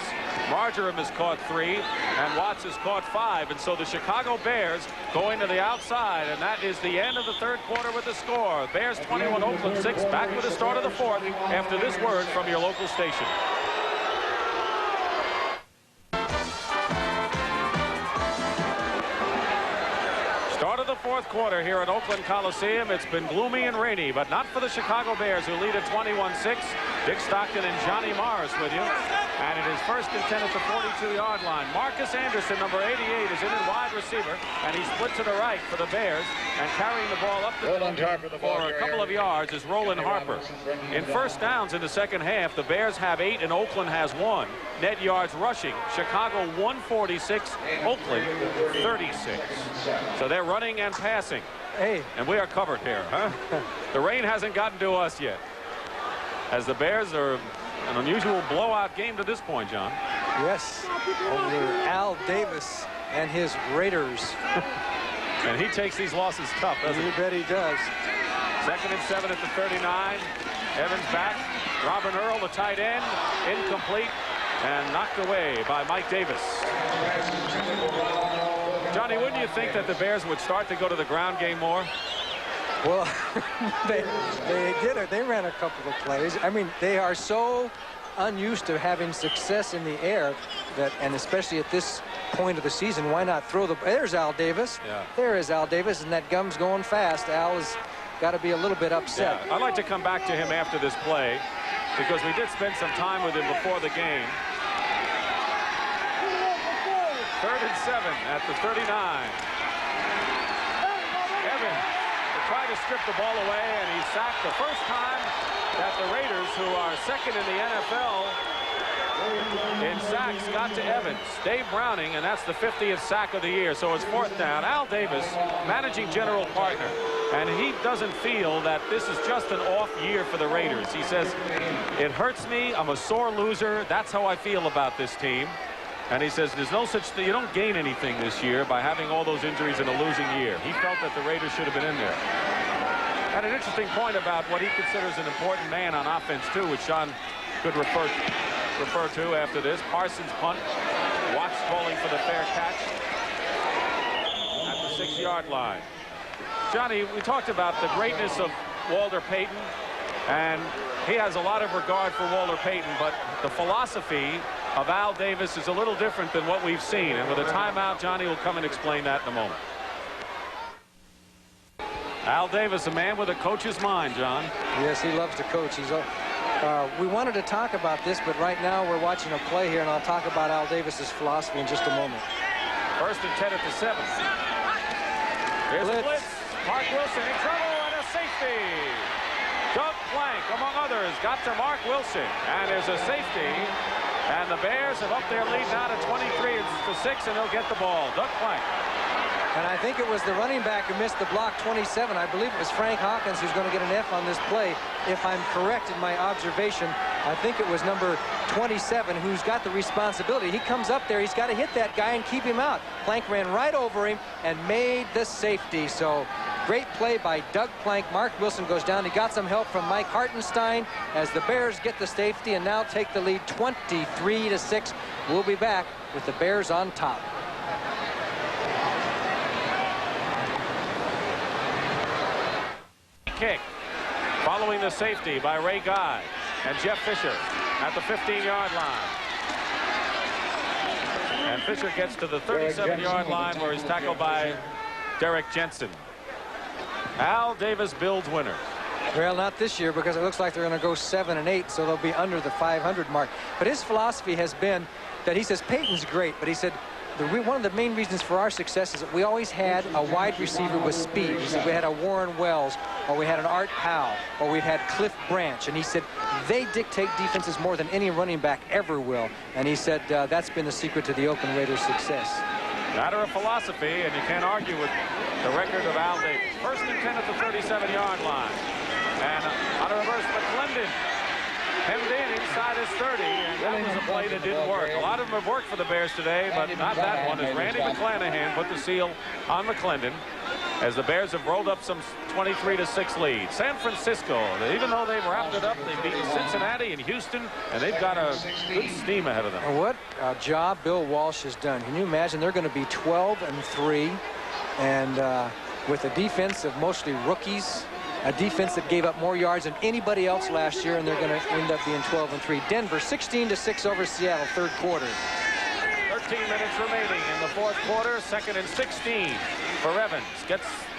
Marjoram has caught 3, and Watts has caught 5. And so the Chicago Bears going to the outside, and that is the end of the third quarter with the score. Bears 21, Oakland 6. Back with the start of the 4th after this word from your local station. fourth quarter here at Oakland Coliseum. It's been gloomy and rainy, but not for the Chicago Bears, who lead at 21-6. Dick Stockton and Johnny Morris with you. And it is first and 10 at the 42-yard line. Marcus Anderson, number 88, is in at wide receiver, and he split to the right for the Bears. And carrying the ball up the field for a couple of yards is Roland Harper. In first downs in the second half, the Bears have 8 and Oakland has 1. Net yards rushing. Chicago 146, Oakland 36. So they're running and passing. Hey. And we are covered here, huh? The rain hasn't gotten to us yet. As the Bears are an unusual blowout game to this point, John. Yes, over Al Davis and his Raiders. And he takes these losses tough, doesn't he? You bet he does. 2nd and 7 at the 39. Evans back. Robin Earl, the tight end, incomplete and knocked away by Mike Davis. Johnny, wouldn't you think that the Bears would start to go to the ground game more? Well, they did it. They ran a couple of plays. I mean, they are so unused to having success in the air that, and especially at this point of the season, why not throw the... There's Al Davis. Yeah. There is Al Davis, and that gum's going fast. Al has got to be a little bit upset. Yeah, I'd like to come back to him after this play because we did spend some time with him before the game. 3rd and 7 at the 39. Evans tried to strip the ball away, and he sacked the first time that the Raiders, who are second in the NFL in sacks, got to Evans. Dave Browning, and that's the 50th sack of the year. So it's 4th down. Al Davis, managing general partner, and he doesn't feel that this is just an off year for the Raiders. He says, it hurts me. I'm a sore loser. That's how I feel about this team. And he says there's no such thing. You don't gain anything this year by having all those injuries in a losing year. He felt that the Raiders should have been in there. Had an interesting point about what he considers an important man on offense, too, which Sean could refer to after this. Parsons punt. Watts calling for the fair catch at the 6-yard line. Johnny, we talked about the greatness of Walter Payton, and he has a lot of regard for Walter Payton, but the philosophy of Al Davis is a little different than what we've seen. And with a timeout, Johnny will come and explain that in a moment. Al Davis, a man with a coach's mind, John. Yes, he loves to coach. We wanted to talk about this, but right now we're watching a play here, and I'll talk about Al Davis's philosophy in just a moment. 1st and 10 at the 7. Here's a blitz. Mark Wilson in trouble, and a safety. Doug Plank, among others, got to Mark Wilson, and there's a safety. And the Bears have upped their lead now to 23-6, and they'll get the ball. Doug Plank. And I think it was the running back who missed the block, 27. I believe it was Frank Hawkins who's going to get an F on this play. If I'm correct in my observation, I think it was number 27 who's got the responsibility. He comes up there, he's got to hit that guy and keep him out. Plank ran right over him and made the safety. So great play by Doug Plank. Mark Wilson goes down. He got some help from Mike Hartenstein as the Bears get the safety and now take the lead 23-6. We'll be back with the Bears on top. Kick following the safety by Ray Guy and Jeff Fisher at the 15-yard line. And Fisher gets to the 37-yard line where he's tackled by Derek Jensen. Al Davis builds winners. Well, not this year because it looks like they're going to go 7 and 8, so they'll be under the 500 mark. But his philosophy has been that he says Peyton's great, but he said one of the main reasons for our success is that we always had a wide receiver with speed. He said we had a Warren Wells, or we had an Art Powell, or we had Cliff Branch. And he said they dictate defenses more than any running back ever will. And he said that's been the secret to the Oakland Raiders' success. Matter of philosophy, and you can't argue with the record of Al Davis. 1st and 10 at the 37-yard line. And on a reverse, McClendon hemmed in inside his 30, and that was a play that didn't work. A lot of them have worked for the Bears today, but not that one, as Randy McClanahan put the seal on McClendon as the Bears have rolled up some 23-6 lead. San Francisco, even though they've wrapped it up, they've beaten Cincinnati and Houston, and they've got a good steam ahead of them. What a job Bill Walsh has done. Can you imagine? They're going to be 12-3, and with a defense of mostly rookies, a defense that gave up more yards than anybody else last year, and they're going to end up being 12-3. Denver 16-6 over Seattle, 3rd quarter. minutes remaining in the fourth quarter. 2nd and 16 for Evans.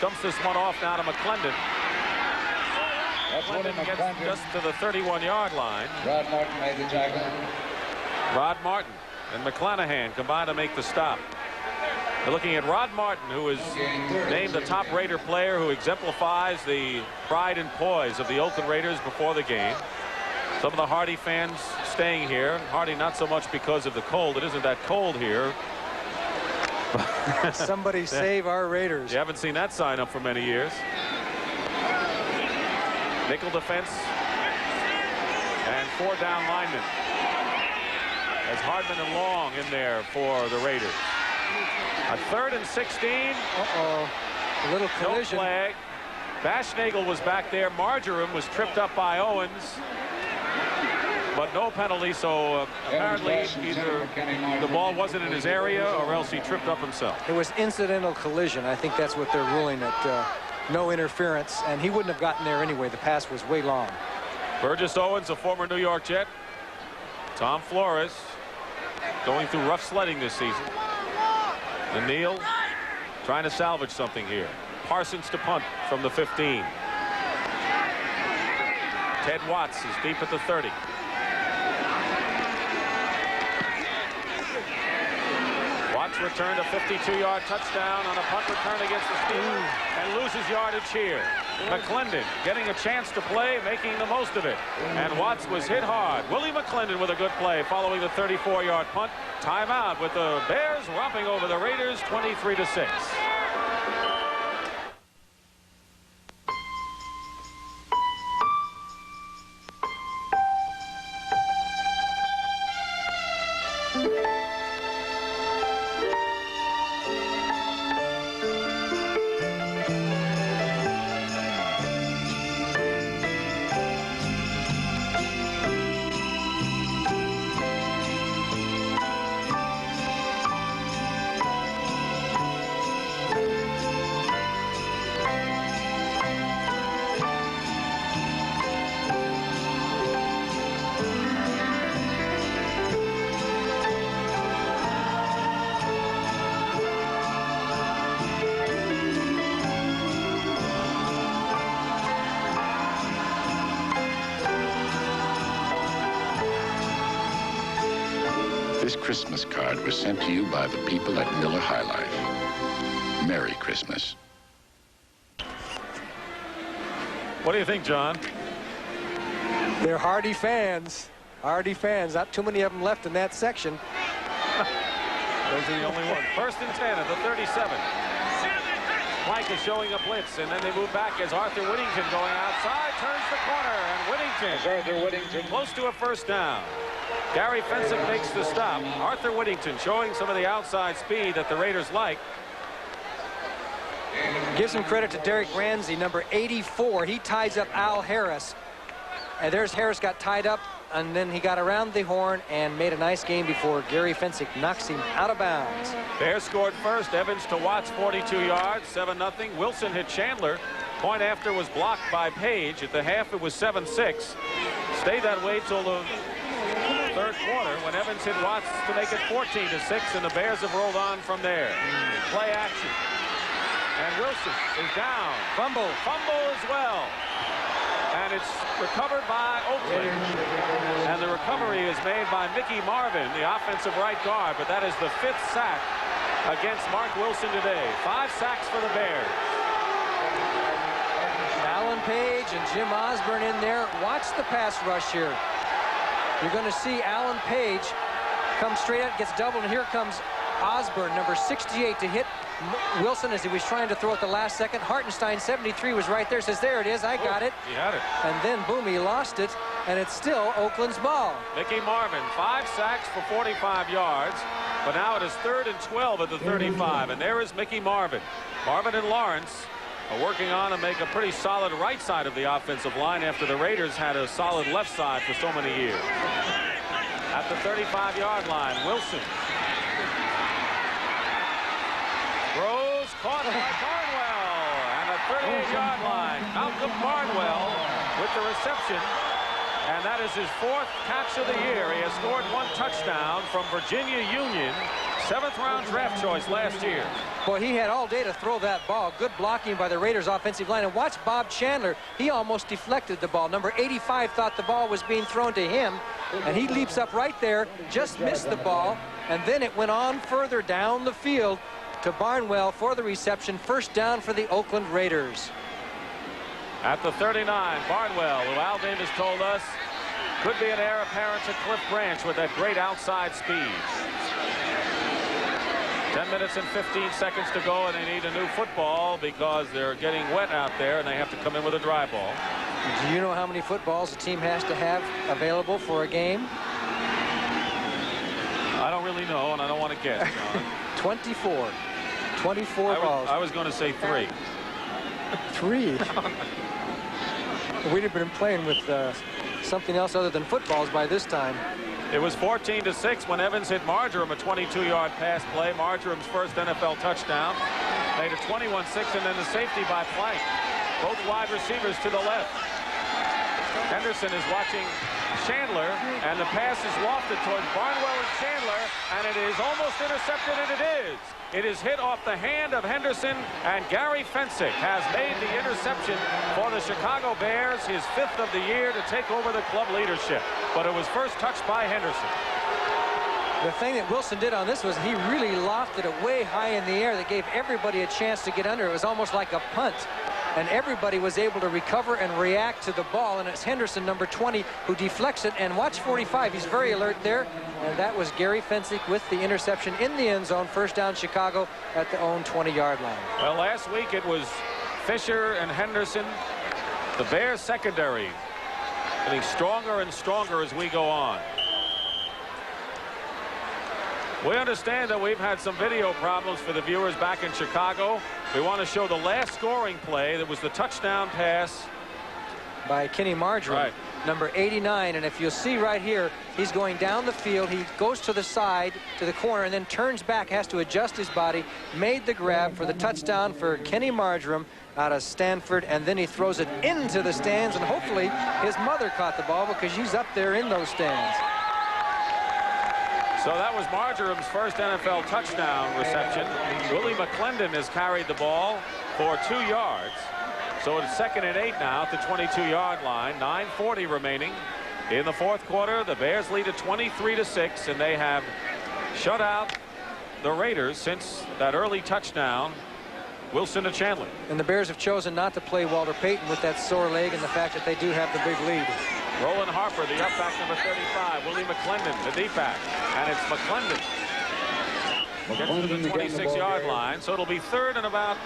Dumps this one off now to McClendon. McClendon gets just to the 31-yard line. Rod Martin made the tackle. Rod Martin and McClanahan combined to make the stop. We're looking at Rod Martin, who is named the top Raider player who exemplifies the pride and poise of the Oakland Raiders before the game. Some of the Hardy fans staying here. Hardy not so much because of the cold. It isn't that cold here. Somebody save our Raiders. You haven't seen that sign up for many years. Nickel defense and 4 down linemen. As Hardman and Long in there for the Raiders. A 3rd and 16. Uh-oh. A little collision. No flag. Bashnagel was back there. Marjoram was tripped up by Owens. But no penalty, so apparently either the ball wasn't in his area or else he tripped up himself. It was incidental collision. I think that's what they're ruling, that no interference, and he wouldn't have gotten there anyway. The pass was way long. Burgess Owens, a former New York Jet. Tom Flores going through rough sledding this season. And Neal trying to salvage something here. Parsons to punt from the 15. Ted Watts is deep at the 30. Watts returned a 52-yard touchdown on a punt return against the Steelers and loses yardage here. McClendon getting a chance to play, making the most of it. And Watts was hit hard. Willie McClendon with a good play following the 34-yard punt. Timeout with the Bears romping over the Raiders 23-6. This Christmas card was sent to you by the people at Miller High Life. Merry Christmas. What do you think, John? They're Hardy fans. Hardy fans. Not too many of them left in that section. Those are the only ones. 1st and 10 at the 37. Plank is showing a blitz, and then they move back as Arthur Whittington going outside, turns the corner, and Whittington close to a 1st down. Gary Fensick makes the stop. Arthur Whittington showing some of the outside speed that the Raiders like. Give some credit to Derek Ramsey, number 84. He ties up Al Harris. And there's Harris got tied up, and then he got around the horn and made a nice game before Gary Fensick knocks him out of bounds. Bears scored first. Evans to Watts, 42 yards, 7-0. Wilson hit Chandler. Point after was blocked by Page. At the half, it was 7-6. Stayed that way till the 3rd quarter when Evans hit Watts to make it 14-6, and the Bears have rolled on from there. Play action. And Wilson is down. Fumble as well. And it's recovered by Oakland. And the recovery is made by Mickey Marvin, the offensive right guard, but that is the 5th sack against Mark Wilson today. 5 sacks for the Bears. Alan Page and Jim Osborne in there. Watch the pass rush here. You're going to see Alan Page come straight out, gets doubled, and here comes Osborne, number 68, to hit Wilson as he was trying to throw at the last second. Hartenstein, 73, was right there, says, there it is, I got it. He had it. And then, boom, he lost it, and it's still Oakland's ball. Mickey Marvin, 5 sacks for 45 yards, but now it is 3rd and 12 at the 35, and there is Mickey Marvin. Marvin and Lawrence are working on to make a pretty solid right side of the offensive line after the Raiders had a solid left side for so many years. At the 35-yard line, Wilson throws, caught by Barnwell, and a 38-yard line. Malcolm Barnwell with the reception, and that is his 4th catch of the year. He has scored 1 touchdown from Virginia Union 7th-round draft choice last year. Boy, he had all day to throw that ball. Good blocking by the Raiders offensive line. And watch Bob Chandler. He almost deflected the ball. Number 85 thought the ball was being thrown to him. And he leaps up right there, just missed the ball. And then it went on further down the field to Barnwell for the reception. First down for the Oakland Raiders. At the 39, Barnwell, who Al Davis told us could be an heir apparent to Cliff Branch with that great outside speed. 10 minutes and 15 seconds to go, and they need a new football because they're getting wet out there, and they have to come in with a dry ball. Do you know how many footballs a team has to have available for a game? I don't really know, and I don't want to guess, John. 24. 24 balls. I was going to say 3. 3? We'd have been playing with something else other than footballs by this time. It was 14-6 when Evans hit Marjoram, a 22-yard pass play. Marjoram's first NFL touchdown. Made it 21-6, and then the safety by Plank. Both wide receivers to the left. Henderson is watching Chandler, and the pass is lofted towards Barnwell and Chandler, and it is almost intercepted, and it is. It is hit off the hand of Henderson, and Gary Fensick has made the interception for the Chicago Bears, his 5th of the year, to take over the club leadership. But it was first touched by Henderson. The thing that Wilson did on this was he really lofted it way high in the air that gave everybody a chance to get under. It was almost like a punt. And everybody was able to recover and react to the ball. And it's Henderson, number 20, who deflects it. And watch 45. He's very alert there. And that was Gary Fensick with the interception in the end zone. First down, Chicago at the own 20-yard line. Well, last week it was Fisher and Henderson. The Bears secondary getting stronger and stronger as we go on. We understand that we've had some video problems for the viewers back in Chicago. We want to show the last scoring play. That was the touchdown pass by Kenny Marjoram, right, number 89. And if you'll see right here, he's going down the field. He goes to the side, to the corner, and then turns back, has to adjust his body, made the grab for the touchdown for Kenny Marjoram out of Stanford, and then he throws it into the stands, and hopefully his mother caught the ball because she's up there in those stands. So that was Marjoram's first NFL touchdown reception. Willie McClendon has carried the ball for 2 yards. So it's 2nd and 8 now at the 22-yard line. 9:40 remaining in the 4th quarter. The Bears lead at 23-6, and they have shut out the Raiders since that early touchdown. Wilson to Chandler. And the Bears have chosen not to play Walter Payton with that sore leg and the fact that they do have the big lead. Roland Harper, the up back, number 35. Willie McClendon, the deep back. And it's McClendon. Gets to the 26-yard line. So it'll be 3rd and about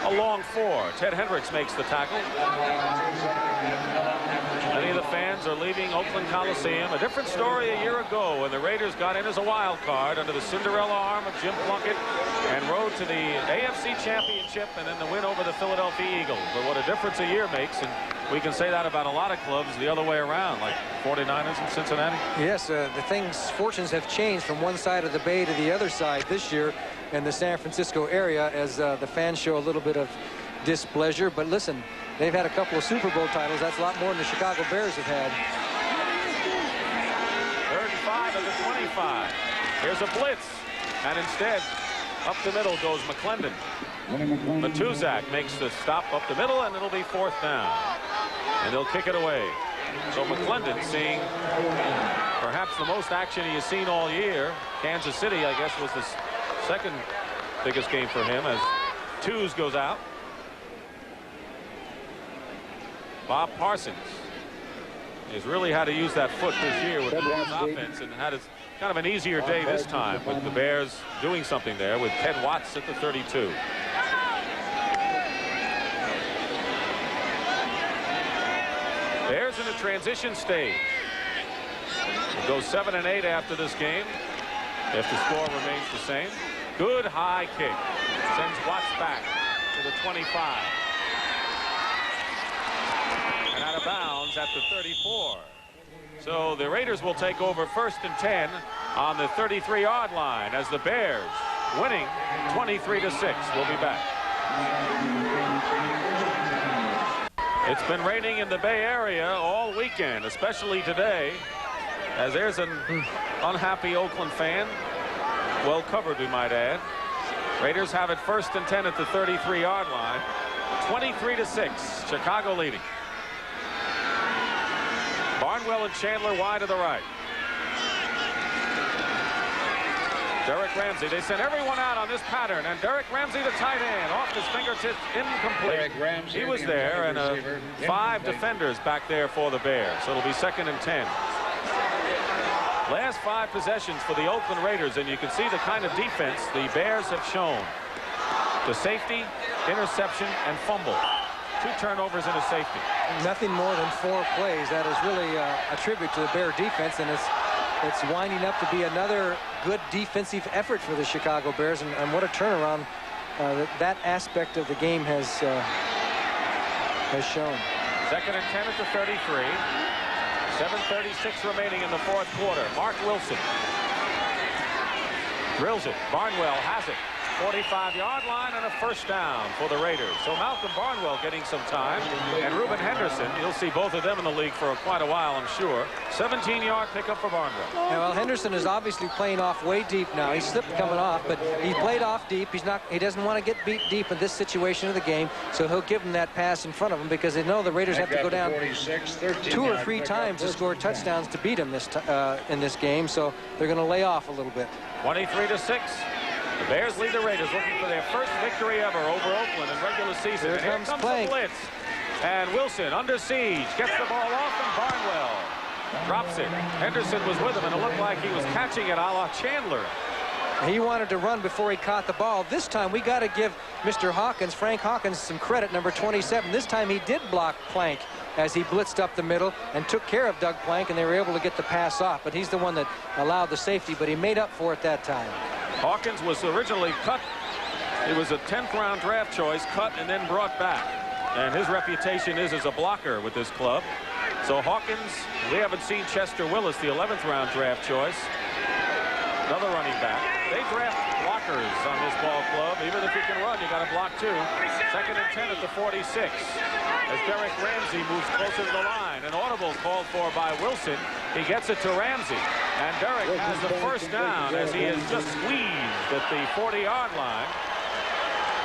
a long 4. Ted Hendricks makes the tackle. Many of the fans are leaving Oakland Coliseum. A different story a year ago when the Raiders got in as a wild card under the Cinderella arm of Jim Plunkett and rode to the AFC Championship and then the win over the Philadelphia Eagles. But what a difference a year makes, and we can say that about a lot of clubs the other way around, like 49ers and Cincinnati. Yes, fortunes have changed from one side of the bay to the other side this year in the San Francisco area as the fans show a little bit of displeasure. But listen, they've had a couple of Super Bowl titles. That's a lot more than the Chicago Bears have had. 3rd and 5 at the 25. Here's a blitz, and instead up the middle goes McClendon. Matuzak makes the stop up the middle, and it'll be 4th down. And they'll kick it away. So McClendon seeing perhaps the most action he has seen all year. Kansas City, I guess, was the 2nd biggest game for him as Twos goes out. Bob Parsons has really had to use that foot this year with the Bears offense and had kind of an easier day this time with the Bears doing something there with Ted Watts at the 32. Bears in a transition stage. We'll go 7 and 8 after this game if the score remains the same. Good high kick. Sends Watts back to the 25. And out of bounds at the 34. So the Raiders will take over 1st and 10 on the 33-yard line as the Bears winning 23-6. We'll be back. It's been raining in the Bay Area all weekend, especially today, as there's an unhappy Oakland fan Well covered, we might add. Raiders have it 1st and 10 at the 33-yard line. 23-6. Chicago leading. Barnwell and Chandler wide to the right. Derek Ramsey. They sent everyone out on this pattern, and Derek Ramsey, the tight end, off his fingertips, incomplete. Ramsey, he was there, and 5 defenders back there for the Bears. So it'll be 2nd and 10. Last 5 possessions for the Oakland Raiders, and you can see the kind of defense the Bears have shown. The safety, interception, and fumble. 2 turnovers and a safety. Nothing more than 4 plays. That is really a tribute to the Bear defense, and it's winding up to be another good defensive effort for the Chicago Bears, and what a turnaround that aspect of the game has shown. 2nd and 10 at the 33. 7:36 remaining in the 4th quarter. Mark Wilson drills it. Barnwell has it. 45-yard line and a 1st down for the Raiders. So Malcolm Barnwell getting some time, and Reuben Henderson, you'll see both of them in the league for quite a while, I'm sure. 17-yard pickup for Barnwell. Yeah, well, Henderson is obviously playing off way deep now. He slipped coming off, but he played off deep. He doesn't want to get beat deep in this situation of the game, so he'll give him that pass in front of him because they know the Raiders have to go down 2 or 3 times to score touchdowns to beat him in this game, so they're going to lay off a little bit. 23-6. The Bears lead the Raiders, looking for their 1st victory ever over Oakland in regular season. Here comes the blitz. And Wilson under siege. Gets the ball off, and Barnwell drops it. Henderson was with him, and it looked like he was catching it a la Chandler. He wanted to run before he caught the ball. This time we got to give Mr. Hawkins, Frank Hawkins, some credit, number 27. This time he did block Plank as he blitzed up the middle and took care of Doug Plank, and they were able to get the pass off. But he's the one that allowed the safety, but he made up for it that time. Hawkins was originally cut. He was a 10th round draft choice, cut and then brought back. And his reputation is as a blocker with this club. So Hawkins, we haven't seen Chester Willis, the 11th round draft choice. Another running back. They draft blockers on this ball club. Even if you can run, you got to block too. 2nd and 10 at the 46. As Derek Ramsey moves closer to the line. An audible called for by Wilson. He gets it to Ramsey. And Derek has the 1st down as he is just squeezed at the 40-yard line.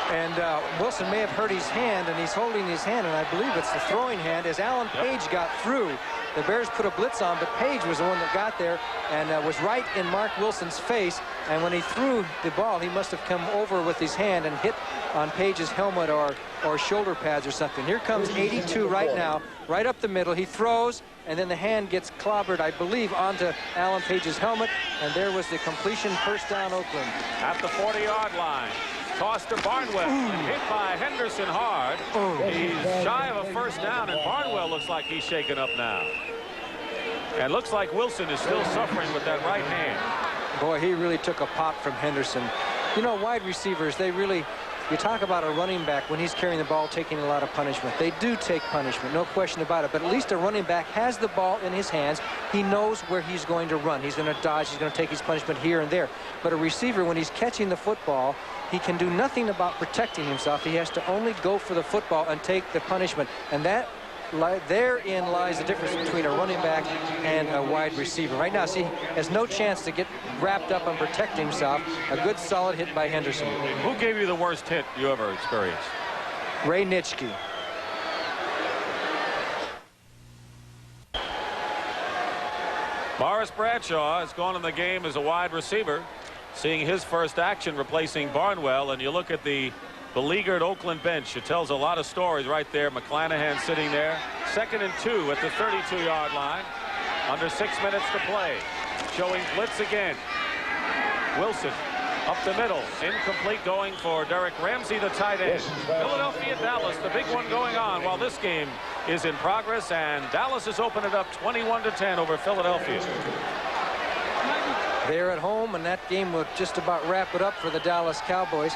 And Wilson may have hurt his hand, and he's holding his hand, and I believe it's the throwing hand. As Alan Page got through, the Bears put a blitz on, but Page was the one that got there and was right in Mark Wilson's face. And when he threw the ball, he must have come over with his hand and hit on Page's helmet or shoulder pads or something. Here comes 82 right now, right up the middle. He throws, and then the hand gets clobbered, I believe, onto Alan Page's helmet. And there was the completion, 1st down, Oakland. At the 40-yard line. Toss to Barnwell, and hit by Henderson hard. He's shy of a 1st down, and Barnwell looks like he's shaken up now. And looks like Wilson is still suffering with that right hand. Boy, he really took a pop from Henderson. You know, wide receivers, they really, you talk about a running back when he's carrying the ball taking a lot of punishment. They do take punishment, no question about it. But at least a running back has the ball in his hands. He knows where he's going to run. He's going to dodge. He's going to take his punishment here and there. But a receiver, when he's catching the football, he can do nothing about protecting himself. He has to only go for the football and take the punishment. And therein lies the difference between a running back and a wide receiver. Right now, see, he has no chance to get wrapped up and protect himself. A good, solid hit by Henderson. Who gave you the worst hit you ever experienced? Ray Nitschke. Morris Bradshaw has gone in the game as a wide receiver, seeing his 1st action replacing Barnwell. And you look at the beleaguered Oakland bench. It tells a lot of stories right there. McClanahan sitting there. 2nd and 2 at the 32-yard line. Under 6 minutes to play. Showing blitz again. Wilson up the middle. Incomplete, going for Derek Ramsey, the tight end. Philadelphia, Dallas, the big one going on while this game is in progress. And Dallas has opened it up 21-10 over Philadelphia. They're at home, and that game will just about wrap it up for the Dallas Cowboys.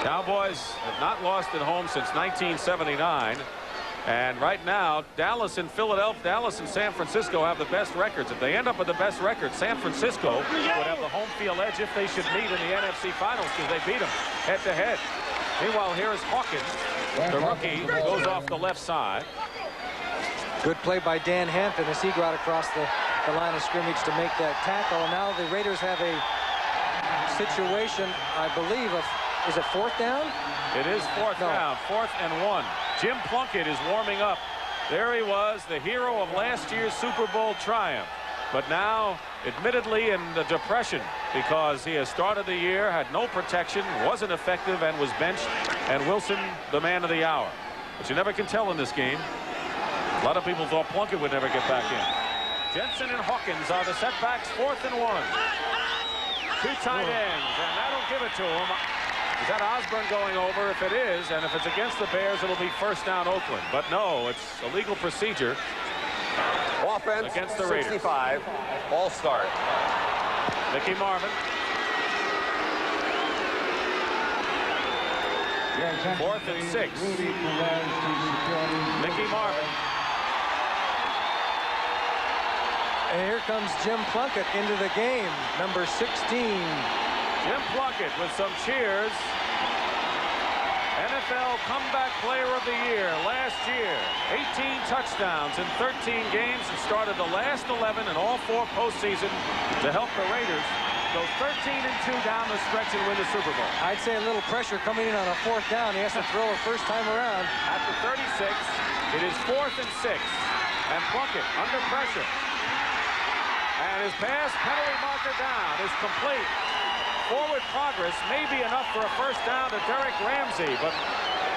Cowboys have not lost at home since 1979. And right now, Dallas and Philadelphia, Dallas and San Francisco have the best records. If they end up with the best record, San Francisco would have the home field edge if they should meet in the NFC Finals, because they beat them head-to-head. Meanwhile, here is Hawkins, the rookie, who goes off the left side. Good play by Dan Hampton as he got across the the line of scrimmage to make that tackle. And now the Raiders have a situation, I believe, of, is it 4th down? It is 4th down, 4th and 1. Jim Plunkett is warming up. There he was, the hero of last year's Super Bowl triumph. But now, admittedly, in the depression because he has started the year, had no protection, wasn't effective, and was benched. And Wilson, the man of the hour. But you never can tell in this game. A lot of people thought Plunkett would never get back in. Jensen and Hawkins are the setbacks, 4th and 1. 2 tight ends, and that'll give it to him. Is that Osborne going over? If it is, and if it's against the Bears, it'll be 1st down Oakland. But no, it's a legal procedure. Offense against the Raiders. 65. Ball start. Mickey Marvin. 4th and 6. Mickey Marvin. And here comes Jim Plunkett into the game, number 16. Jim Plunkett with some cheers. NFL Comeback Player of the Year last year. 18 touchdowns in 13 games and started the last 11 in all 4 postseason to help the Raiders go 13-2 down the stretch and win the Super Bowl. I'd say a little pressure coming in on a 4th down. He has to throw it first time around. At the 36, it is 4th and 6. And Plunkett under pressure. And his pass penalty marker down is complete. Forward progress may be enough for a 1st down to Derek Ramsey, but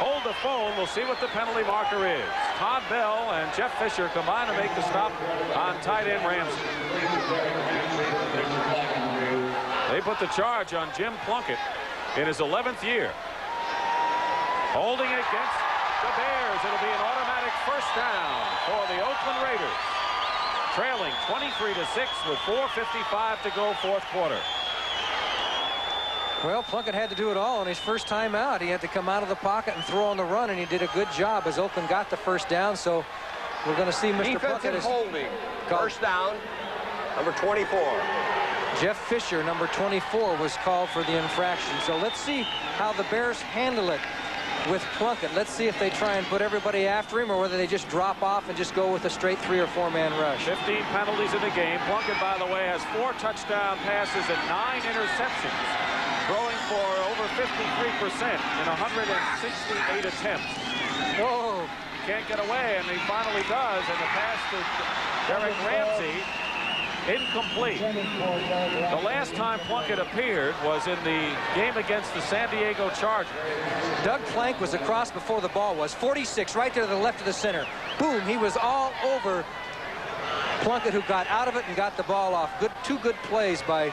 hold the phone. We'll see what the penalty marker is. Todd Bell and Jeff Fisher combine to make the stop on tight end Ramsey. They put the charge on Jim Plunkett in his 11th year. Holding it against the Bears. It'll be an automatic 1st down for the Oakland Raiders. Trailing 23-6 with 4:55 to go, 4th quarter. Well, Plunkett had to do it all on his first time out. He had to come out of the pocket and throw on the run, and he did a good job as Oakland got the 1st down. So we're going to see Mr. Plunkett is holding. 1st down, number 24. Jeff Fisher, number 24, was called for the infraction. So let's see how the Bears handle it with Plunkett. Let's see if they try and put everybody after him or whether they just drop off and just go with a straight 3- or 4-man rush. 15 penalties in the game. Plunkett, by the way, has 4 touchdown passes and 9 interceptions, throwing for over 53% in 168 attempts. Oh, can't get away, and he finally does, and the pass to Derek Ramsey, incomplete. The last time Plunkett appeared was in the game against the San Diego Chargers. Doug Plank was across before the ball was. 46 right there to the left of the center. Boom, he was all over Plunkett, who got out of it and got the ball off. 2 good plays by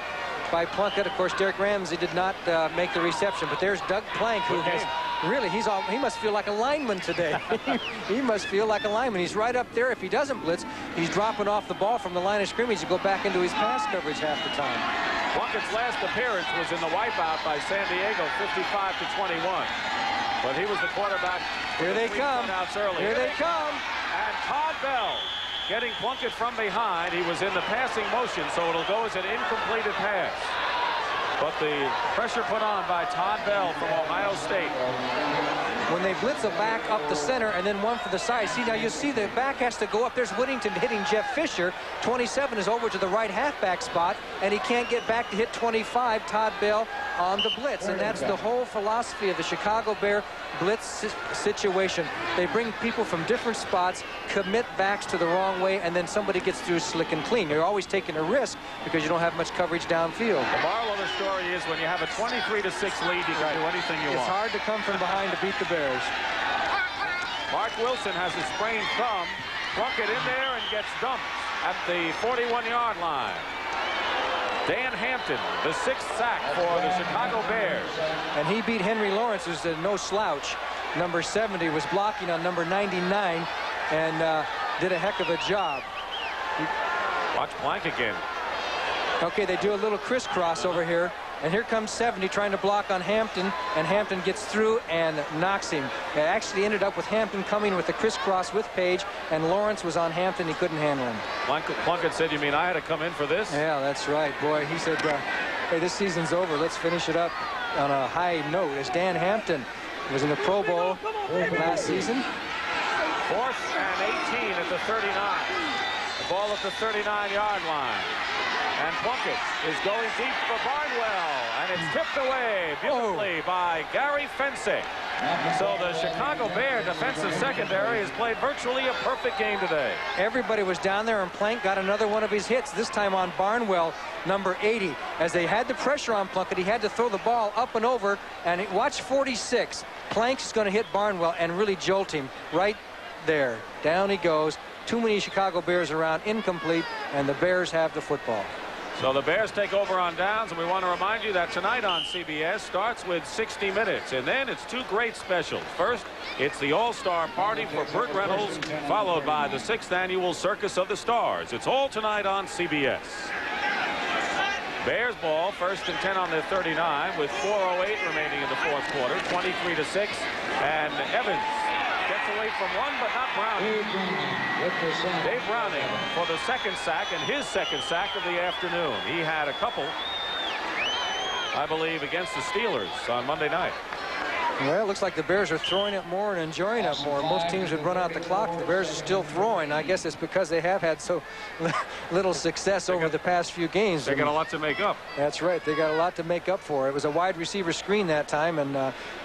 Plunkett. Of course, Derek Ramsey did not make the reception, but there's Doug Plank, who has really, he must feel like a lineman today. He must feel like a lineman. He's right up there. If he doesn't blitz, he's dropping off the ball from the line of scrimmage to go back into his pass coverage half the time. Plunkett's last appearance was in the wipeout by San Diego, 55-21. But he was the quarterback. Here they come. Here they come. And Todd Bell getting Plunkett from behind. He was in the passing motion, so it'll go as an incompleted pass. But the pressure put on by Todd Bell from Ohio State. When they blitz a back up the center and then one for the side. See, now you see the back has to go up. There's Whittington hitting Jeff Fisher. 27 is over to the right halfback spot, and he can't get back to hit 25, Todd Bell, on the blitz. And that's the whole philosophy of the Chicago Bear blitz situation. They bring people from different spots, commit backs to the wrong way, and then somebody gets through slick and clean. You're always taking a risk because you don't have much coverage downfield. The moral of the story is when you have a 23-6 lead, you can do anything you want. It's hard to come from behind to beat the Bears. Mark Wilson has a sprained thumb. Plunkett in there and gets dumped at the 41-yard line. Dan Hampton, the 6th sack for the Chicago Bears. And he beat Henry Lawrence, who's no slouch. Number 70 was blocking on number 99 and did a heck of a job. Watch Plank again. Okay, they do a little crisscross over here. And here comes 70 trying to block on Hampton, and Hampton gets through and knocks him. It actually ended up with Hampton coming with the crisscross with Page, and Lawrence was on Hampton. He couldn't handle him. Plunkett said, "You mean I had to come in for this?" Yeah, that's right, boy. He said, hey, this season's over. Let's finish it up on a high note. As Dan Hampton was in the Pro Bowl last season. 4th and 18 at the 39. The ball at the 39-yard line. And Plunkett is going deep for Barnwell. And it's tipped away beautifully by Gary Fensick. So the Chicago Bear defensive secondary has played virtually a perfect game today. Everybody was down there, and Plank got another one of his hits, this time on Barnwell, number 80. As they had the pressure on Plunkett, he had to throw the ball up and over, and watch 46. Plank's going to hit Barnwell and really jolt him right there. Down he goes. Too many Chicago Bears around, incomplete, and the Bears have the football. So the Bears take over on downs, and we want to remind you that tonight on CBS starts with 60 Minutes, and then it's two great specials. First, it's the All-Star Party for Burt Reynolds, followed by the 6th Annual Circus of the Stars. It's all tonight on CBS. Bears ball, 1st and 10 on their 39, with 4:08 remaining in the 4th quarter, 23-6, and Evans gets away from one, but not Browning. Dave Browning for the 2nd sack, and his 2nd sack of the afternoon. He had a couple, I believe, against the Steelers on Monday night. Well, it looks like the Bears are throwing it more and enjoying it more. Most teams would run out the clock. The Bears are still throwing. I guess it's because they have had so little success over the past few games. They got a lot to make up. That's right. They got a lot to make up for. It was a wide receiver screen that time, and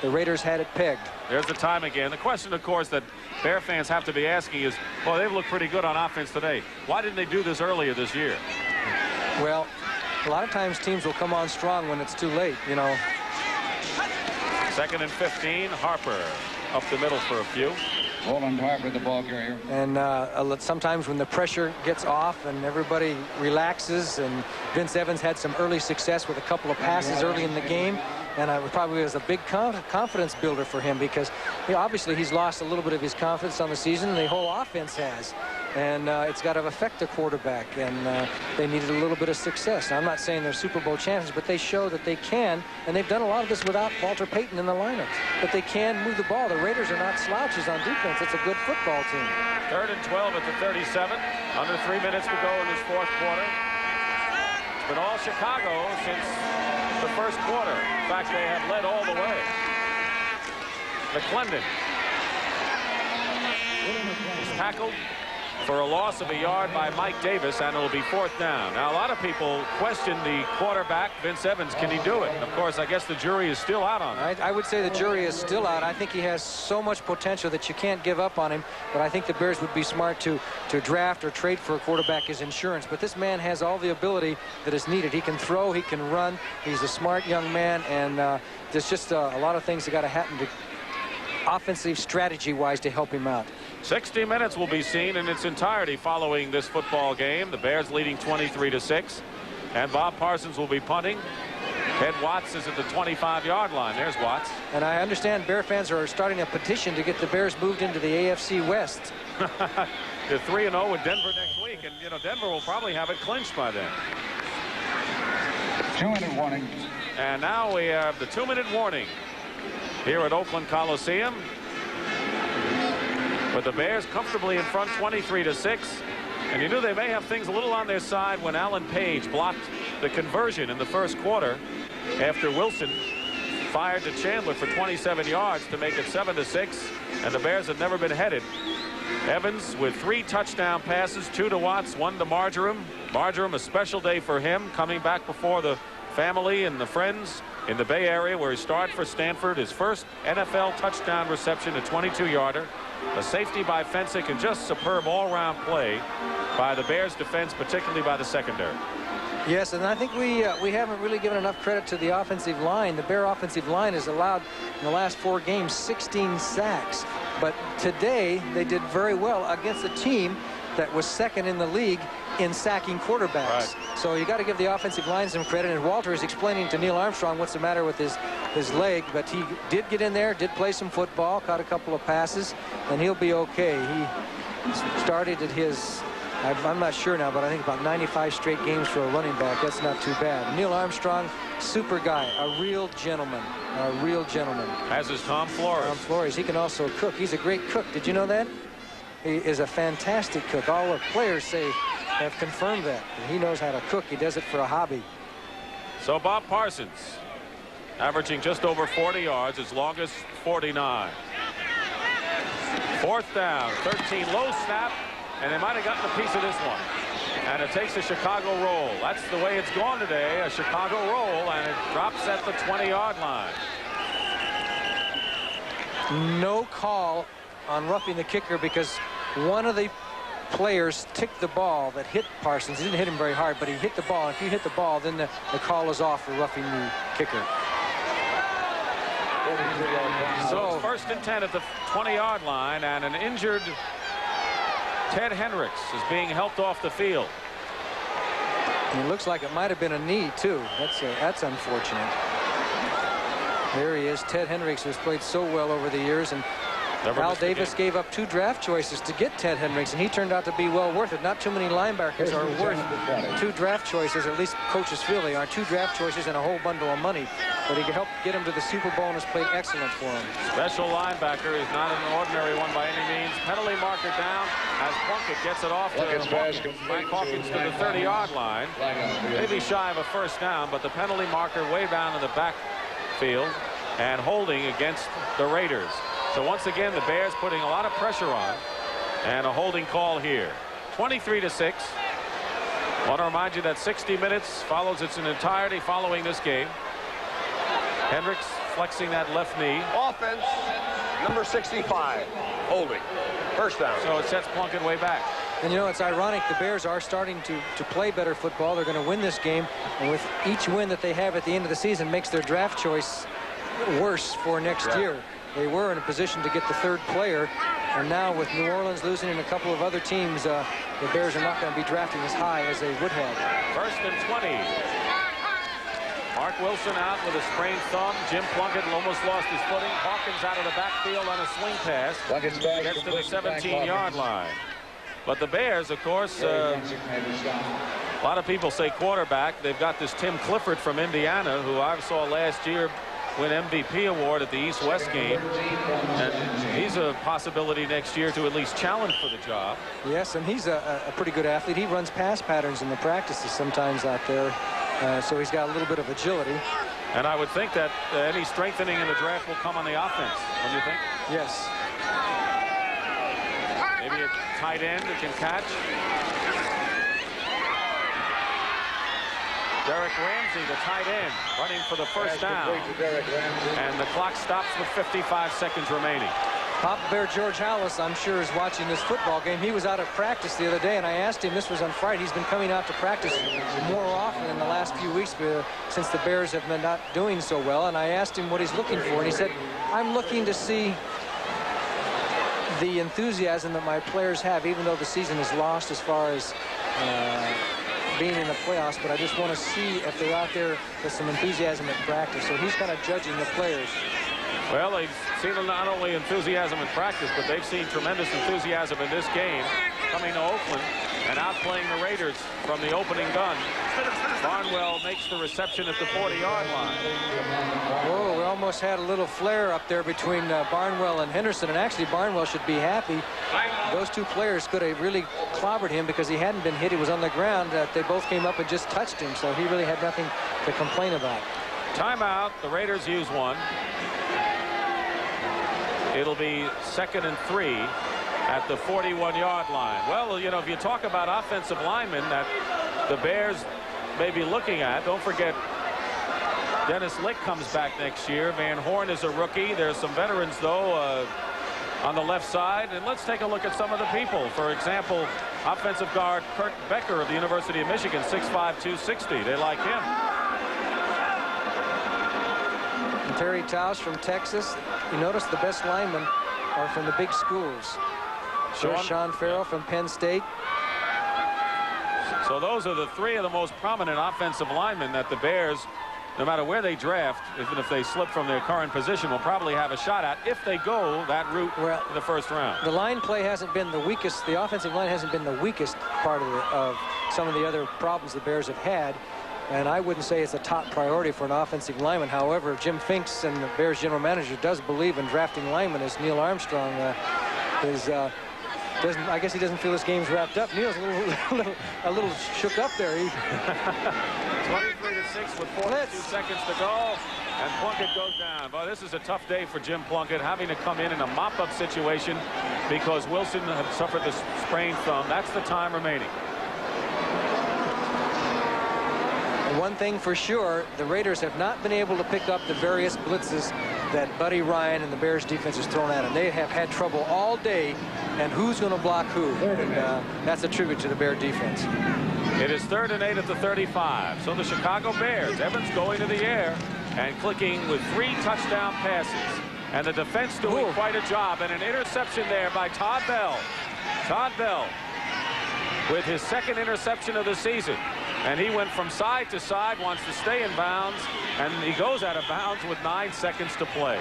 the Raiders had it pegged. There's the time again. The question, of course, that Bear fans have to be asking is, well, they've looked pretty good on offense today. Why didn't they do this earlier this year? Well, a lot of times teams will come on strong when it's too late, you know. 2nd and 15, Harper up the middle for a few. Roland Harper, the ball carrier. And sometimes when the pressure gets off and everybody relaxes, and Vince Evans had some early success with a couple of passes early in the game, and it probably was a big confidence builder for him, because obviously he's lost a little bit of his confidence on the season. The whole offense has. And it's got to affect the quarterback, and they needed a little bit of success. Now, I'm not saying they're Super Bowl champions, but they show that they can, and they've done a lot of this without Walter Payton in the lineup. But they can move the ball. The Raiders are not slouches on defense. It's a good football team. 3rd and 12 at the 37. Under 3 minutes to go in this 4th quarter. It's been all Chicago since the 1st quarter. In fact, they have led all the way. McClendon is tackled for a loss of a yard by Mike Davis, and it'll be 4th down. Now, a lot of people question the quarterback, Vince Evans. Can he do it? Of course, I guess the jury is still out on it. I would say the jury is still out. I think he has so much potential that you can't give up on him, but I think the Bears would be smart to draft or trade for a quarterback as insurance. But this man has all the ability that is needed. He can throw, he can run. He's a smart young man, and there's just a lot of things that got to happen to offensive strategy-wise to help him out. 60 minutes will be seen in its entirety following this football game. The Bears leading 23-6, and Bob Parsons will be punting. Ted Watts is at the 25-yard line. There's Watts. And I understand Bear fans are starting a petition to get the Bears moved into the AFC West. They're 3-0 with Denver next week, and you know Denver will probably have it clinched by then. 2-minute warning. And now we have the 2-minute warning here at Oakland Coliseum, with the Bears comfortably in front 23-6. And you knew they may have things a little on their side when Alan Page blocked the conversion in the 1st quarter after Wilson fired to Chandler for 27 yards to make it 7-6, and the Bears had never been headed. Evans with 3 touchdown passes, 2 to Watts, 1 to Marjoram. Marjoram, a special day for him, coming back before the family and the friends in the Bay Area, where he started for Stanford. His first NFL touchdown reception, a 22-yarder. A safety by Fensick, and just superb all-round play by the Bears defense, particularly by the secondary. Yes, and I think we haven't really given enough credit to the offensive line. The Bear offensive line has allowed in the last 4 games 16 sacks. But today they did very well against a team that was 2nd in the league in sacking quarterbacks. Right. So you got to give the offensive line some credit. And Walter is explaining to Neil Armstrong what's the matter with his leg, but he did get in there, did play some football, caught a couple of passes, and he'll be okay. He started at his, I'm not sure now, but I think about 95 straight games for a running back. That's not too bad. Neil Armstrong, super guy, a real gentleman, a real gentleman. As is Tom Flores. Tom Flores, he can also cook. He's a great cook. Did you know that? He is a fantastic cook. All the players have confirmed that. He knows how to cook. He does it for a hobby. So Bob Parsons averaging just over 40 yards, as long as 49. 4th down, 13, low snap, and they might have gotten a piece of this one. And it takes a Chicago roll. That's the way it's gone today, a Chicago roll, and it drops at the 20-yard line. No call on roughing the kicker because one of the players ticked the ball that hit Parsons. He didn't hit him very hard, but he hit the ball. If you hit the ball, then the call is off for roughing the kicker. So it's 1st and 10 at the 20-yard line, and an injured Ted Hendricks is being helped off the field. And it looks like it might have been a knee, too. That's unfortunate. There he is. Ted Hendricks, who's played so well over the years, and Al Davis gave up 2 draft choices to get Ted Hendricks, and he turned out to be well worth it. Not too many linebackers are worth 2 draft choices, or at least coaches feel they are. 2 draft choices and a whole bundle of money. But he helped get him to the Super Bowl and has played excellent for him. Special linebacker is not an ordinary one by any means. Penalty marker down as Plunkett gets it off to Hawkins. Mike Hawkins to the 30-yard line. Maybe shy of a 1st down, but the penalty marker way down in the backfield and holding against the Raiders. So once again, the Bears putting a lot of pressure on, and a holding call here. 23-6. I want to remind you that 60 minutes follows its entirety following this game. Hendricks flexing that left knee. Offense, number 65, holding. 1st down. So it sets Plunkett way back. And you know, it's ironic, the Bears are starting to play better football. They're going to win this game, and with each win that they have at the end of the season makes their draft choice worse for next year. They were in a position to get the 3rd player, and now with New Orleans losing and a couple of other teams, the Bears are not going to be drafting as high as they would have. 1st and 20. Mark Wilson out with a sprained thumb. Jim Plunkett almost lost his footing. Hawkins out of the backfield on a swing pass. Gets to the 17-yard line. But the Bears, of course, a lot of people say quarterback. They've got this Tim Clifford from Indiana, who I saw last year win MVP award at the East-West game, and he's a possibility next year to at least challenge for the job. Yes, and he's a pretty good athlete. He runs pass patterns in the practices sometimes out there, so he's got a little bit of agility. And I would think that any strengthening in the draft will come on the offense, don't you think? Yes. Maybe a tight end that can catch. Derek Ramsey, the tight end, running for the 1st down. And the clock stops with 55 seconds remaining. Papa Bear George Halas, I'm sure, is watching this football game. He was out of practice the other day, and I asked him, this was on Friday, he's been coming out to practice more often in the last few weeks since the Bears have been not doing so well. And I asked him what he's looking for, and he said, I'm looking to see the enthusiasm that my players have, even though the season is lost as far as being in the playoffs, but I just want to see if they're out there with some enthusiasm at practice. So he's kind of judging the players. Well, they've seen not only enthusiasm in practice, but they've seen tremendous enthusiasm in this game, coming to Oakland and outplaying the Raiders from the opening gun. Barnwell makes the reception at the 40-yard line. Whoa, we almost had a little flare up there between Barnwell and Henderson, and actually Barnwell should be happy. Those 2 players could have really clobbered him because he hadn't been hit. He was on the ground. They both came up and just touched him, so he really had nothing to complain about. Timeout. The Raiders use one. It'll be 2nd and 3 at the 41-yard line. Well, you know, if you talk about offensive linemen that the Bears may be looking at, don't forget Dennis Lick comes back next year. Van Horn is a rookie. There's some veterans, though, on the left side. And let's take a look at some of the people. For example, offensive guard Kurt Becker of the University of Michigan, 6'5", 260. They like him. And Terry Tausch from Texas. You notice the best linemen are from the big schools. Sean Farrell from Penn State. So those are the 3 of the most prominent offensive linemen that the Bears, no matter where they draft, even if they slip from their current position, will probably have a shot at if they go that route in the 1st round. The line play hasn't been the weakest. The offensive line hasn't been the weakest part of some of the other problems the Bears have had. And I wouldn't say it's a top priority for an offensive lineman. However, Jim Finks and the Bears general manager does believe in drafting linemen, as Neil Armstrong I guess he doesn't feel his game's wrapped up. Neil's a little shook up there. 23-6 with 42 seconds to go, and Plunkett goes down. Well, this is a tough day for Jim Plunkett, having to come in a mop-up situation because Wilson had suffered this sprained thumb. That's the time remaining. one thing for sure, the Raiders have not been able to pick up the various blitzes that Buddy Ryan and the Bears defense has thrown at them. They have had trouble all day, and who's going to block who? And that's a tribute to the Bear defense. It is 3rd and 8 at the 35. So the Chicago Bears, Evans going to the air and clicking with 3 touchdown passes. And the defense doing quite a job, and an interception there by Todd Bell. Todd Bell with his 2nd interception of the season. And he went from side to side, wants to stay in bounds, and he goes out of bounds with 9 seconds to play.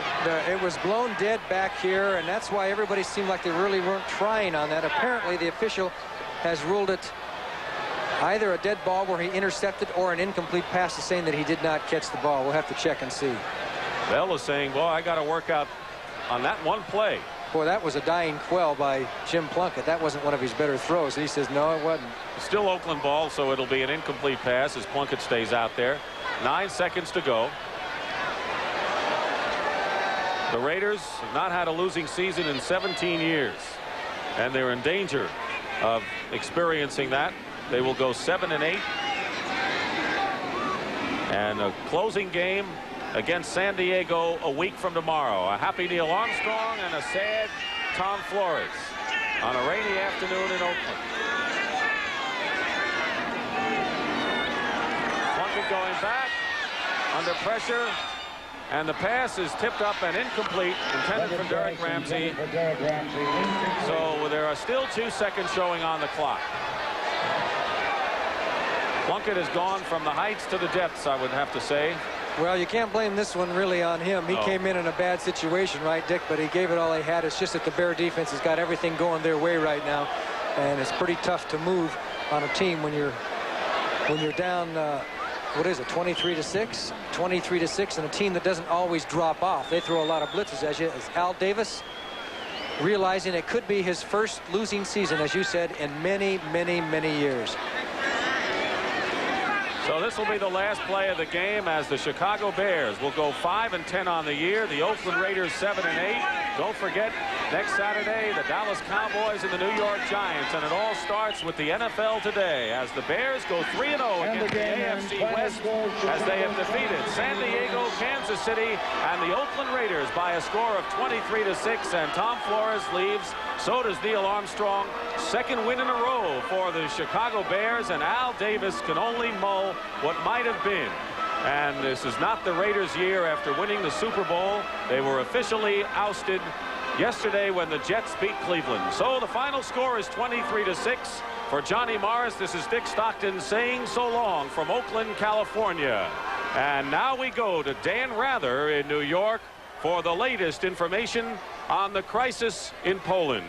It was blown dead back here, and that's why everybody seemed like they really weren't trying on that. Apparently, the official has ruled it either a dead ball where he intercepted or an incomplete pass, saying that he did not catch the ball. We'll have to check and see. Bell is saying, well, I got to work out on that one play. Boy, that was a dying quell by Jim Plunkett. That wasn't one of his better throws. He says, no, it wasn't. Still Oakland ball, so it'll be an incomplete pass as Plunkett stays out there. 9 seconds to go. The Raiders have not had a losing season in 17 years, and they're in danger of experiencing that. They will go 7 and 8. And a closing game against San Diego a week from tomorrow. A happy Neil Armstrong and a sad Tom Flores on a rainy afternoon in Oakland. Plunkett going back under pressure, and the pass is tipped up and incomplete, intended for Derek Ramsey. So there are still 2 seconds showing on the clock. Plunkett has gone from the heights to the depths, I would have to say. Well, you can't blame this one really on him. He came in a bad situation, right, Dick? But he gave it all he had. It's just that the Bear defense has got everything going their way right now, and it's pretty tough to move on a team when you're down. What is it? 23-6, 23-6, and a team that doesn't always drop off. They throw a lot of blitzes, as Al Davis, realizing it could be his first losing season, as you said, in many, many, many years. So this will be the last play of the game as the Chicago Bears will go 5 and 10 on the year. The Oakland Raiders 7 and 8. Don't forget, next Saturday, the Dallas Cowboys and the New York Giants. And it all starts with the NFL today as the Bears go 3-0 against the AFC West as they have defeated San Diego, Kansas City, and the Oakland Raiders by a score of 23-6. And Tom Flores leaves. So does Neil Armstrong. 2nd win in a row for the Chicago Bears, and Al Davis can only mull what might have been. And this is not the Raiders' year after winning the Super Bowl. They were officially ousted yesterday when the Jets beat Cleveland. So the final score is 23-6. For Johnny Morris, this is Dick Stockton saying so long from Oakland, California. And now we go to Dan Rather in New York for the latest information on the crisis in Poland.